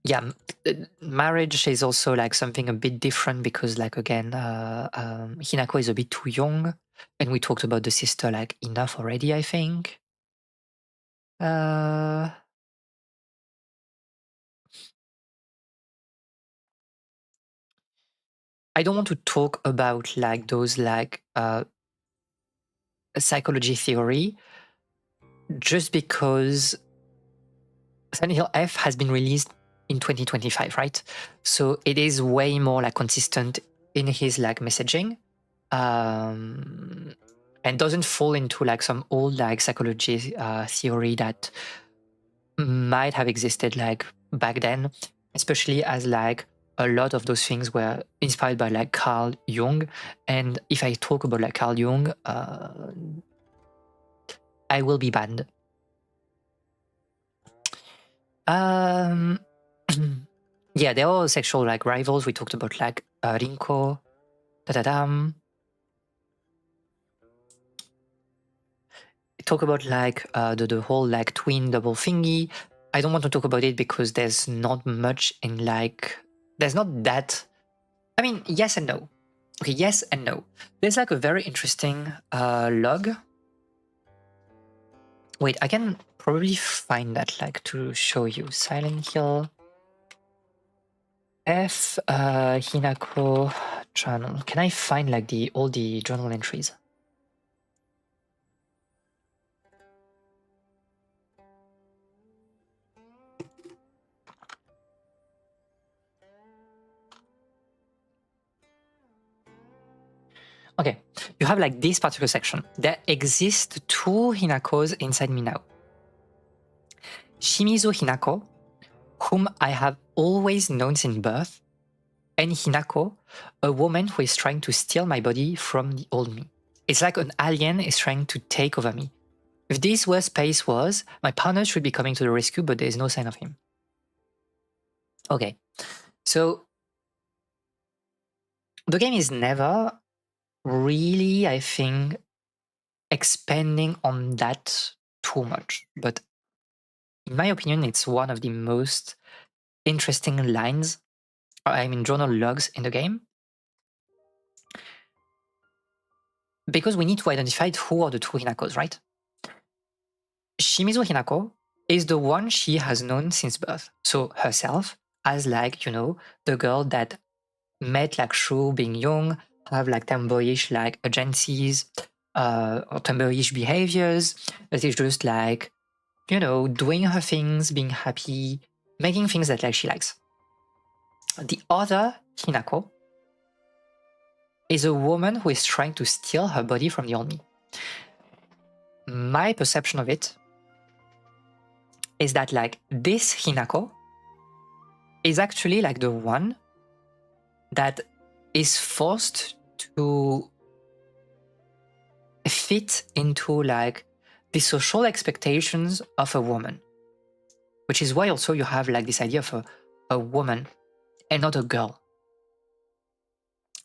Yeah, marriage is also like something a bit different because like again, Hinako is a bit too young, and we talked about the sister like enough already, I think. I don't want to talk about like those like psychology theory, just because Silent Hill F has been released in 2025, right? So it is way more like consistent in his like messaging, and doesn't fall into like some old like psychology theory that might have existed like back then, especially as like a lot of those things were inspired by like Carl Jung. And if I talk about like Carl Jung, I will be banned. Yeah, they're all sexual like rivals. We talked about like Rinko, da-da-dam. Talk about like the whole like twin double thingy. I don't want to talk about it because there's not much in like, there's not that, I mean, yes and no. Okay, yes and no. There's like a very interesting log. Wait, I can probably find that like to show you. Silent Hill F Hinako journal. Can I find like all the journal entries? Okay, you have like this particular section. There exist two Hinakos inside me now. Shimizu Hinako, whom I have always known since birth, and Hinako, a woman who is trying to steal my body from the old me. It's like an alien is trying to take over me. If this where space was, my partner should be coming to the rescue, but there is no sign of him. Okay, so the game is never really, I think, expanding on that too much. But in my opinion, it's one of the most interesting lines, I mean, journal logs in the game. Because we need to identify who are the two Hinakos, right? Shimizu Hinako is the one she has known since birth. So herself as like, you know, the girl that met like through being young, have like tomboyish like agencies, or tomboyish behaviors, that is just like, you know, doing her things, being happy, making things that like she likes. The other Hinako is a woman who is trying to steal her body from the old me. My perception of it is that like this Hinako is actually like the one that is forced to fit into like the social expectations of a woman, which is why also you have like this idea of a woman and not a girl.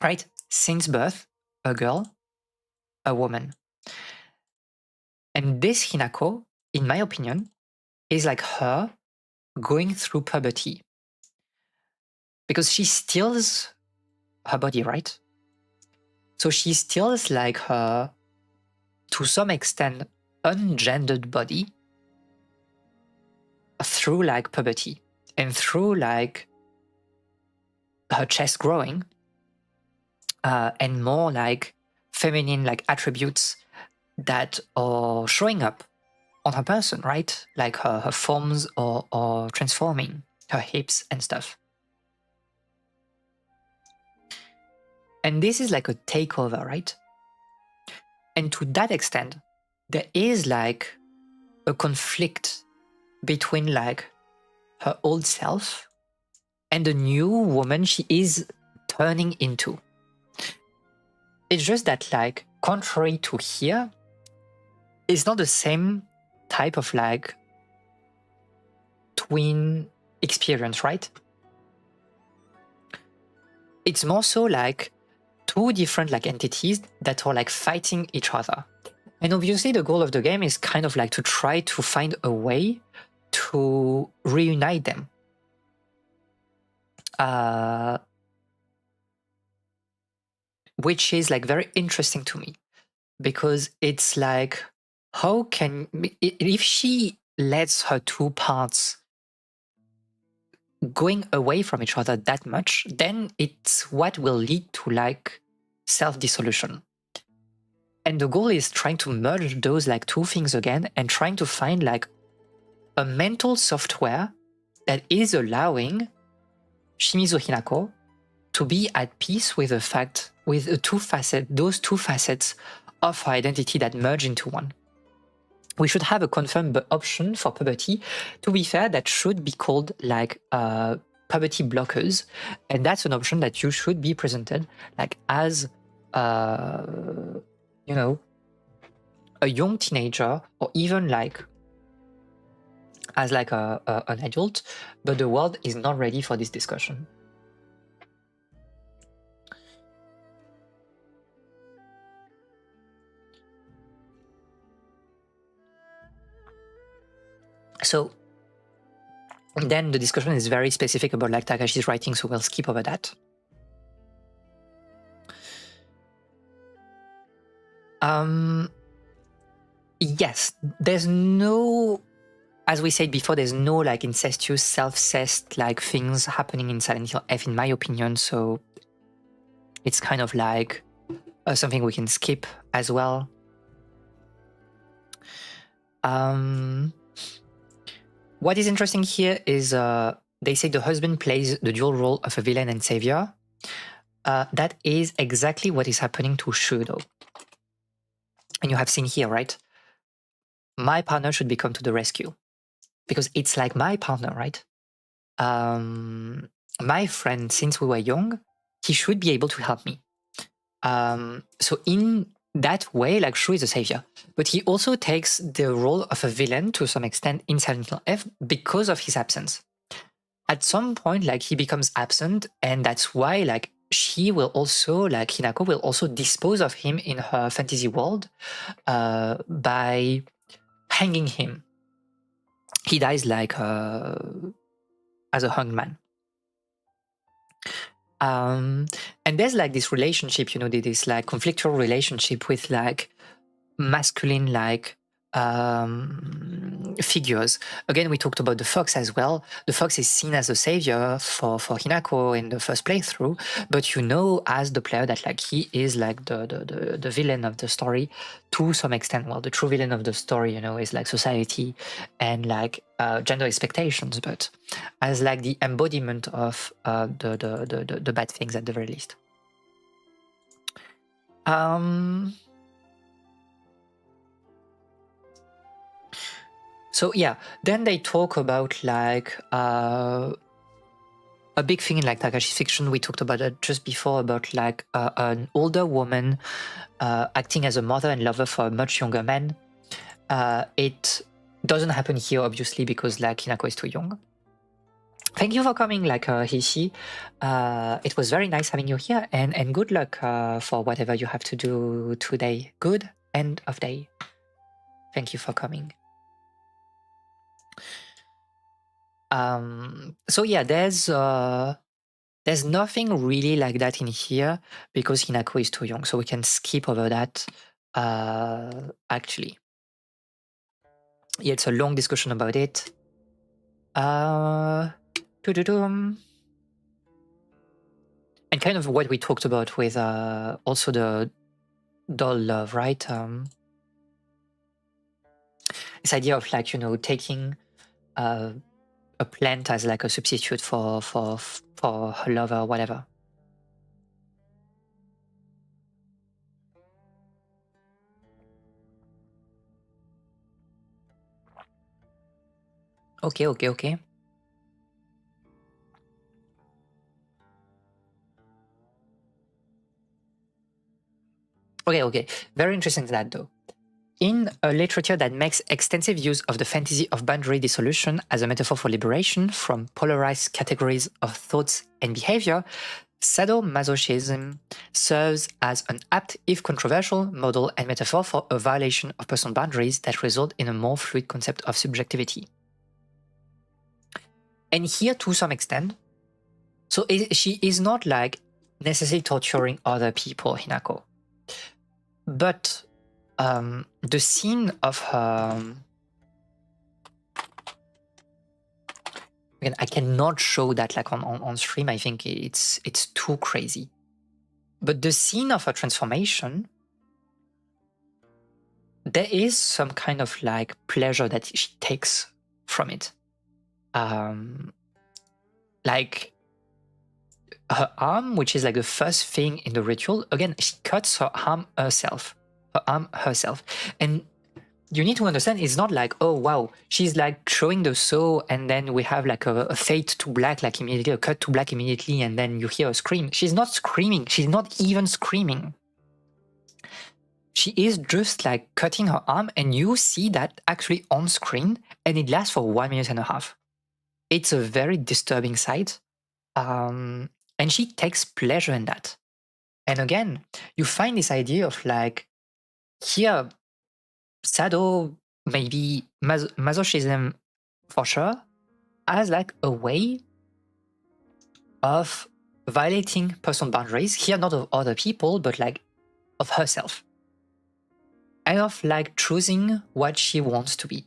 right? Since birth, a girl, a woman. And this Hinako, in my opinion, is like her going through puberty. Because she steals her body, right? So she steals like her, to some extent, ungendered body through like puberty and through like her chest growing and more like feminine like attributes that are showing up on her person, right? Like her forms or transforming, her hips and stuff. And this is like a takeover, right? And to that extent, there is like a conflict between like her old self and the new woman she is turning into. It's just that like, contrary to here, it's not the same type of like twin experience, right? It's more so like two different like entities that are like fighting each other. And obviously the goal of the game is kind of like to try to find a way to reunite them. Which is like very interesting to me, because it's like, how can, if she lets her two parts going away from each other that much, then it's what will lead to like self-dissolution. And the goal is trying to merge those like two things again and trying to find like a mental software that is allowing Shimizu Hinako to be at peace with the fact, with those two facets of her identity that merge into one. We should have a confirmed option for puberty. To be fair, that should be called like puberty blockers, and that's an option that you should be presented like as you know, a young teenager, or even like as like an adult, but the world is not ready for this discussion. So then the discussion is very specific about like Takahashi's writing, so we'll skip over that. Yes, there's no, as we said before, there's no like incestuous, self-cessed like things happening in Silent Hill F, in my opinion, so it's kind of like something we can skip as well. What is interesting here is they say the husband plays the dual role of a villain and savior. That is exactly what is happening to Shudo. And you have seen here, right? My partner should become to the rescue, because it's like my partner, right? My friend, since we were young, he should be able to help me. So in that way, like Shu is a savior, but he also takes the role of a villain to some extent in Silent Hill F because of his absence. At some point, like he becomes absent, and that's why like she will also, like Hinako will also dispose of him in her fantasy world by hanging him. He dies like as a hanged man. And there's like this relationship, you know, this like conflictual relationship with like masculine like figures. Again, we talked about the fox as well. The fox is seen as a savior for Hinako in the first playthrough, but you know as the player that like he is like the villain of the story to some extent. Well, the true villain of the story, you know, is like society and like gender expectations, but as like the embodiment of the bad things at the very least. So yeah, then they talk about like a big thing in like Takahashi's fiction. We talked about it just before, about like an older woman acting as a mother and lover for a much younger man. It doesn't happen here, obviously, because like Hinako is too young. Thank you for coming, like Hishi. It was very nice having you here, and good luck for whatever you have to do today. Good end of day. Thank you for coming. So yeah, there's nothing really like that in here because Hinako is too young, so we can skip over that. Actually, yeah, it's a long discussion about it. Doo-doo-doom. And kind of what we talked about with also the doll love, right? This idea of like, you know, taking a plant as like a substitute for her lover or whatever. Okay. Okay. Very interesting that though. In a literature that makes extensive use of the fantasy of boundary dissolution as a metaphor for liberation from polarized categories of thoughts and behavior, sadomasochism serves as an apt, if controversial, model and metaphor for a violation of personal boundaries that result in a more fluid concept of subjectivity. And here, to some extent, so she is not like necessarily torturing other people, Hinako, but the scene of her. Again, I cannot show that like on stream. I think it's too crazy. But the scene of her transformation, there is some kind of like pleasure that she takes from it. Like her arm, which is like the first thing in the ritual. Again, she cuts her arm herself. And you need to understand it's not like, oh wow, she's like showing the saw and then we have like a fade to black like immediately, a cut to black immediately, and then you hear a scream. She's not screaming. She's not even screaming. She is just like cutting her arm, and you see that actually on screen, and it lasts for 1.5 minutes. It's a very disturbing sight. And she takes pleasure in that. And again, you find this idea of like, here, Sado, maybe masochism for sure, as like a way of violating personal boundaries, here not of other people, but like of herself. And of like choosing what she wants to be.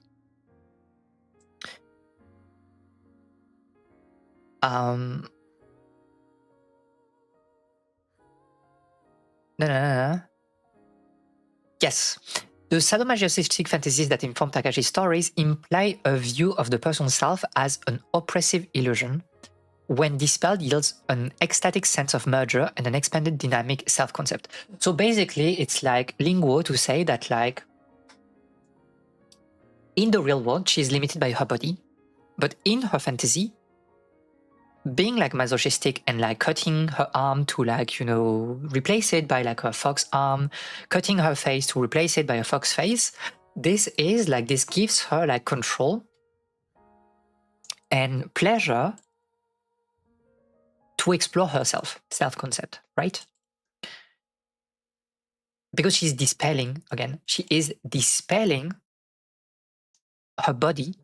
No. Yes. The sadomasochistic fantasies that inform Takahashi's stories imply a view of the person's self as an oppressive illusion. When dispelled, yields an ecstatic sense of merger and an expanded dynamic self-concept. So basically, it's like linguo to say that like, in the real world, she's limited by her body, but in her fantasy, being like masochistic and like cutting her arm to like, you know, replace it by like a fox arm, cutting her face to replace it by a fox face, this gives her like control and pleasure to explore herself, self-concept, right? Because she is dispelling her body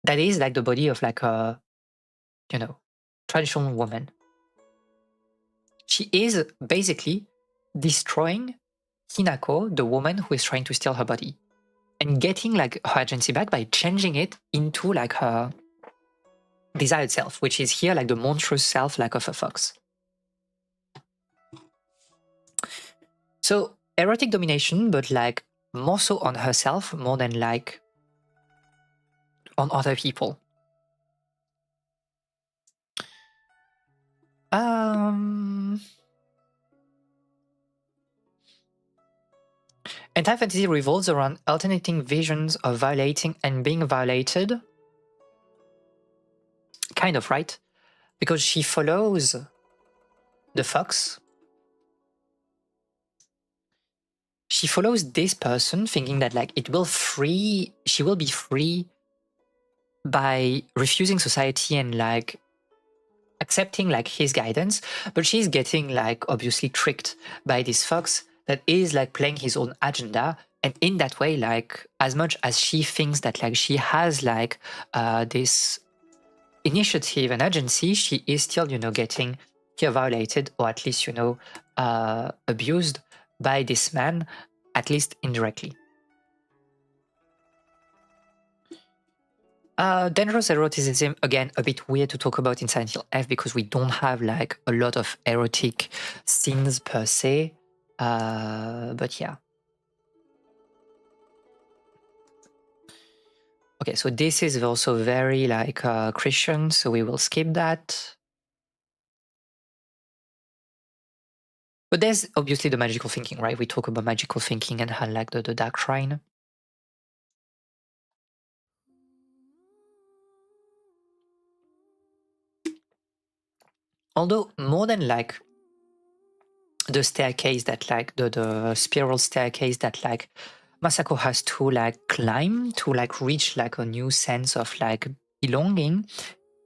that is like the body of like a, you know, traditional woman. She is basically destroying Hinako, the woman who is trying to steal her body, and getting like her agency back by changing it into like her desired self, which is here like the monstrous self like of a fox. So erotic domination, but like more so on herself more than like on other people. Anti-fantasy revolves around alternating visions of violating and being violated. Kind of, right? Because she follows the fox. She follows this person thinking that like she will be free by refusing society and like accepting like his guidance, but she's getting like obviously tricked by this fox that is like playing his own agenda. And in that way, like as much as she thinks that like she has like this initiative and agency, she is still, you know, getting here violated, or at least, you know, abused by this man, at least indirectly. Dangerous eroticism, again, a bit weird to talk about in Silent Hill F because we don't have like a lot of erotic scenes per se. But yeah. Okay, so this is also very like Christian, so we will skip that. But there's obviously the magical thinking, right? We talk about magical thinking and how like the dark shrine. Although more than like the staircase that like the spiral staircase that like Masako has to like climb to like reach like a new sense of like belonging.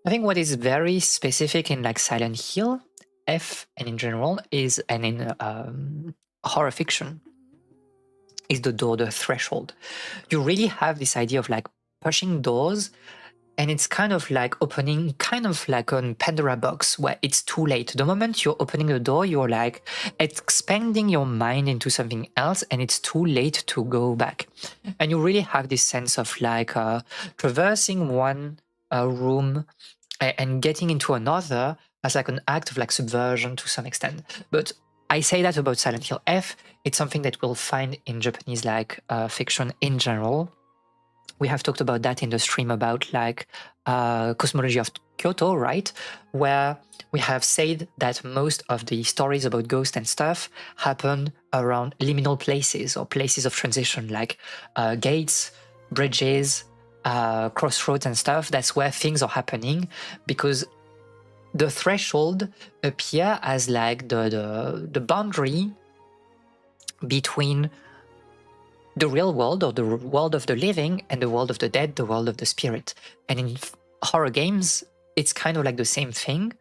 I think what is very specific in like Silent Hill F and in general is, and in horror fiction, is the door, the threshold. You really have this idea of like pushing doors, and it's kind of like opening kind of like a Pandora box where it's too late. The moment you're opening the door, you're like expanding your mind into something else, and it's too late to go back. And you really have this sense of like traversing one room and getting into another as like an act of like subversion to some extent. But I say that about Silent Hill F. It's something that we'll find in Japanese like fiction in general. We have talked about that in the stream about like cosmology of Kyoto, right? Where we have said that most of the stories about ghosts and stuff happen around liminal places or places of transition, like gates, bridges, crossroads and stuff. That's where things are happening, because the threshold appear as like the boundary between the real world, or the world of the living, and the world of the dead, the world of the spirit. And in horror games, it's kind of like the same thing.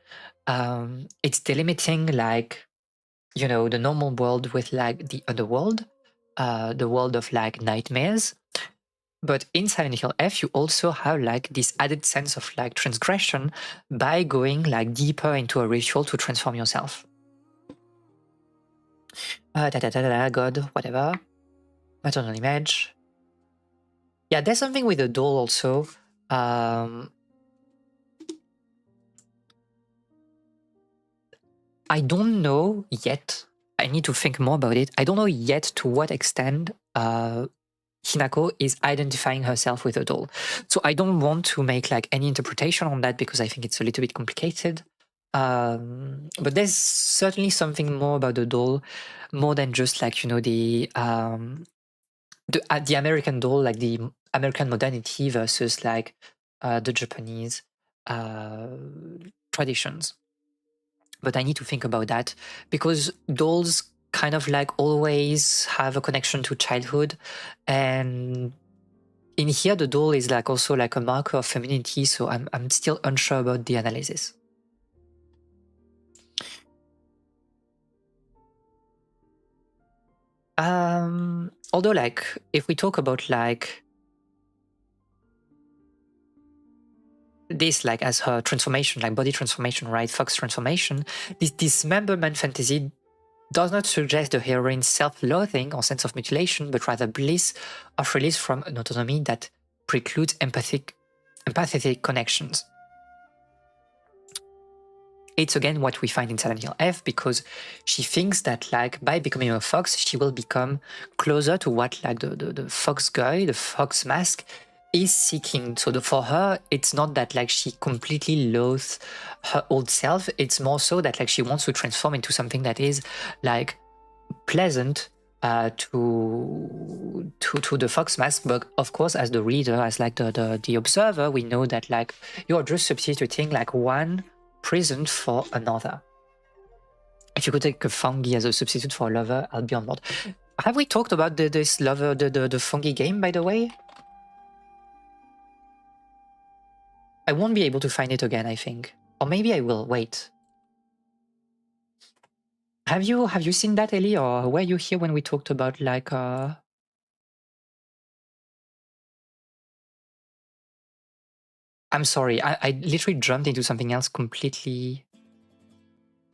It's delimiting like, you know, the normal world with like the underworld, the world of like nightmares. But in Silent Hill F, you also have like this added sense of like transgression by going like deeper into a ritual to transform yourself. God, whatever. Maternal image. Yeah, there's something with the doll also. I don't know yet. I need to think more about it. I don't know yet to what extent Hinako is identifying herself with a doll. So I don't want to make like any interpretation on that because I think it's a little bit complicated. But there's certainly something more about the doll, more than just like, you know, the American doll, like the American modernity versus like the Japanese traditions. But I need to think about that because dolls kind of like always have a connection to childhood, and in here the doll is like also like a marker of femininity, so I'm still unsure about the analysis. Although like if we talk about like this like as her transformation, like body transformation, right, fox transformation, this dismemberment fantasy does not suggest the heroine's self-loathing or sense of mutilation, but rather bliss of release from an autonomy that precludes empathetic connections. It's again what we find in Silent Hill F, because she thinks that like by becoming a fox, she will become closer to what like the fox guy, the fox mask, is seeking. So for her, it's not that like she completely loathes her old self. It's more so that like she wants to transform into something that is like pleasant to the fox mask. But of course, as the reader, as like the observer, we know that like you're just substituting like one prison for another. If you could take a fungi as a substitute for a lover, I'll be on board. Have we talked about this lover, the fungi game, by the way? I won't be able to find it again, I think. Or maybe I will. Wait. Have you seen that, Ellie? Or were you here when we talked about like I'm sorry, I literally jumped into something else completely.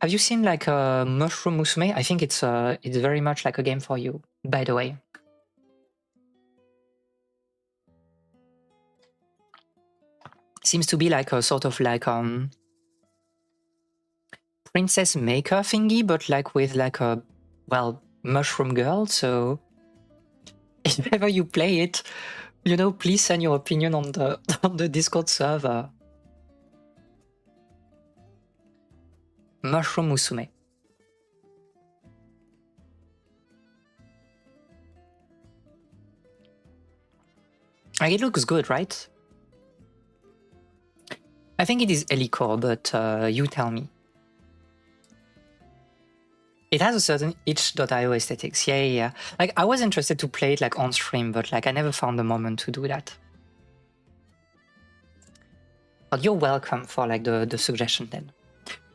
Have you seen like Mushroom Musume? I think it's very much like a game for you, by the way. Seems to be like a sort of like princess maker thingy, but like with like a, well, mushroom girl. So if ever you play it, you know, please send your opinion on the on the Discord server. Mushroom Musume. Like, it looks good, right? I think it is Elicore, but you tell me. It has a certain itch.io aesthetics. Yeah. Like, I was interested to play it like on stream, but like I never found the moment to do that. But you're welcome for like the suggestion then.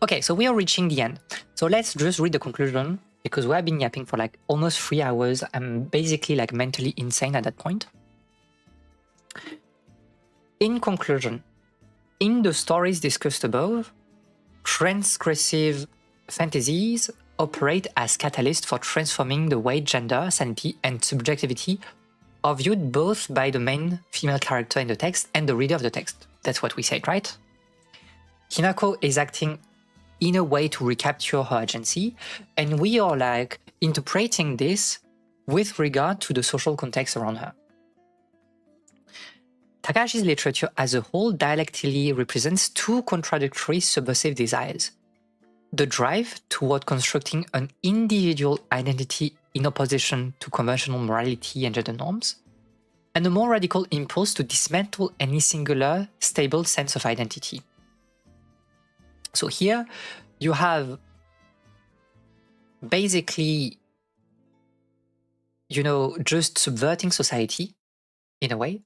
Okay, so we are reaching the end. So let's just read the conclusion, because we have been yapping for like almost 3 hours. I'm basically like mentally insane at that point. In conclusion, in the stories discussed above, transgressive fantasies operate as catalysts for transforming the way gender, sanity, and subjectivity are viewed both by the main female character in the text and the reader of the text. That's what we said, right? Hinako is acting in a way to recapture her agency, and we are like interpreting this with regard to the social context around her. Takahashi's literature as a whole dialectically represents two contradictory subversive desires: the drive toward constructing an individual identity in opposition to conventional morality and gender norms, and a more radical impulse to dismantle any singular, stable sense of identity. So here you have basically, you know, just subverting society in a way.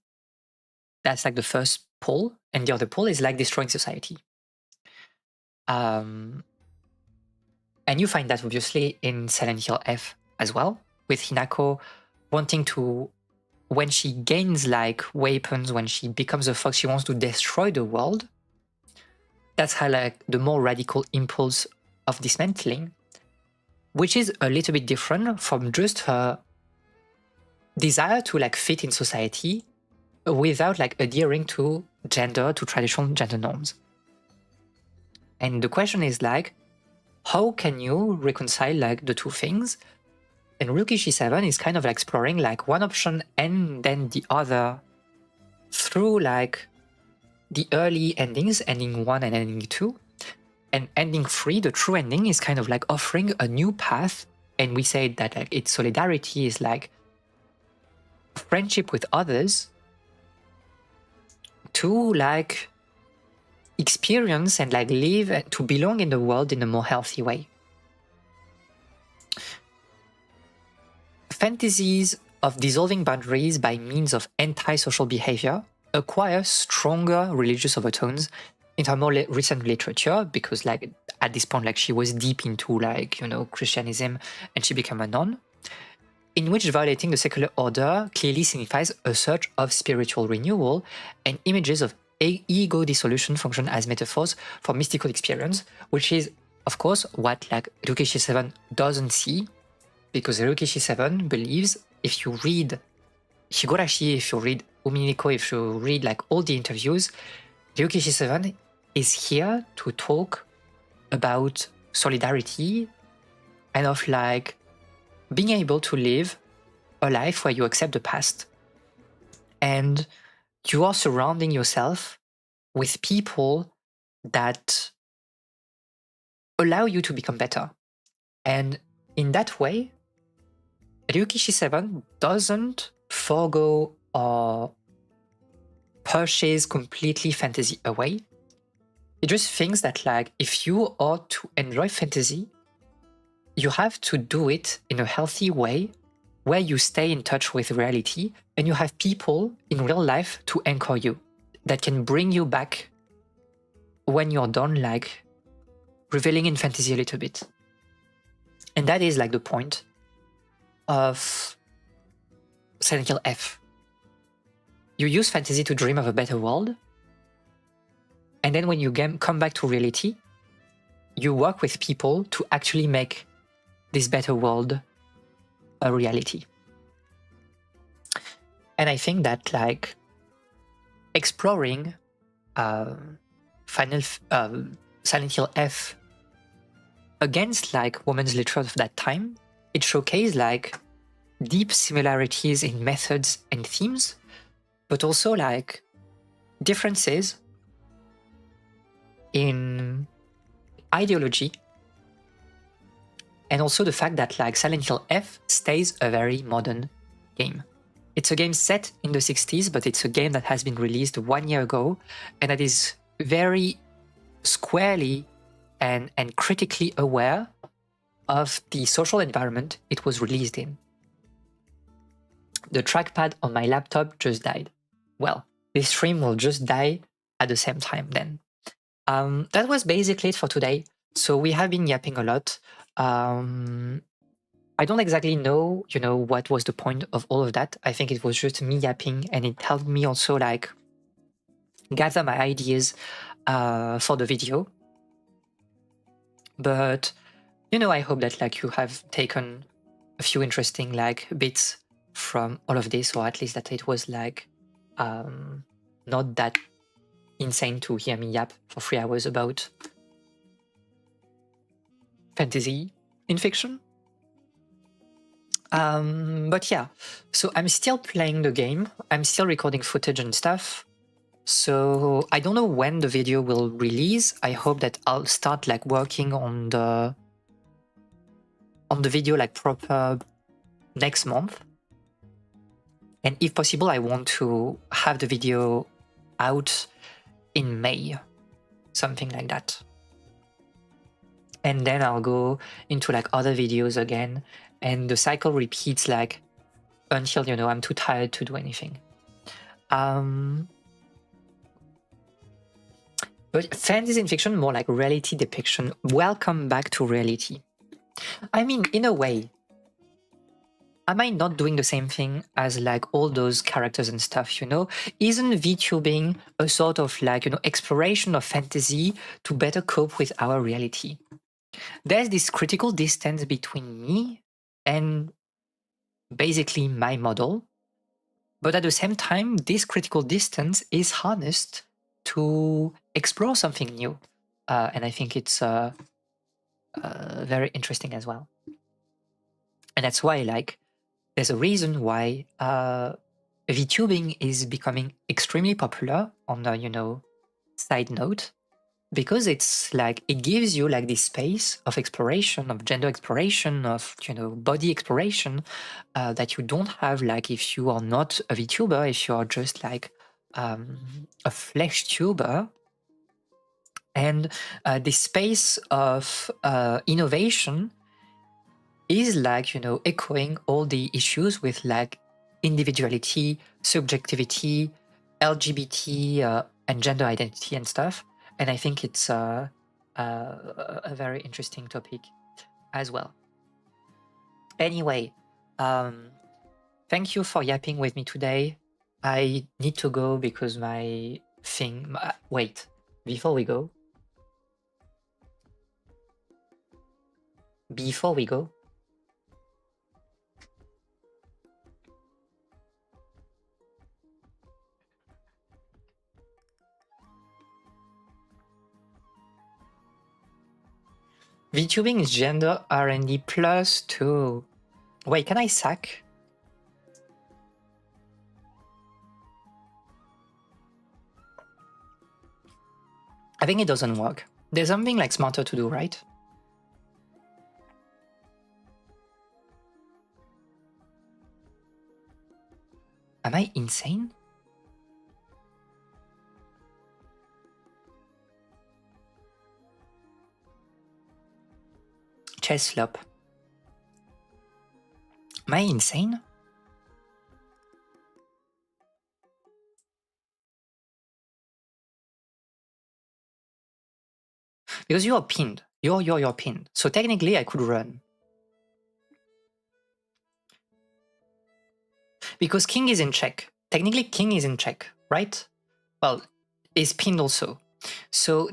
That's like the first pole, and the other pole is like destroying society. And you find that obviously in Silent Hill F as well, with Hinako wanting to, when she gains like weapons, when she becomes a fox, she wants to destroy the world. That's how like the more radical impulse of dismantling, which is a little bit different from just her desire to like fit in society without like adhering to gender, to traditional gender norms. And the question is like, how can you reconcile like the two things? And Ryukishi 7 is kind of like exploring like one option and then the other through like the early endings, ending 1 and ending 2. And ending 3, the true ending, is kind of like offering a new path. And we say that like its solidarity is like friendship with others to like experience and like live and to belong in the world in a more healthy way. Fantasies of dissolving boundaries by means of antisocial behavior acquire stronger religious overtones in her more recent literature, because like at this point like she was deep into like, you know, Christianism, and she became a nun, in which violating the secular order clearly signifies a search of spiritual renewal, and images of ego dissolution function as metaphors for mystical experience, which is of course what like Ryukishi 7 doesn't see, because Ryukishi 7 believes if you read Higurashi, if you read Uminiko, if you read like all the interviews, Ryukishi 7 is here to talk about solidarity and of like being able to live a life where you accept the past and you are surrounding yourself with people that allow you to become better. And in that way, Ryukishi 7 doesn't forgo or purchase completely fantasy away. It just thinks that like if you are to enjoy fantasy, you have to do it in a healthy way where you stay in touch with reality and you have people in real life to anchor you that can bring you back when you're done like reveling in fantasy a little bit. And that is like the point of Silent Hill F. You use fantasy to dream of a better world, and then when you come back to reality, you work with people to actually make this better world a reality. And I think that like exploring Silent Hill F against like women's literature of that time, it showcased like deep similarities in methods and themes, but also like differences in ideology, and also the fact that like Silent Hill F stays a very modern game. It's a game set in the 60s, but it's a game that has been released 1 year ago, and that is very squarely and critically aware of the social environment it was released in. The trackpad on my laptop just died. Well, this stream will just die at the same time then. That was basically it for today. So we have been yapping a lot. I don't exactly know, what was the point of all of that. I think it was just me yapping, and it helped me also like gather my ideas for the video. But I hope that like you have taken a few interesting like bits from all of this, or at least that it was like not that insane to hear me yap for 3 hours about fantasy in fiction. But yeah, so I'm still playing the game. I'm still recording footage and stuff. So I don't know when the video will release. I hope that I'll start like working on the video like proper next month. And if possible, I want to have the video out in May, something like that. And then I'll go into like other videos again, and the cycle repeats like until I'm too tired to do anything. But fantasy and fiction, more like reality depiction. Welcome back to reality. I mean, in a way, am I not doing the same thing as like all those characters and stuff, Isn't VTubing a sort of like, exploration of fantasy to better cope with our reality? There's this critical distance between me and basically my model, but at the same time, this critical distance is harnessed to explore something new. And I think it's very interesting as well. And that's why like there's a reason why VTubing is becoming extremely popular on a side note, because it's like it gives you like this space of exploration, of gender exploration, of body exploration that you don't have like if you are not a VTuber, if you are just like a flesh tuber. And this space of innovation is like echoing all the issues with like individuality, subjectivity, LGBT and gender identity and stuff. And I think it's a very interesting topic as well. Anyway, thank you for yapping with me today. I need to go because my thing... wait, before we go... VTubing is gender R&D +2. Wait, can I sack? I think it doesn't work. There's something like smarter to do, right? Am I insane? Chess flop. Am I insane? Because you're pinned. You're pinned. So technically I could run. Because king is in check. Technically king is in check, right? Well, is pinned also. So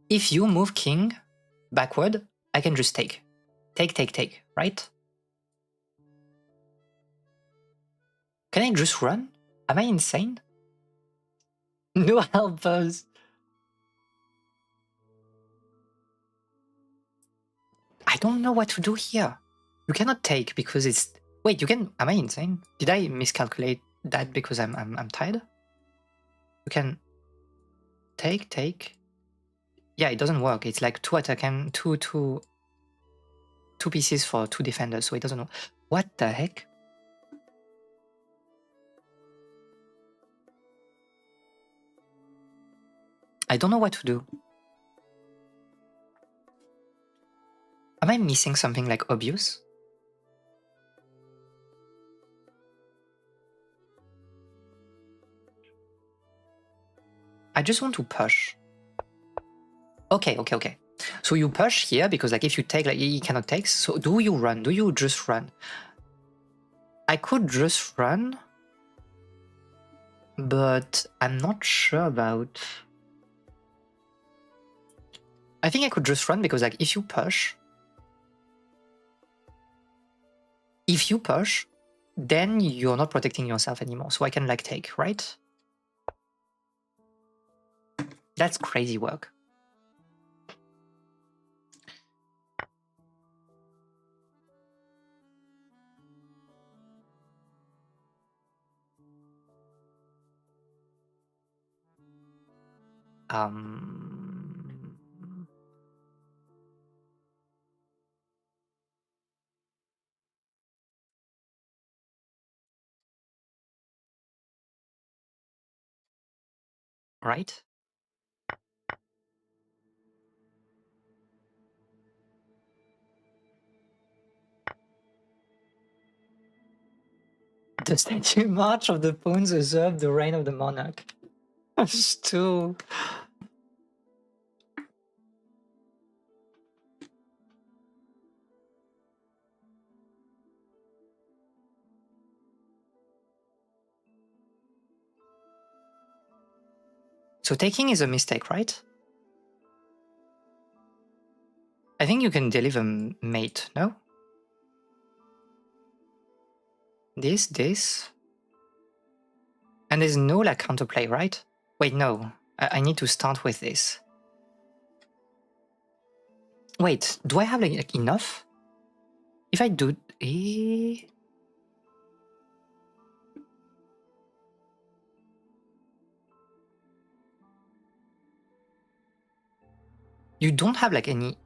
if you move king backward, I can just take. Take, right? Can I just run? Am I insane? No helpers. I don't know what to do here. You cannot take because it's... Wait, you can... Am I insane? Did I miscalculate that because I'm tired? You can... Take. Yeah, it doesn't work. It's like 2 attack and 2 pieces for 2 defenders, so it doesn't work. What the heck? I don't know what to do. Am I missing something like obvious? I just want to push. Okay. So you push here because like if you take, like he cannot take. So do you run? Do you just run? I could just run, but I'm not sure about... I think I could just run because like if you push, then you're not protecting yourself anymore. So I can like take, right? That's crazy work. Right? The statue march of the pawns usurped the reign of the monarch. Still. So taking is a mistake, right? I think you can deliver mate, no? This. And there's no like counterplay, right? Wait, no. I need to start with this. Wait, do I have like enough? If I do... You don't have like any...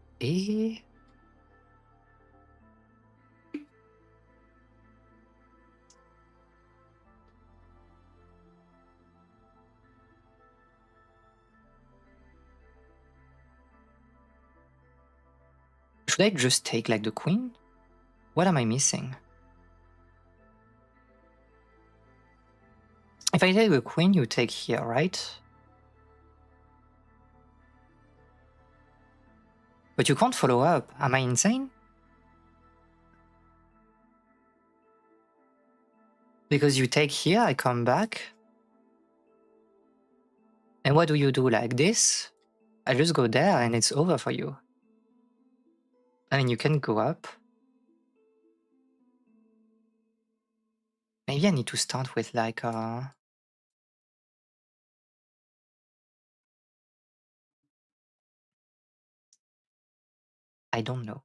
Should I just take like the queen? What am I missing? If I take the queen, you take here, right? But you can't follow up. Am I insane? Because you take here, I come back. And what do you do like this? I just go there and it's over for you. I mean, you can go up. Maybe I need to start with like I don't know.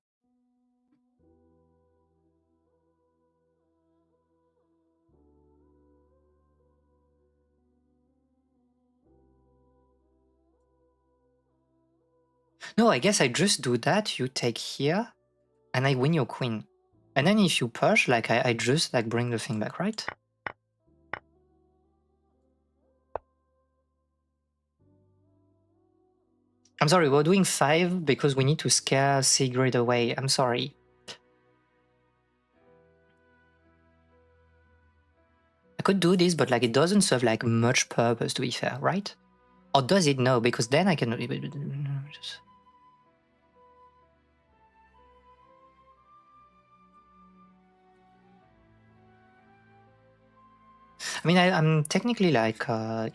No, I guess I just do that. You take here and I win your queen. And then if you push, like I just like bring the thing back, right? I'm sorry, we're doing 5 because we need to scare Sigrid away. I'm sorry. I could do this, but like it doesn't serve like much purpose to be fair, right? Or does it know? Because then I can... I mean, I'm technically like,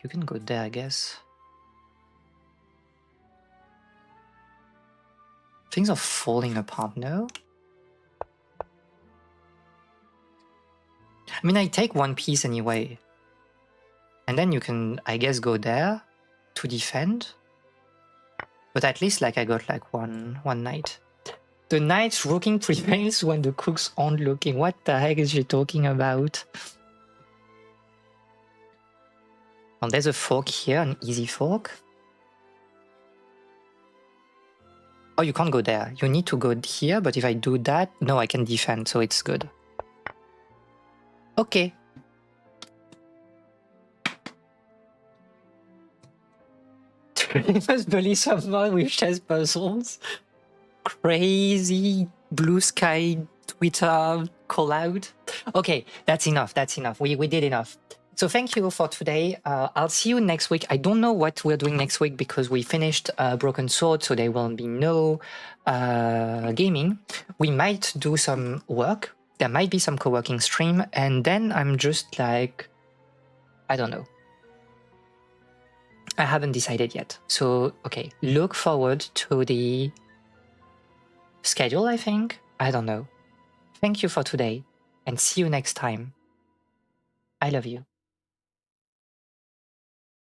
you can go there, I guess. Things are falling apart now. I mean, I take one piece anyway. And then you can, I guess, go there to defend. But at least like I got like one knight. The knight's rooking prevails when the cooks aren't looking. What the heck is she talking about? Well, there's a fork here, an easy fork. Oh, you can't go there. You need to go here, but if I do that, no, I can defend, so it's good. Okay. Famous bully someone with chess puzzles. Crazy Bluesky Twitter call out. Okay, that's enough. That's enough. We did enough. So thank you for today. I'll see you next week. I don't know what we're doing next week because we finished Broken Sword, so there will be no gaming. We might do some work. There might be some co-working stream, and then I'm just like, I don't know. I haven't decided yet. So, okay, look forward to the schedule, I think. I don't know. Thank you for today, and see you next time. I love you.